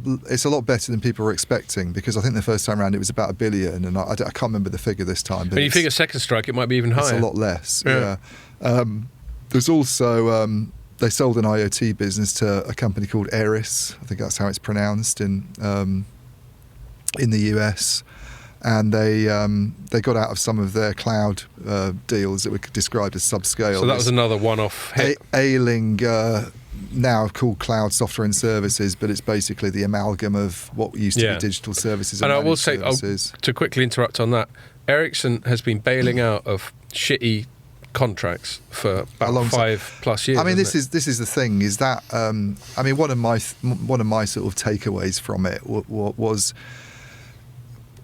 S4: better than people were expecting, because I think the first time around it was about $1 billion, and I can't remember the figure this time. But
S2: you figure second strike, it might be even higher.
S4: It's a lot less. Yeah. There's also they sold an IoT business to a company called Ericsson. I think that's how it's pronounced in the US. And they got out of some of their cloud deals that were described as subscale.
S2: So that was another one-off hit.
S4: Ailing, now called cloud software and services, but it's basically the amalgam of what used to be digital services and
S2: I will say,
S4: services.
S2: To quickly interrupt on that, Ericsson has been bailing out of shitty contracts for about 5+ years.
S4: I mean, this is the thing, is that I mean, one of my sort of takeaways from it was.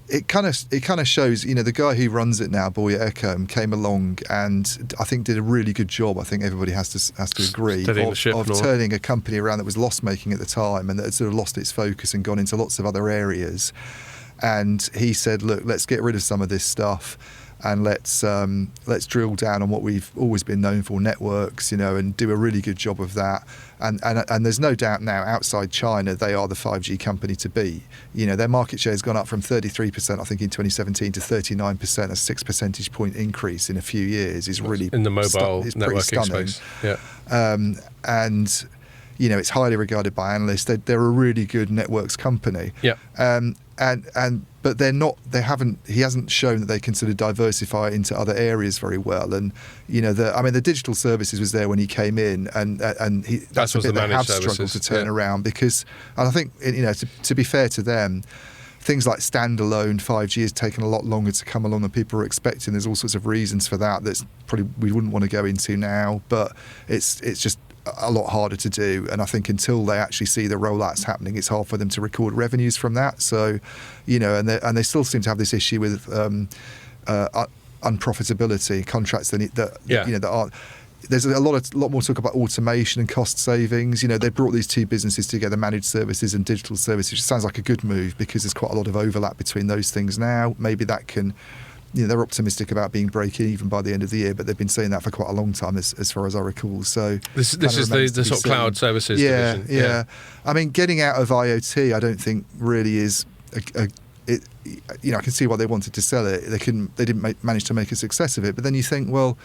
S4: It kind of shows, the guy who runs it now, Boy Ekholm, came along and I think did a really good job. I think everybody has to agree of turning a company around that was loss making at the time and that had sort of lost its focus and gone into lots of other areas. And he said, look, let's get rid of some of this stuff and let's drill down on what we've always been known for, networks, and do a really good job of that. And there's no doubt now, outside China, they are the 5G company to be. Their market share has gone up from 33%, I think, in 2017 to 39%, a 6 percentage point increase in a few years is really
S2: in the mobile
S4: it's
S2: networking
S4: pretty stunning.
S2: Space. Yeah.
S4: And it's highly regarded by analysts. They're a really good networks company.
S2: Yeah.
S4: But they're not. He hasn't shown that they can sort of diversify into other areas very well. And the digital services was there when he came in, and that's a bit they have struggled to turn around because. And I think to be fair to them, things like standalone 5G has taken a lot longer to come along than people were expecting. There's all sorts of reasons for that. That's probably we wouldn't want to go into now, but it's just a lot harder to do, and I think until they actually see the rollouts happening, it's hard for them to record revenues from that. So, and they still seem to have this issue with unprofitability contracts that aren't. There's a lot more talk about automation and cost savings. They brought these two businesses together, managed services and digital services, which sounds like a good move because there's quite a lot of overlap between those things now. Maybe that can. They're optimistic about being break-even by the end of the year, but they've been saying that for quite a long time, as far as I recall. So
S2: this is the sort of cloud services division.
S4: Yeah. I mean, getting out of IoT, I don't think really is. I can see why they wanted to sell it. They didn't manage to make a success of it. But then you think, well,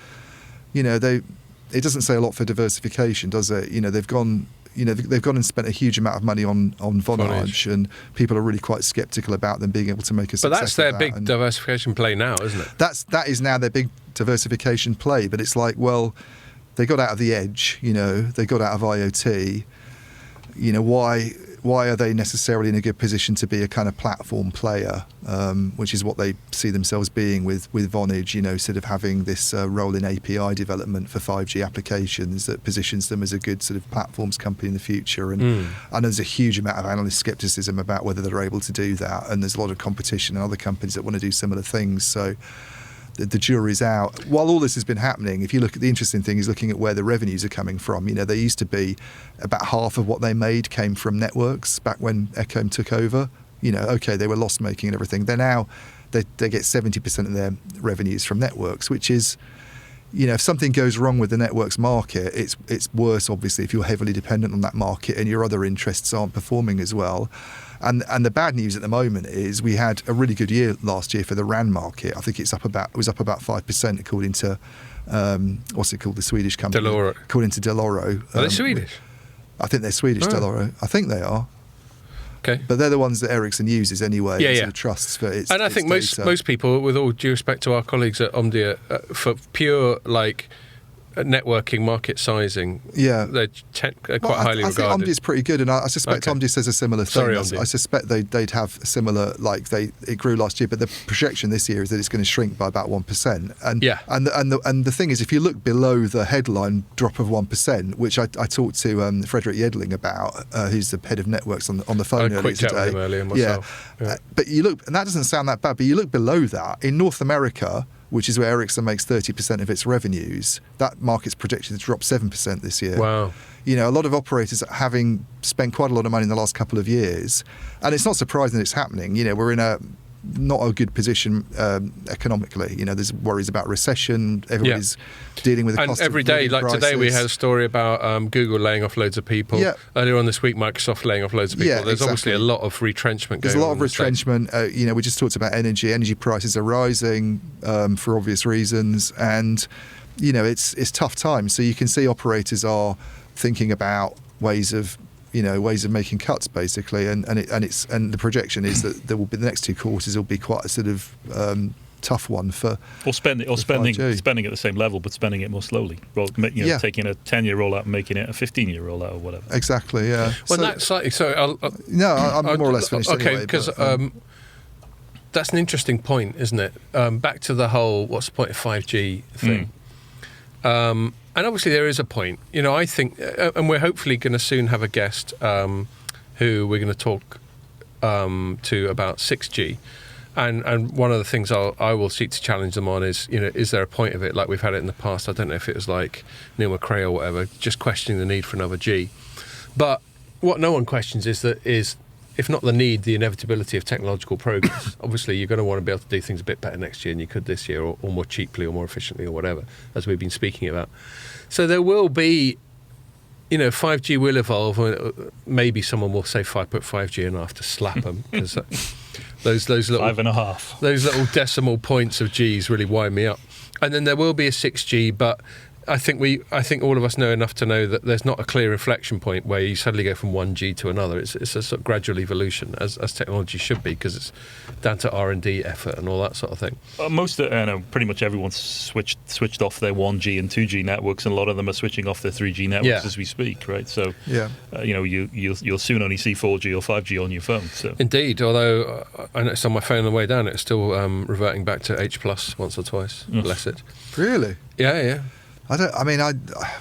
S4: it doesn't say a lot for diversification, does it? They've gone they've gone and spent a huge amount of money on Vonage, and people are really quite sceptical about them being able to make a success.
S2: But that's their big diversification play now, isn't it?
S4: That is now their big diversification play. But it's like, well, they got out of the edge. They got out of IoT. Why are they necessarily in a good position to be a kind of platform player, which is what they see themselves being with Vonage, sort of having this role in API development for 5G applications that positions them as a good sort of platforms company in the future. And there's a huge amount of analyst skepticism about whether they're able to do that. And there's a lot of competition and other companies that want to do similar things. So the jury's out. While all this has been happening, if you look at the interesting thing is looking at where the revenues are coming from. They used to be about half of what they made came from networks back when Ecom took over. Okay, they were loss making and everything. They're now they get 70% of their revenues from networks, which is, if something goes wrong with the networks market, it's worse obviously if you're heavily dependent on that market and your other interests aren't performing as well. And the bad news at the moment is we had a really good year last year for the RAN market. I think it was up about 5% according to what's it called, the Swedish company?
S2: Dell'Oro.
S4: According to Dell'Oro.
S2: Are they Swedish?
S4: I think they're Swedish, Dell'Oro. I think they are.
S2: Okay.
S4: But they're the ones that Ericsson uses anyway.
S2: Yeah,
S4: Sort of trusts for its.
S2: And I think most people, with all due respect to our colleagues at Omdia, for pure networking market sizing, they're quite highly regarded.
S4: I think Omdia's pretty good, and I suspect Omdia says a similar thing.
S2: Sorry, Omdia.
S4: I suspect they'd have similar, it grew last year, but the projection this year is that it's going to shrink by about 1%. And the thing is, if you look below the headline drop of 1%, which I talked to Frederick Yedling about, who's the head of networks on the phone earlier today.
S2: With him earlier myself.
S4: But you look, and that doesn't sound that bad, but you look below that, in North America, which is where Ericsson makes 30% of its revenues, that market's projected to drop 7% this year.
S2: Wow.
S4: A lot of operators having spent quite a lot of money in the last couple of years, and it's not surprising that it's happening. We're in not a good position economically. There's worries about recession. Everybody's dealing with the cost
S2: every
S4: of
S2: day,
S4: living
S2: today we
S4: crisis.
S2: had a story about Google laying off loads of people. Earlier on this week, Microsoft laying off loads of people. There's obviously a lot of retrenchment going on.
S4: There's a lot of retrenchment. We just talked about energy. Energy prices are rising for obvious reasons, and it's tough times. So you can see operators are thinking about ways of making cuts basically, and the projection is that there will be the next 2 quarters will be quite a sort of tough one for spending at
S1: the same level, but spending it more slowly. Taking a 10-year rollout and making it a 15-year rollout or whatever.
S4: Exactly. Yeah.
S2: Well, that's slightly. Sorry.
S4: I'm more or less finished.
S2: Okay,
S4: anyway,
S2: because that's an interesting point, isn't it? Back to the whole what's the point of 5G thing. And obviously there is a point. I think, and we're hopefully going to soon have a guest who we're going to talk to about 6G. And one of the things I will seek to challenge them on is, is there a point of it, like we've had it in the past? I don't know if it was like Neil McRae or whatever, just questioning the need for another G. But what no one questions is, if not the need, the inevitability of technological progress. Obviously, you're going to want to be able to do things a bit better next year than you could this year, or more cheaply or more efficiently or whatever, as we've been speaking about. So there will be, 5G will evolve. Maybe someone will say 5.5G and I have to slap them, because those little
S1: 5.5.
S2: Those little decimal points of G's really wind me up. And then there will be a 6G, but I think all of us know enough to know that there's not a clear inflection point where you suddenly go from 1G to another. It's a sort of gradual evolution, as technology should be, because it's down to R&D effort and all that sort of thing.
S1: Pretty much everyone's switched off their 1G and 2G networks, and a lot of them are switching off their 3G networks as we speak, right? So, you'll soon only see 4G or 5G on your phone. So. Indeed,
S2: although I noticed on my phone on the way down, it's still reverting back to H+ once or twice. Bless it.
S4: Really?
S2: Yeah.
S4: I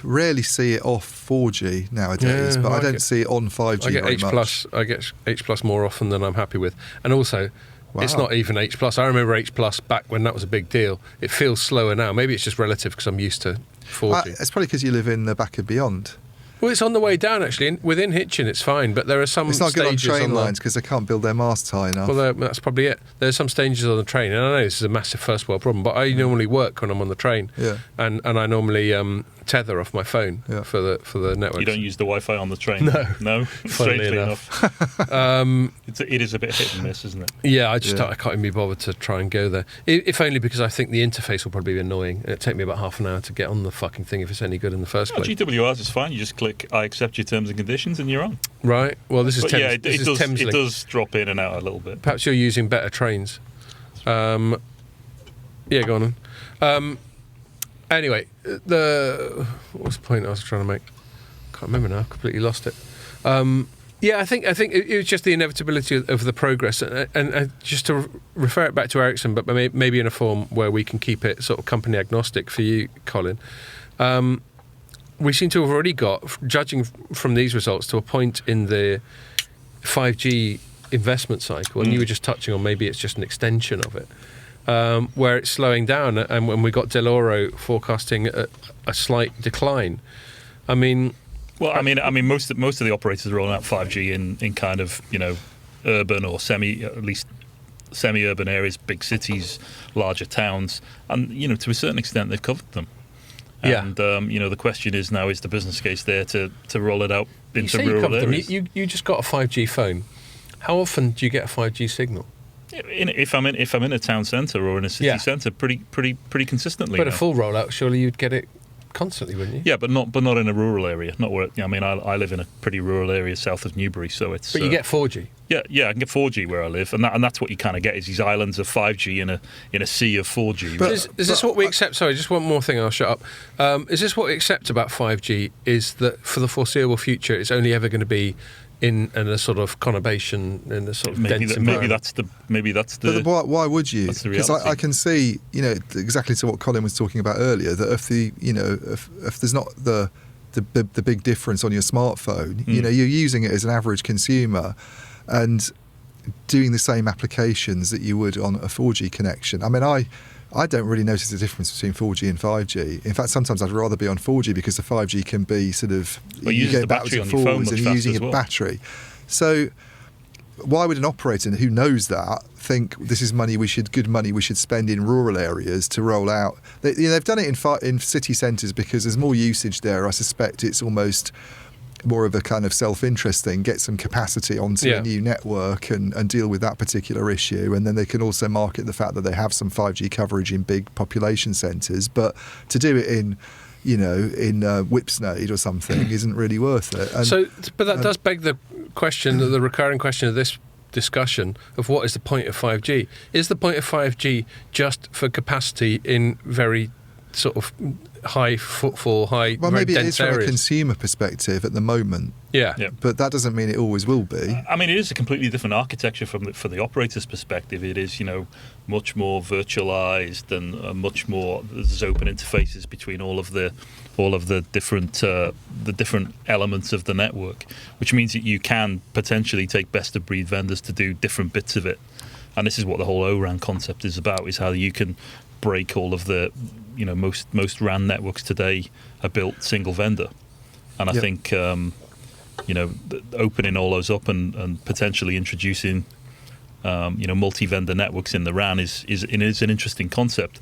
S4: rarely see it off 4G nowadays, but I don't see it on 5G
S2: I get
S4: very
S2: H+,
S4: much.
S2: I get H+ more often than I'm happy with. And also, it's not even H+. I remember H+ back when that was a big deal. It feels slower now. Maybe it's just relative because I'm used to 4G.
S4: It's probably because you live in the back of Beyond.
S2: Well, it's on the way down, actually. Within Hitchin, it's fine, but there are some stages...
S4: It's not good on train lines because they can't build their masts high enough.
S2: Well, that's probably it. There's some stages on the train, and I know this is a massive first world problem, but I normally work when I'm on the train, and I normally tether off my phone for the network.
S1: You don't use the Wi-Fi on the train?
S2: No.
S1: Strangely enough. It is a bit hit and miss, isn't it?
S2: Yeah, I can't even be bothered to try and go there. If only because I think the interface will probably be annoying, and it'd take me about half an hour to get on the fucking thing if it's any good in the first place.
S1: GWRs is fine. You just click click I accept your terms and conditions, and you're on.
S2: Right. Well, this is
S1: But
S2: Thames.
S1: it does drop in and out a little bit.
S2: Perhaps you're using better trains. Yeah, go on. Anyway, what was the point I was trying to make? Can't remember now. Completely lost it. I think it was just the inevitability of the progress, and just to refer it back to Ericsson, but maybe in a form where we can keep it sort of company agnostic for you, Colin. We seem to have already got, judging from these results, to a point in the 5G investment cycle, and you were just touching on maybe it's just an extension of it, where it's slowing down, and when we got Deloro forecasting a slight decline. I mean,
S1: most of the operators are rolling out 5G in kind of urban or at least semi-urban areas, big cities, larger towns, and to a certain extent they've covered them. And the question is now: is the business case there to roll it out into rural areas?
S2: You just got a 5G phone. How often do you get a 5G signal?
S1: If I'm in a town centre or in a city centre, pretty consistently.
S2: But a full rollout, surely you'd get it constantly, wouldn't you?
S1: Yeah, but not in a rural area. Not where I live in a pretty rural area south of Newbury, so it's.
S2: But you get 4G.
S1: Yeah, I can get 4G where I live, and that's what you kind of get is these islands of 5G in a sea of 4G.
S2: But is this what we accept? Sorry, just one more thing. I'll shut up. Is this what we accept about 5G? Is that for the foreseeable future, it's only ever going to be in a sort of conurbation, in a sort of dense environment? Maybe that's the.
S4: But why would you? Because I can see, exactly to what Colin was talking about earlier, that if there's not the big difference on your smartphone, you're using it as an average consumer, and doing the same applications that you would on a 4G connection. I mean, I don't really notice the difference between 4G and 5G. In fact, sometimes I'd rather be on 4G because the 5G can be sort of
S1: you go backwards and forwards
S4: and you're using a battery. So why would an operator who knows that think this is good money we should spend in rural areas to roll out? They've done it in city centres because there's more usage there. I suspect it's almost more of a kind of self-interest thing, get some capacity onto a new network and deal with that particular issue, and then they can also market the fact that they have some 5G coverage in big population centres. But to do it in Whipsnade or something isn't really worth it.
S2: But that does beg the question, the recurring question of this discussion of what is the point of 5G? Is the point of 5G just for capacity in very sort of high footfall,
S4: well, maybe it is from a consumer perspective at the moment.
S2: Yeah.
S4: But that doesn't mean it always will be.
S1: I mean, it is a completely different architecture for the operator's perspective. It is, much more virtualized and much more. There's open interfaces between all of the different elements of the network, which means that you can potentially take best of breed vendors to do different bits of it. And this is what the whole O-RAN concept is about: is how you can break all of the. Most RAN networks today are built single vendor, and I think opening all those up and potentially introducing multi-vendor networks in the RAN is an interesting concept.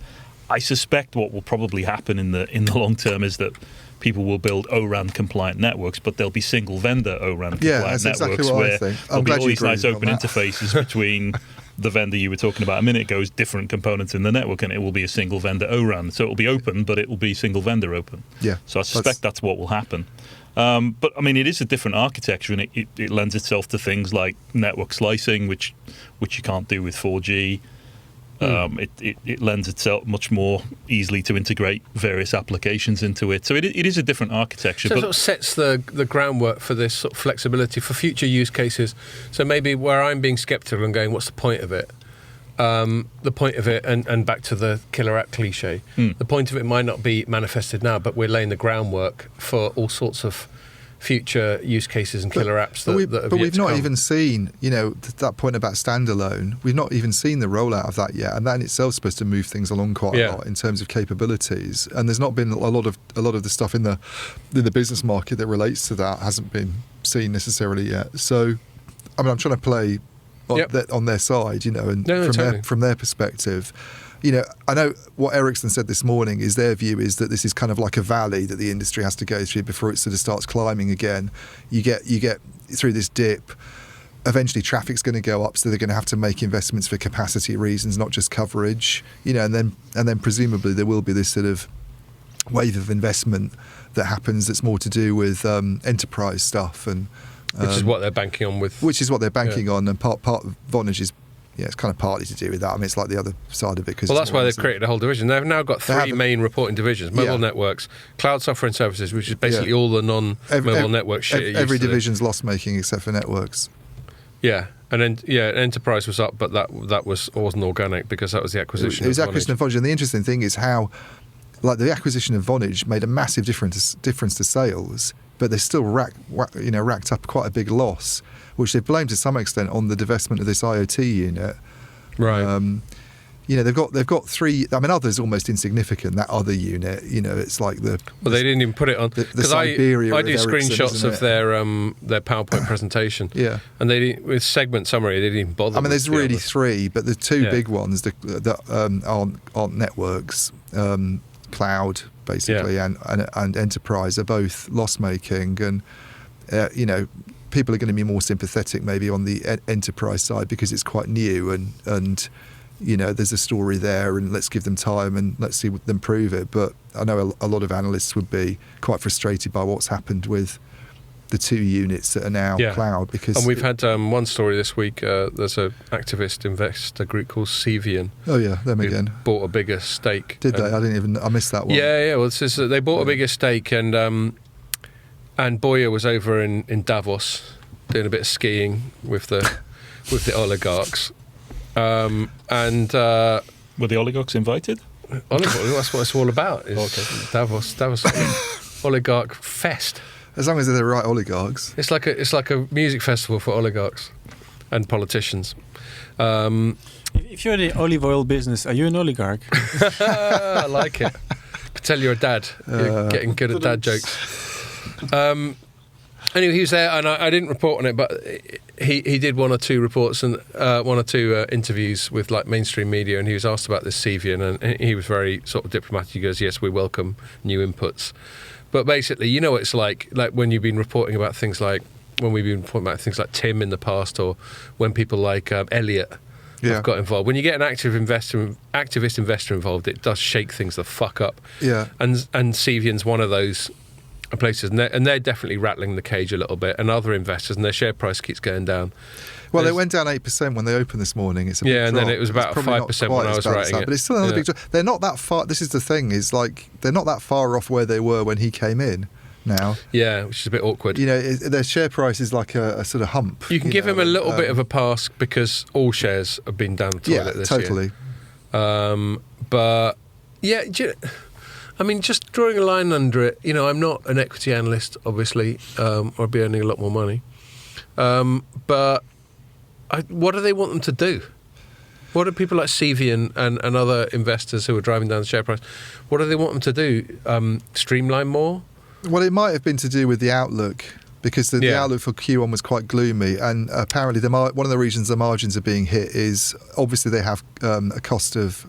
S1: I suspect what will probably happen in the long term is that people will build O-RAN compliant networks, but there'll be single vendor O-RAN compliant networks
S4: exactly
S1: where there'll be all these nice open interfaces between the vendor you were talking about a minute ago is different components in the network, and it will be a single vendor O-RAN. So it will be open, but it will be single vendor open.
S4: Yeah.
S1: So I suspect that's what will happen. But I mean, it is a different architecture, and it lends itself to things like network slicing, which you can't do with 4G. It lends itself much more easily to integrate various applications into it. So it is a different architecture.
S2: So it sort of sets the groundwork for this sort of flexibility for future use cases. So maybe where I'm being sceptical and going, what's the point of it? The point of it, and back to the killer app cliche, the point of it might not be manifested now, but we're laying the groundwork for all sorts of future use cases and killer apps
S4: but we've not even seen, that point about standalone. We've not even seen the rollout of that yet, and that in itself is supposed to move things along quite a lot in terms of capabilities. And there's not been a lot of the stuff in the business market that relates to that hasn't been seen necessarily yet. So, I mean, I'm trying to play on their side, and from their perspective. I know what Ericsson said this morning is their view is that this is kind of like a valley that the industry has to go through before it sort of starts climbing again. You get through this dip. Eventually, traffic's going to go up, so they're going to have to make investments for capacity reasons, not just coverage. And then presumably there will be this sort of wave of investment that happens that's more to do with enterprise stuff, and
S2: which is what they're banking on with.
S4: Which is what they're banking on, and part of Vonage is, it's kind of partly to do with that. I mean, it's like the other side of it.
S2: Well, that's why they've created a whole division. They've now got three main reporting divisions: mobile networks, cloud software and services, which is basically all the non-mobile network shit.
S4: Every division's loss making except for networks.
S2: Yeah. And then, enterprise was up, but that wasn't organic because that was the acquisition.
S4: It was acquisition of Vonage, and the interesting thing is how, like, the acquisition of Vonage made a massive difference to sales, but they still racked up quite a big loss, which they blamed to some extent on the divestment of this IoT unit.
S2: Right.
S4: They've got three. I mean, others almost insignificant. That other unit, it's like the.
S2: Well, they didn't even put it on
S4: because I do
S2: Ericsson, screenshots of their PowerPoint presentation.
S4: Yeah,
S2: and they didn't, with segment summary, they didn't even bother.
S4: I mean, there's really three, but the two big ones that aren't networks, cloud basically, and enterprise are both loss making, and people are going to be more sympathetic maybe on the enterprise side because it's quite new and. There's a story there, and let's give them time and let's see them prove it. But I know a lot of analysts would be quite frustrated by what's happened with the two units that are now cloud.
S2: And we've had one story this week. There's an activist investor group called Cevian.
S4: Oh yeah, them again.
S2: Bought a bigger stake.
S4: Did they? I missed that one.
S2: Yeah. Well, they bought a bigger stake, and Boyer was over in Davos doing a bit of skiing with the oligarchs. Were
S1: the oligarchs invited?
S2: That's what it's all about. Is Davos oligarch fest.
S4: As long as they're the right oligarchs.
S2: It's like a music festival for oligarchs and politicians.
S3: If you're in the olive oil business, are you an oligarch?
S2: I like it. Tell your dad. You're getting good at dad jokes. Anyway, he was there, and I didn't report on it, but he did one or two reports and one or two interviews with like mainstream media, and he was asked about this Cevian, and he was very sort of diplomatic. He goes, "Yes, we welcome new inputs," but basically, it's like when you've been reporting about things like when we've been reporting about things like Tim in the past, or when people like Elliot have got involved. When you get an activist investor involved, it does shake things the fuck up.
S4: Yeah,
S2: and Cevian's one of those places, and they're definitely rattling the cage a little bit, and other investors, and their share price keeps going down.
S4: Well, they went down 8% when they opened this morning. It's a big drop.
S2: Then it was about 5% when I was writing it.
S4: But it's still another big drop. They're not that far. This is the thing, is like they're not that far off where they were when he came in now.
S2: Yeah, which is a bit awkward.
S4: Their share price is like a sort of hump.
S2: You can give him a little bit of a pass because all shares have been down the toilet this
S4: totally.
S2: year. But yeah, I mean, just drawing a line under it, I'm not an equity analyst, obviously, or I'd be earning a lot more money. But what do they want them to do? What do people like Cevian and other investors who are driving down the share price, what do they want them to do? Streamline more?
S4: Well, it might have been to do with the outlook, because the outlook for Q1 was quite gloomy, and apparently one of the reasons the margins are being hit is obviously they have a cost of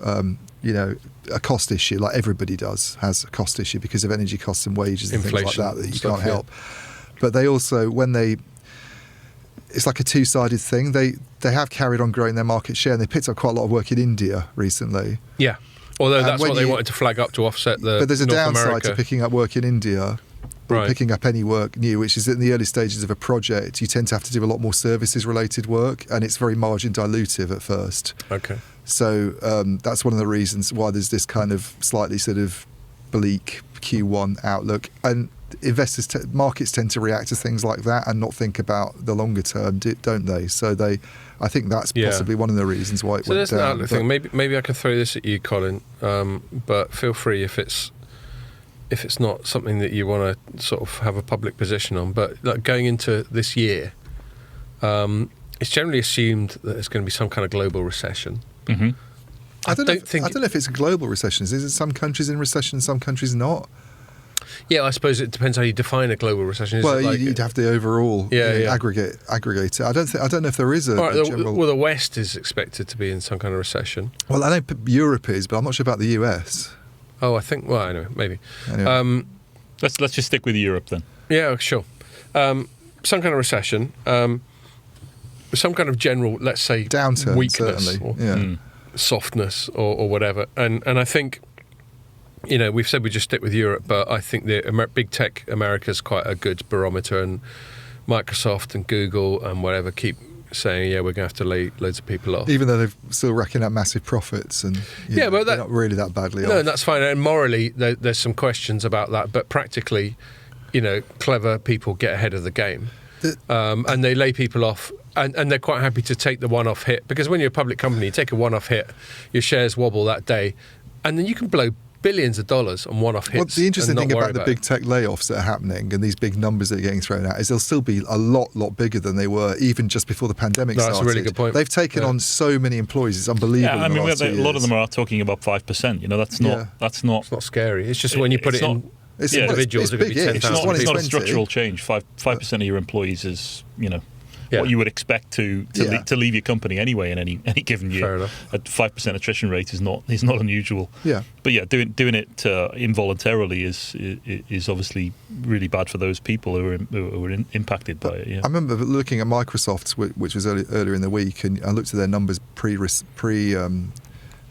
S4: a cost issue, like everybody has a cost issue because of energy costs and wages and
S2: inflation,
S4: things like that you can't help. But they also, it's like a two-sided thing. They have carried on growing their market share, and they picked up quite a lot of work in India recently.
S2: Yeah, although that's what they wanted to flag up to offset the.
S4: But there's a
S2: North
S4: downside
S2: America.
S4: to picking up work in India. Or picking up any work new, which is in the early stages of a project, you tend to have to do a lot more services-related work, and it's very margin dilutive at first.
S2: Okay.
S4: So that's one of the reasons why there's this kind of slightly sort of bleak Q1 outlook. And markets tend to react to things like that and not think about the longer term, don't they? So I think that's possibly one of the reasons why it went down. So
S2: there's an outlook thing. Maybe I could throw this at you, Colin, but feel free if it's not something that you want to sort of have a public position on. But like going into this year, it's generally assumed that there's going to be some kind of global recession.
S1: Mm-hmm.
S4: I don't know if it's a global recession. Is it some countries in recession, some countries not?
S2: Yeah, I suppose it depends how you define a global recession.
S4: You'd have the overall aggregate it. I don't know if there is a general.
S2: Well, the West is expected to be in some kind of recession.
S4: Well, I know Europe is, but I'm not sure about the US.
S2: Oh, I think. Well, anyway, maybe.
S4: Anyway.
S1: Let's just stick with Europe then.
S2: Yeah, sure. Some kind of recession, some kind of general, let's say,
S4: downturn,
S2: weakness,
S4: certainly.
S2: or softness, or whatever. And I think we've said we just stick with Europe, but I think the big tech America's quite a good barometer, and Microsoft and Google and whatever keep saying, we're going to have to lay loads of people off.
S4: Even though they're still racking up massive profits, and but they're not really that badly off.
S2: No, that's fine. And morally, there's some questions about that, but practically, clever people get ahead of the game, and they lay people off, and they're quite happy to take the one-off hit, because when you're a public company, you take a one-off hit, your shares wobble that day, and then you can blow billions of dollars on one-off hits.
S4: Well, the interesting thing about the big tech layoffs that are happening and these big numbers that are getting thrown out is they'll still be a lot bigger than they were even just before the pandemic started.
S2: That's a really good point.
S4: They've taken on so many employees. It's unbelievable.
S1: Yeah, a lot of them are talking about 5%. That's not.
S2: It's not scary. It's just when you put it in individuals, it could be 10,000.
S1: It's not a structural change. 5% of your employees is what you would expect to leave your company anyway in any given year.
S2: Fair enough.
S1: A 5% attrition rate is not unusual.
S4: Yeah.
S1: But doing it involuntarily is obviously really bad for those people who are impacted by it. Yeah.
S4: I remember looking at Microsoft, which was earlier in the week, and I looked at their numbers pre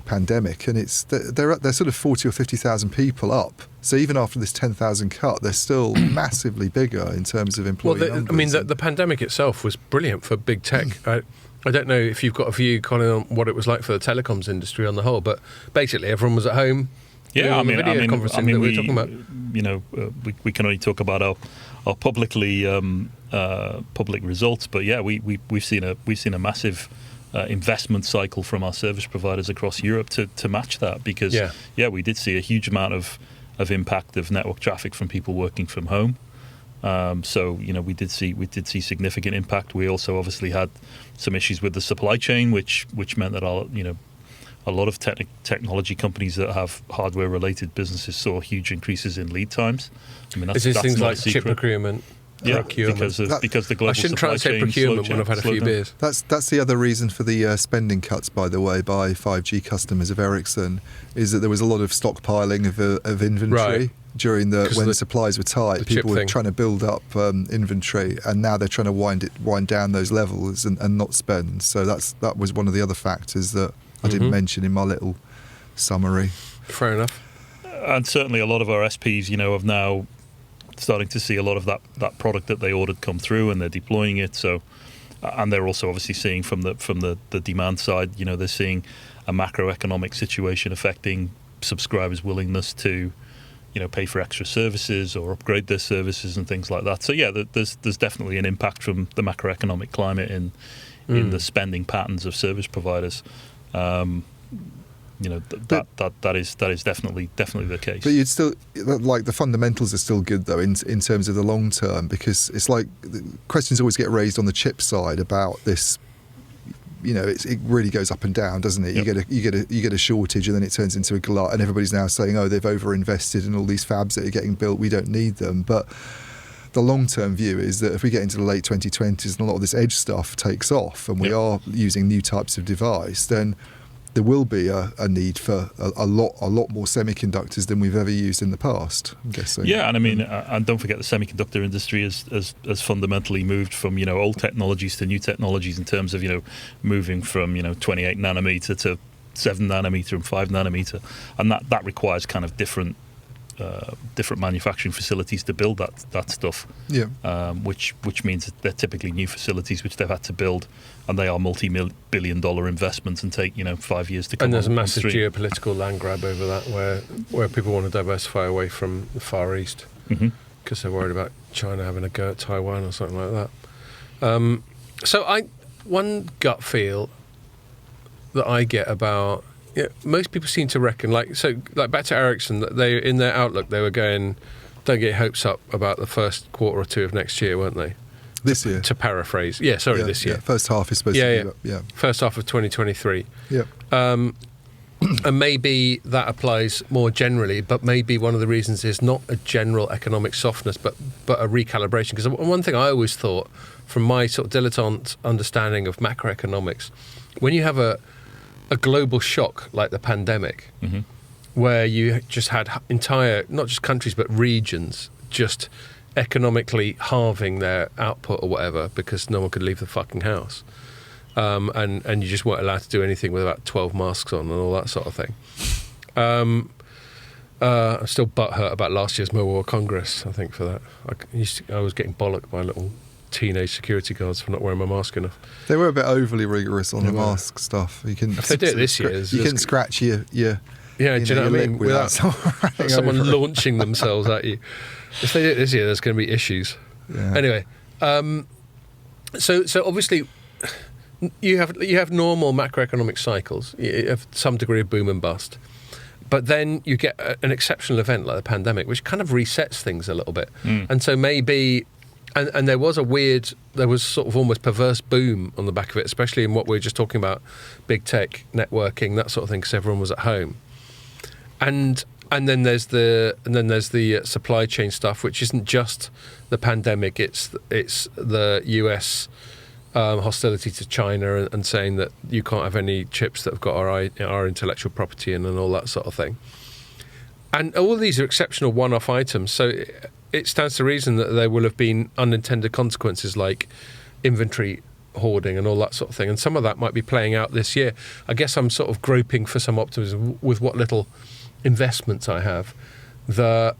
S4: pandemic, and they're sort of 40 or 50,000 people up. So even after this 10,000 cut, they're still massively bigger in terms of employee numbers.
S2: I mean, the pandemic itself was brilliant for big tech. I don't know if you've got a view, Colin, on what it was like for the telecoms industry on the whole, but basically everyone was at home.
S1: Yeah,
S2: we were talking about.
S1: We can only talk about our publicly public results, but we've seen a massive investment cycle from our service providers across Europe to match that, because we did see a huge amount of impact of network traffic from people working from home. So we did see significant impact. We also obviously had some issues with the supply chain, which meant that a lot of technology companies that have hardware related businesses saw huge increases in lead times. I mean, that's
S2: things like chip procurement.
S1: Yeah, because the global
S2: I shouldn't try and say procurement when I've had a few beers.
S4: That's the other reason for the spending cuts, by the way, by 5G customers of Ericsson, is that there was a lot of stockpiling of inventory during when the supplies were tight. People were trying to build up inventory, and now they're trying to wind down those levels and not spend. So that was one of the other factors that I didn't mention in my little summary.
S2: Fair enough.
S1: And certainly a lot of our SPs, have now starting to see a lot of that product that they ordered come through, and they're deploying it. So, and they're also obviously seeing from the demand side, they're seeing a macroeconomic situation affecting subscribers' willingness to, pay for extra services or upgrade their services and things like that. So there's definitely an impact from the macroeconomic climate in the spending patterns of service providers. That is definitely the case.
S4: But you'd still the fundamentals are still good though in terms of the long term, because it's like the questions always get raised on the chip side about this. It really goes up and down, doesn't it? Yep. You get a shortage, and then it turns into a glut, and everybody's now saying, they've overinvested in all these fabs that are getting built. We don't need them, but the long-term view is that if we get into the late 2020s and a lot of this edge stuff takes off, and we are using new types of device, then there will be a need for a lot more semiconductors than we've ever used in the past, I'm guessing.
S1: Yeah, and I mean, and don't forget the semiconductor industry has fundamentally moved from old technologies to new technologies in terms of moving from 28 nanometer to 7 nanometer and 5 nanometer, and that requires kind of different manufacturing facilities to build that stuff.
S4: Yeah.
S1: Which means that they're typically new facilities which they've had to build, and they are multi-billion-dollar investments and take 5 years to come.
S2: And there's a massive geopolitical land grab over that, where people want to diversify away from the Far East because they're worried about China having a go at Taiwan or something like that. So one gut feel that I get about. Yeah, most people seem to reckon, like back to Ericsson, that they in their outlook they were going, don't get hopes up about the first quarter or two of next year, weren't they?
S4: This year.
S2: To paraphrase. This year.
S4: Yeah, first half is supposed to be. Yeah.
S2: First half of 2023.
S4: Yeah.
S2: And maybe that applies more generally, but maybe one of the reasons is not a general economic softness, but a recalibration. Because one thing I always thought, from my sort of dilettante understanding of macroeconomics, when you have a global shock like the pandemic, where you just had entire, not just countries, but regions just economically halving their output or whatever because no one could leave the fucking house. And you just weren't allowed to do anything with about 12 masks on and all that sort of thing. I'm still butthurt about last year's Mobile World Congress, I think, for that. I was getting bollocked by little teenage security guards for not wearing my mask enough.
S4: They were a bit overly rigorous on the mask stuff. You can,
S2: if they did it this year,
S4: you can scratch your
S2: yeah, do you know what I mean? Without someone launching themselves at you. If they do it this year, there's going to be issues.
S4: Yeah.
S2: Anyway, so obviously you have normal macroeconomic cycles. You have some degree of boom and bust. But then you get an exceptional event like the pandemic, which kind of resets things a little bit. And so maybe... And there was sort of almost perverse boom on the back of it, especially in what we were just talking about, big tech, networking, that sort of thing, because everyone was at home. And then there's the supply chain stuff, which isn't just the pandemic. It's the US hostility to China and saying that you can't have any chips that have got our intellectual property in and all that sort of thing. And all of these are exceptional one-off items. So it stands to reason that there will have been unintended consequences like inventory hoarding and all that sort of thing. And some of that might be playing out this year. I guess I'm sort of groping for some optimism with what little investments I have, that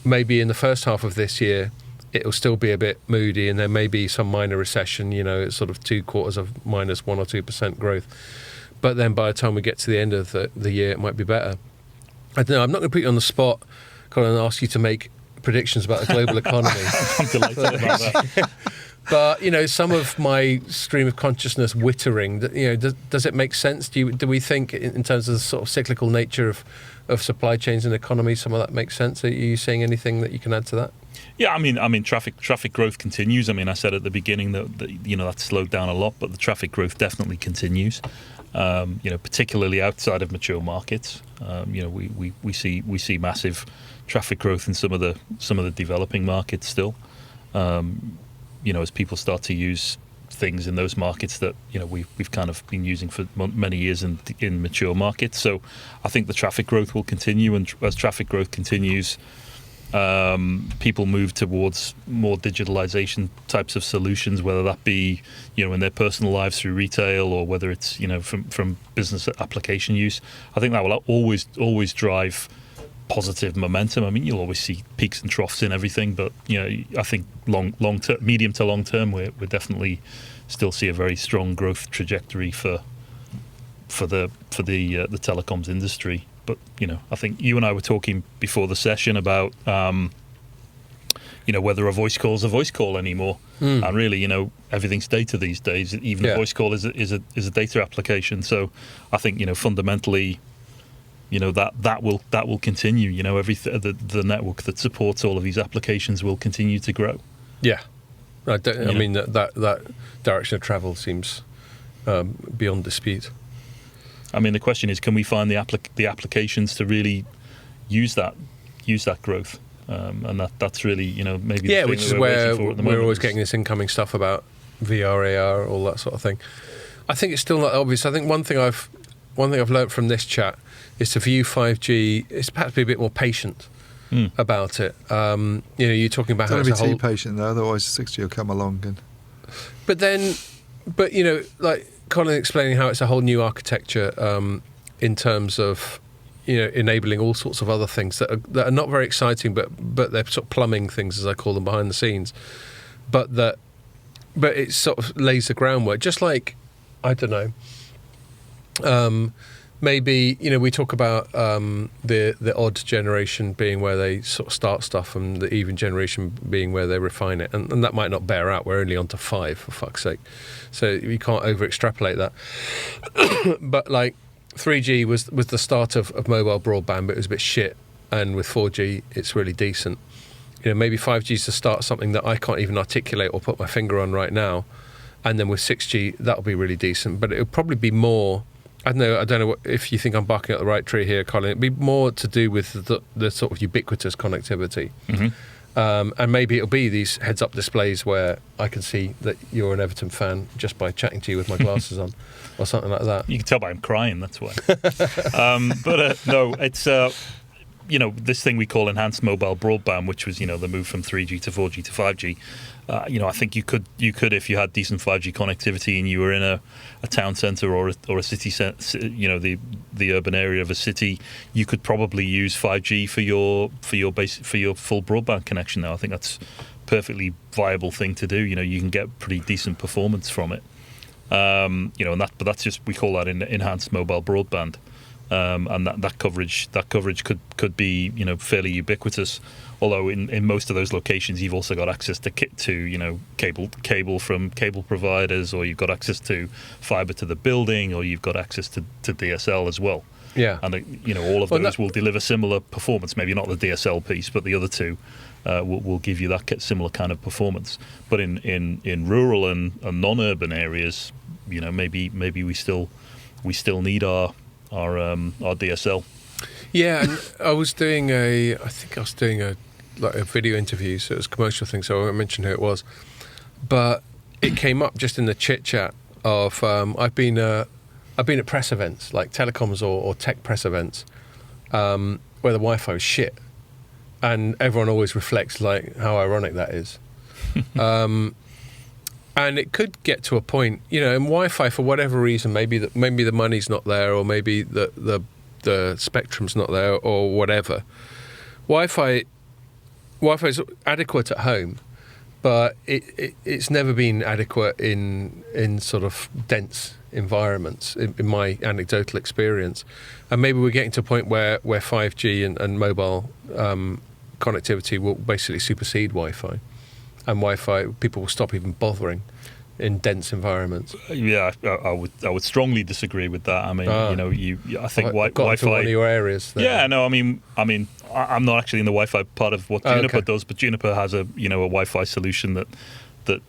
S2: maybe in the first half of this year it'll still be a bit moody and there may be some minor recession, it's sort of 2 quarters of minus 1 or 2% growth. But then by the time we get to the end of the year, it might be better. I don't know, I'm not going to put you on the spot, Colin, and ask you to make predictions about the global economy.
S1: I'm delighted about that.
S2: But some of my stream of consciousness wittering, does it make sense? Do we think in terms of the sort of cyclical nature of supply chains and economy, some of that makes sense? Are you saying anything that you can add to that?
S1: Yeah, I mean, traffic growth continues. I mean, I said at the beginning that that slowed down a lot, but the traffic growth definitely continues. Particularly outside of mature markets, we see massive traffic growth in some of the developing markets still. As people start to use things in those markets that we've kind of been using for many years in mature markets. So I think the traffic growth will continue, and as traffic growth continues, people move towards more digitalization types of solutions, whether that be in their personal lives through retail or whether it's from business application use. I think that will always drive positive momentum. I mean, you'll always see peaks and troughs in everything, but I think medium to long term, we definitely still see a very strong growth trajectory for the telecoms industry. But I think you and I were talking before the session about whether a voice call is a voice call anymore, and really everything's data these days. Even a voice call is a data application. So I think fundamentally, that will continue. The network that supports all of these applications will continue to grow. Yeah,
S2: I mean that direction of travel seems beyond dispute.
S1: I mean, the question is, can we find the applications to really use that growth? And that's really, maybe the thing
S2: which is where we're always getting this incoming stuff about VR, AR, all that sort of thing. I think it's still not obvious. I think one thing I've learned from this chat is to view 5G is perhaps be a bit more patient about it. You're talking about how it's a whole...
S4: Don't be too patient though, otherwise 6G will come along and...
S2: But like Colin explaining how it's a whole new architecture in terms of enabling all sorts of other things that are not very exciting, but they're sort of plumbing things, as I call them, behind the scenes. But it sort of lays the groundwork, just like, I don't know. Maybe we talk about the odd generation being where they sort of start stuff, and the even generation being where they refine it, and that might not bear out. We're only on to 5, for fuck's sake, so you can't over extrapolate that. But like 3G was the start of mobile broadband, but it was a bit shit, and with 4G it's really decent. Maybe 5G is the start of something that I can't even articulate or put my finger on right now, and then with 6G that'll be really decent, but it'll probably be more. I don't know if you think I'm barking up the right tree here, Colin. It'd be more to do with the sort of ubiquitous connectivity. Mm-hmm. And maybe it'll be these heads-up displays where I can see that you're an Everton fan just by chatting to you with my glasses on, or something like that.
S1: You can tell by I'm crying, that's why. No, it's... this thing we call enhanced mobile broadband, which was, the move from 3G to 4G to 5G. I think you could, if you had decent 5G connectivity and you were in a town centre or a city centre, the urban area of a city, you could probably use 5G for your full broadband connection now. I think that's a perfectly viable thing to do. You can get pretty decent performance from it. But that's just, we call that enhanced mobile broadband. And that coverage could be fairly ubiquitous. Although in most of those locations you've also got access to cable from cable providers, or you've got access to fibre to the building, or you've got access to DSL as well.
S2: Yeah,
S1: and all of those will deliver similar performance. Maybe not the DSL piece, but the other two will give you that similar kind of performance. But in rural and non-urban areas, maybe we still need our DSL.
S2: Yeah, and I was doing a video interview, so it was a commercial thing, so I won't mention who it was. But it came up just in the chit chat of I've been at press events like telecoms or tech press events where the Wi-Fi was shit, and everyone always reflects like how ironic that is. And it could get to a point, in Wi-Fi, for whatever reason, maybe the money's not there, or maybe the spectrum's not there, or whatever. Wi-Fi is adequate at home, but it's never been adequate in sort of dense environments, in my anecdotal experience. And maybe we're getting to a point where 5G and mobile connectivity will basically supersede Wi-Fi. And Wi-Fi, people will stop even bothering in dense environments.
S1: Yeah, I would strongly disagree with that. I mean, I think Wi-Fi.
S2: One of your areas there.
S1: Yeah, no, I mean, I'm not actually in the Wi-Fi part of what Juniper does, but Juniper has a Wi-Fi solution that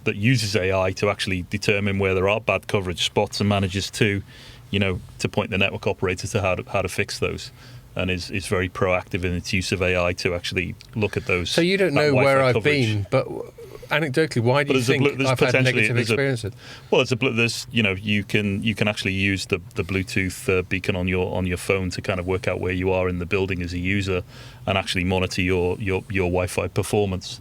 S1: uses AI to actually determine where there are bad coverage spots and manages to point the network operator to how to fix those. And is very proactive in its use of AI to actually look at those.
S2: So you don't know where I've been, but anecdotally, why do you think I've had negative experiences?
S1: You can actually use the Bluetooth beacon on your phone to kind of work out where you are in the building as a user, and actually monitor your Wi-Fi performance.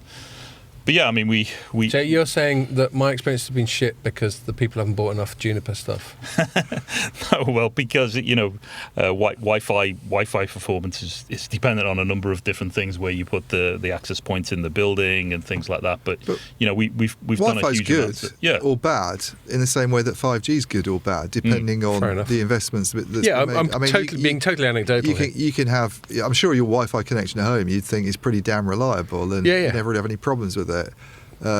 S1: But yeah, I mean, we.
S2: So you're saying that my experience has been shit because the people haven't bought enough Juniper stuff?
S1: No, well, because Wi-Fi performance is dependent on a number of different things, where you put the access points in the building and things like that. But we've done a huge
S4: good or bad in the same way that 5G is good or bad, depending on the investments that's been made.
S2: Being totally anecdotal.
S4: You can have. I'm sure your Wi-Fi connection at home you'd think is pretty damn reliable, and you never have any problems with it.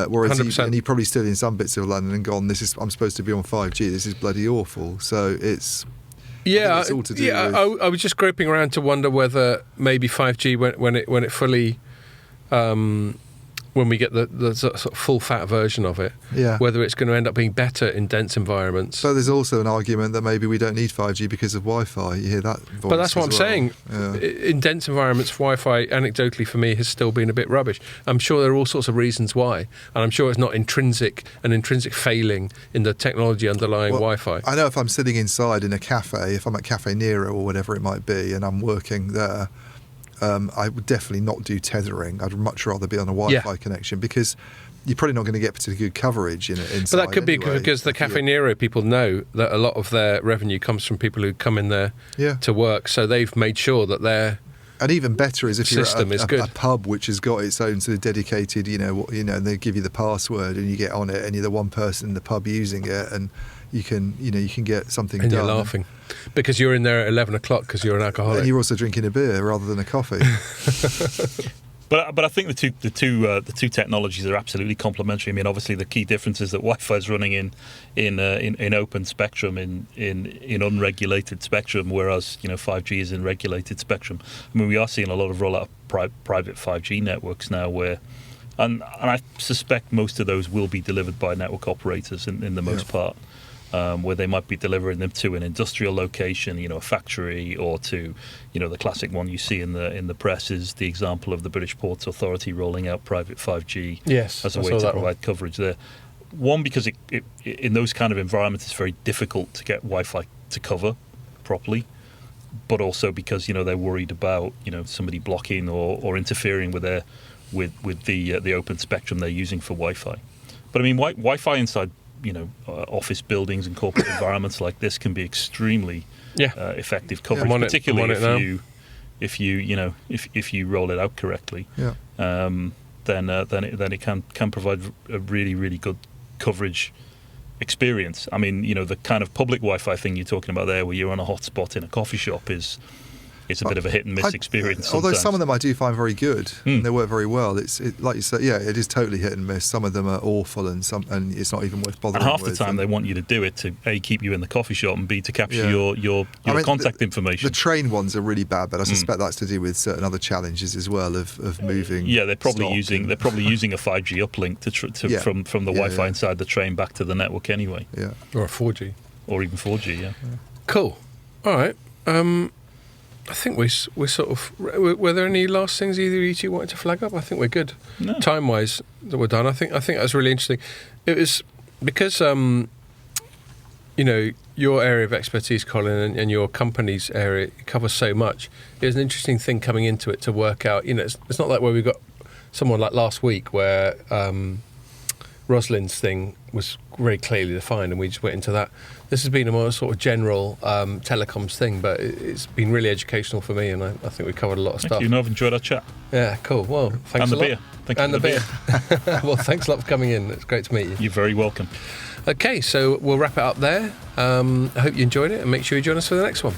S4: Whereas he probably still in some bits of London and gone, I'm supposed to be on 5G, this is bloody awful. So it's it's all to do with...
S2: I was just groping around to wonder whether maybe 5G when it fully when we get the sort of full fat version of it, whether it's going to end up being better in dense environments.
S4: So there's also an argument that maybe we don't need 5G because of Wi-Fi. You hear that voice.
S2: But that's what I'm saying. Yeah. In dense environments, Wi-Fi, anecdotally for me, has still been a bit rubbish. I'm sure there are all sorts of reasons why, and I'm sure it's not an intrinsic failing in the technology underlying Wi-Fi.
S4: I know if I'm sitting inside in a cafe, if I'm at Cafe Nero or whatever it might be, and I'm working there, I would definitely not do tethering. I'd much rather be on a Wi-Fi connection, because you're probably not going to get particularly good coverage inside.
S2: But that could be because the Cafe Nero people know that a lot of their revenue comes from people who come in there to work, so they've made sure that their
S4: and even better is if you're at a pub which has got its own sort of dedicated, they give you the password and you get on it and you're the one person in the pub using it, and you can get something
S2: and
S4: done.
S2: And you're laughing because you're in there at 11 o'clock because you're an alcoholic.
S4: And you're also drinking a beer rather than a coffee.
S1: But I think the two technologies are absolutely complementary. I mean, obviously the key difference is that Wi-Fi is running in open spectrum, in unregulated spectrum, whereas 5G is in regulated spectrum. I mean, we are seeing a lot of rollout of private 5G networks now, and I suspect most of those will be delivered by network operators in the most part. Where they might be delivering them to an industrial location, a factory, or to, the classic one you see in the press is the example of the British Ports Authority rolling out private 5G as a way to provide coverage there. One, because it in those kind of environments it's very difficult to get Wi-Fi to cover properly, but also because they're worried about somebody blocking or interfering with the open spectrum they're using for Wi-Fi. But I mean, Wi-Fi inside office buildings and corporate environments like this can be extremely effective coverage, particularly if you roll it out correctly.
S4: Yeah.
S1: Then it can provide a really, really good coverage experience. I mean, the kind of public Wi-Fi thing you're talking about there, where you're on a hotspot in a coffee shop, it's a bit of a hit and miss experience.
S4: Although
S1: sometimes.
S4: some of them I do find very good, and they work very well. It's like you said, it is totally hit and miss. Some of them are awful, and it's not even worth bothering.
S1: And half the time they want you to do it to A, keep you in the coffee shop, and B, to capture your contact information.
S4: The train ones are really bad, but I suspect that's to do with certain other challenges as well of moving.
S1: Yeah, they're probably using a 5G uplink from the Wi-Fi inside the train back to the network anyway.
S4: Yeah,
S2: or a 4G,
S1: or even 4G. Yeah.
S2: Cool. All right. I think we're sort of. Were there any last things either of you two wanted to flag up? I think we're good.
S1: No.
S2: Time-wise, that we're done. I think that's really interesting. It was because your area of expertise, Colin, and your company's area covers so much. It was an interesting thing coming into it to work out. It's not like where we got someone like last week where Rosalind's thing was very clearly defined, and we just went into that. This has been a more sort of general telecoms thing, but it's been really educational for me, and I think we covered a lot of stuff.
S1: Thank you. I've enjoyed our chat.
S2: Yeah, cool. Well, thanks a lot.
S1: Beer. Thank you
S2: and
S1: for
S2: the beer. Well, thanks a lot for coming in. It's great to meet you.
S1: You're very welcome.
S2: Okay, so we'll wrap it up there. I hope you enjoyed it, and make sure you join us for the next one.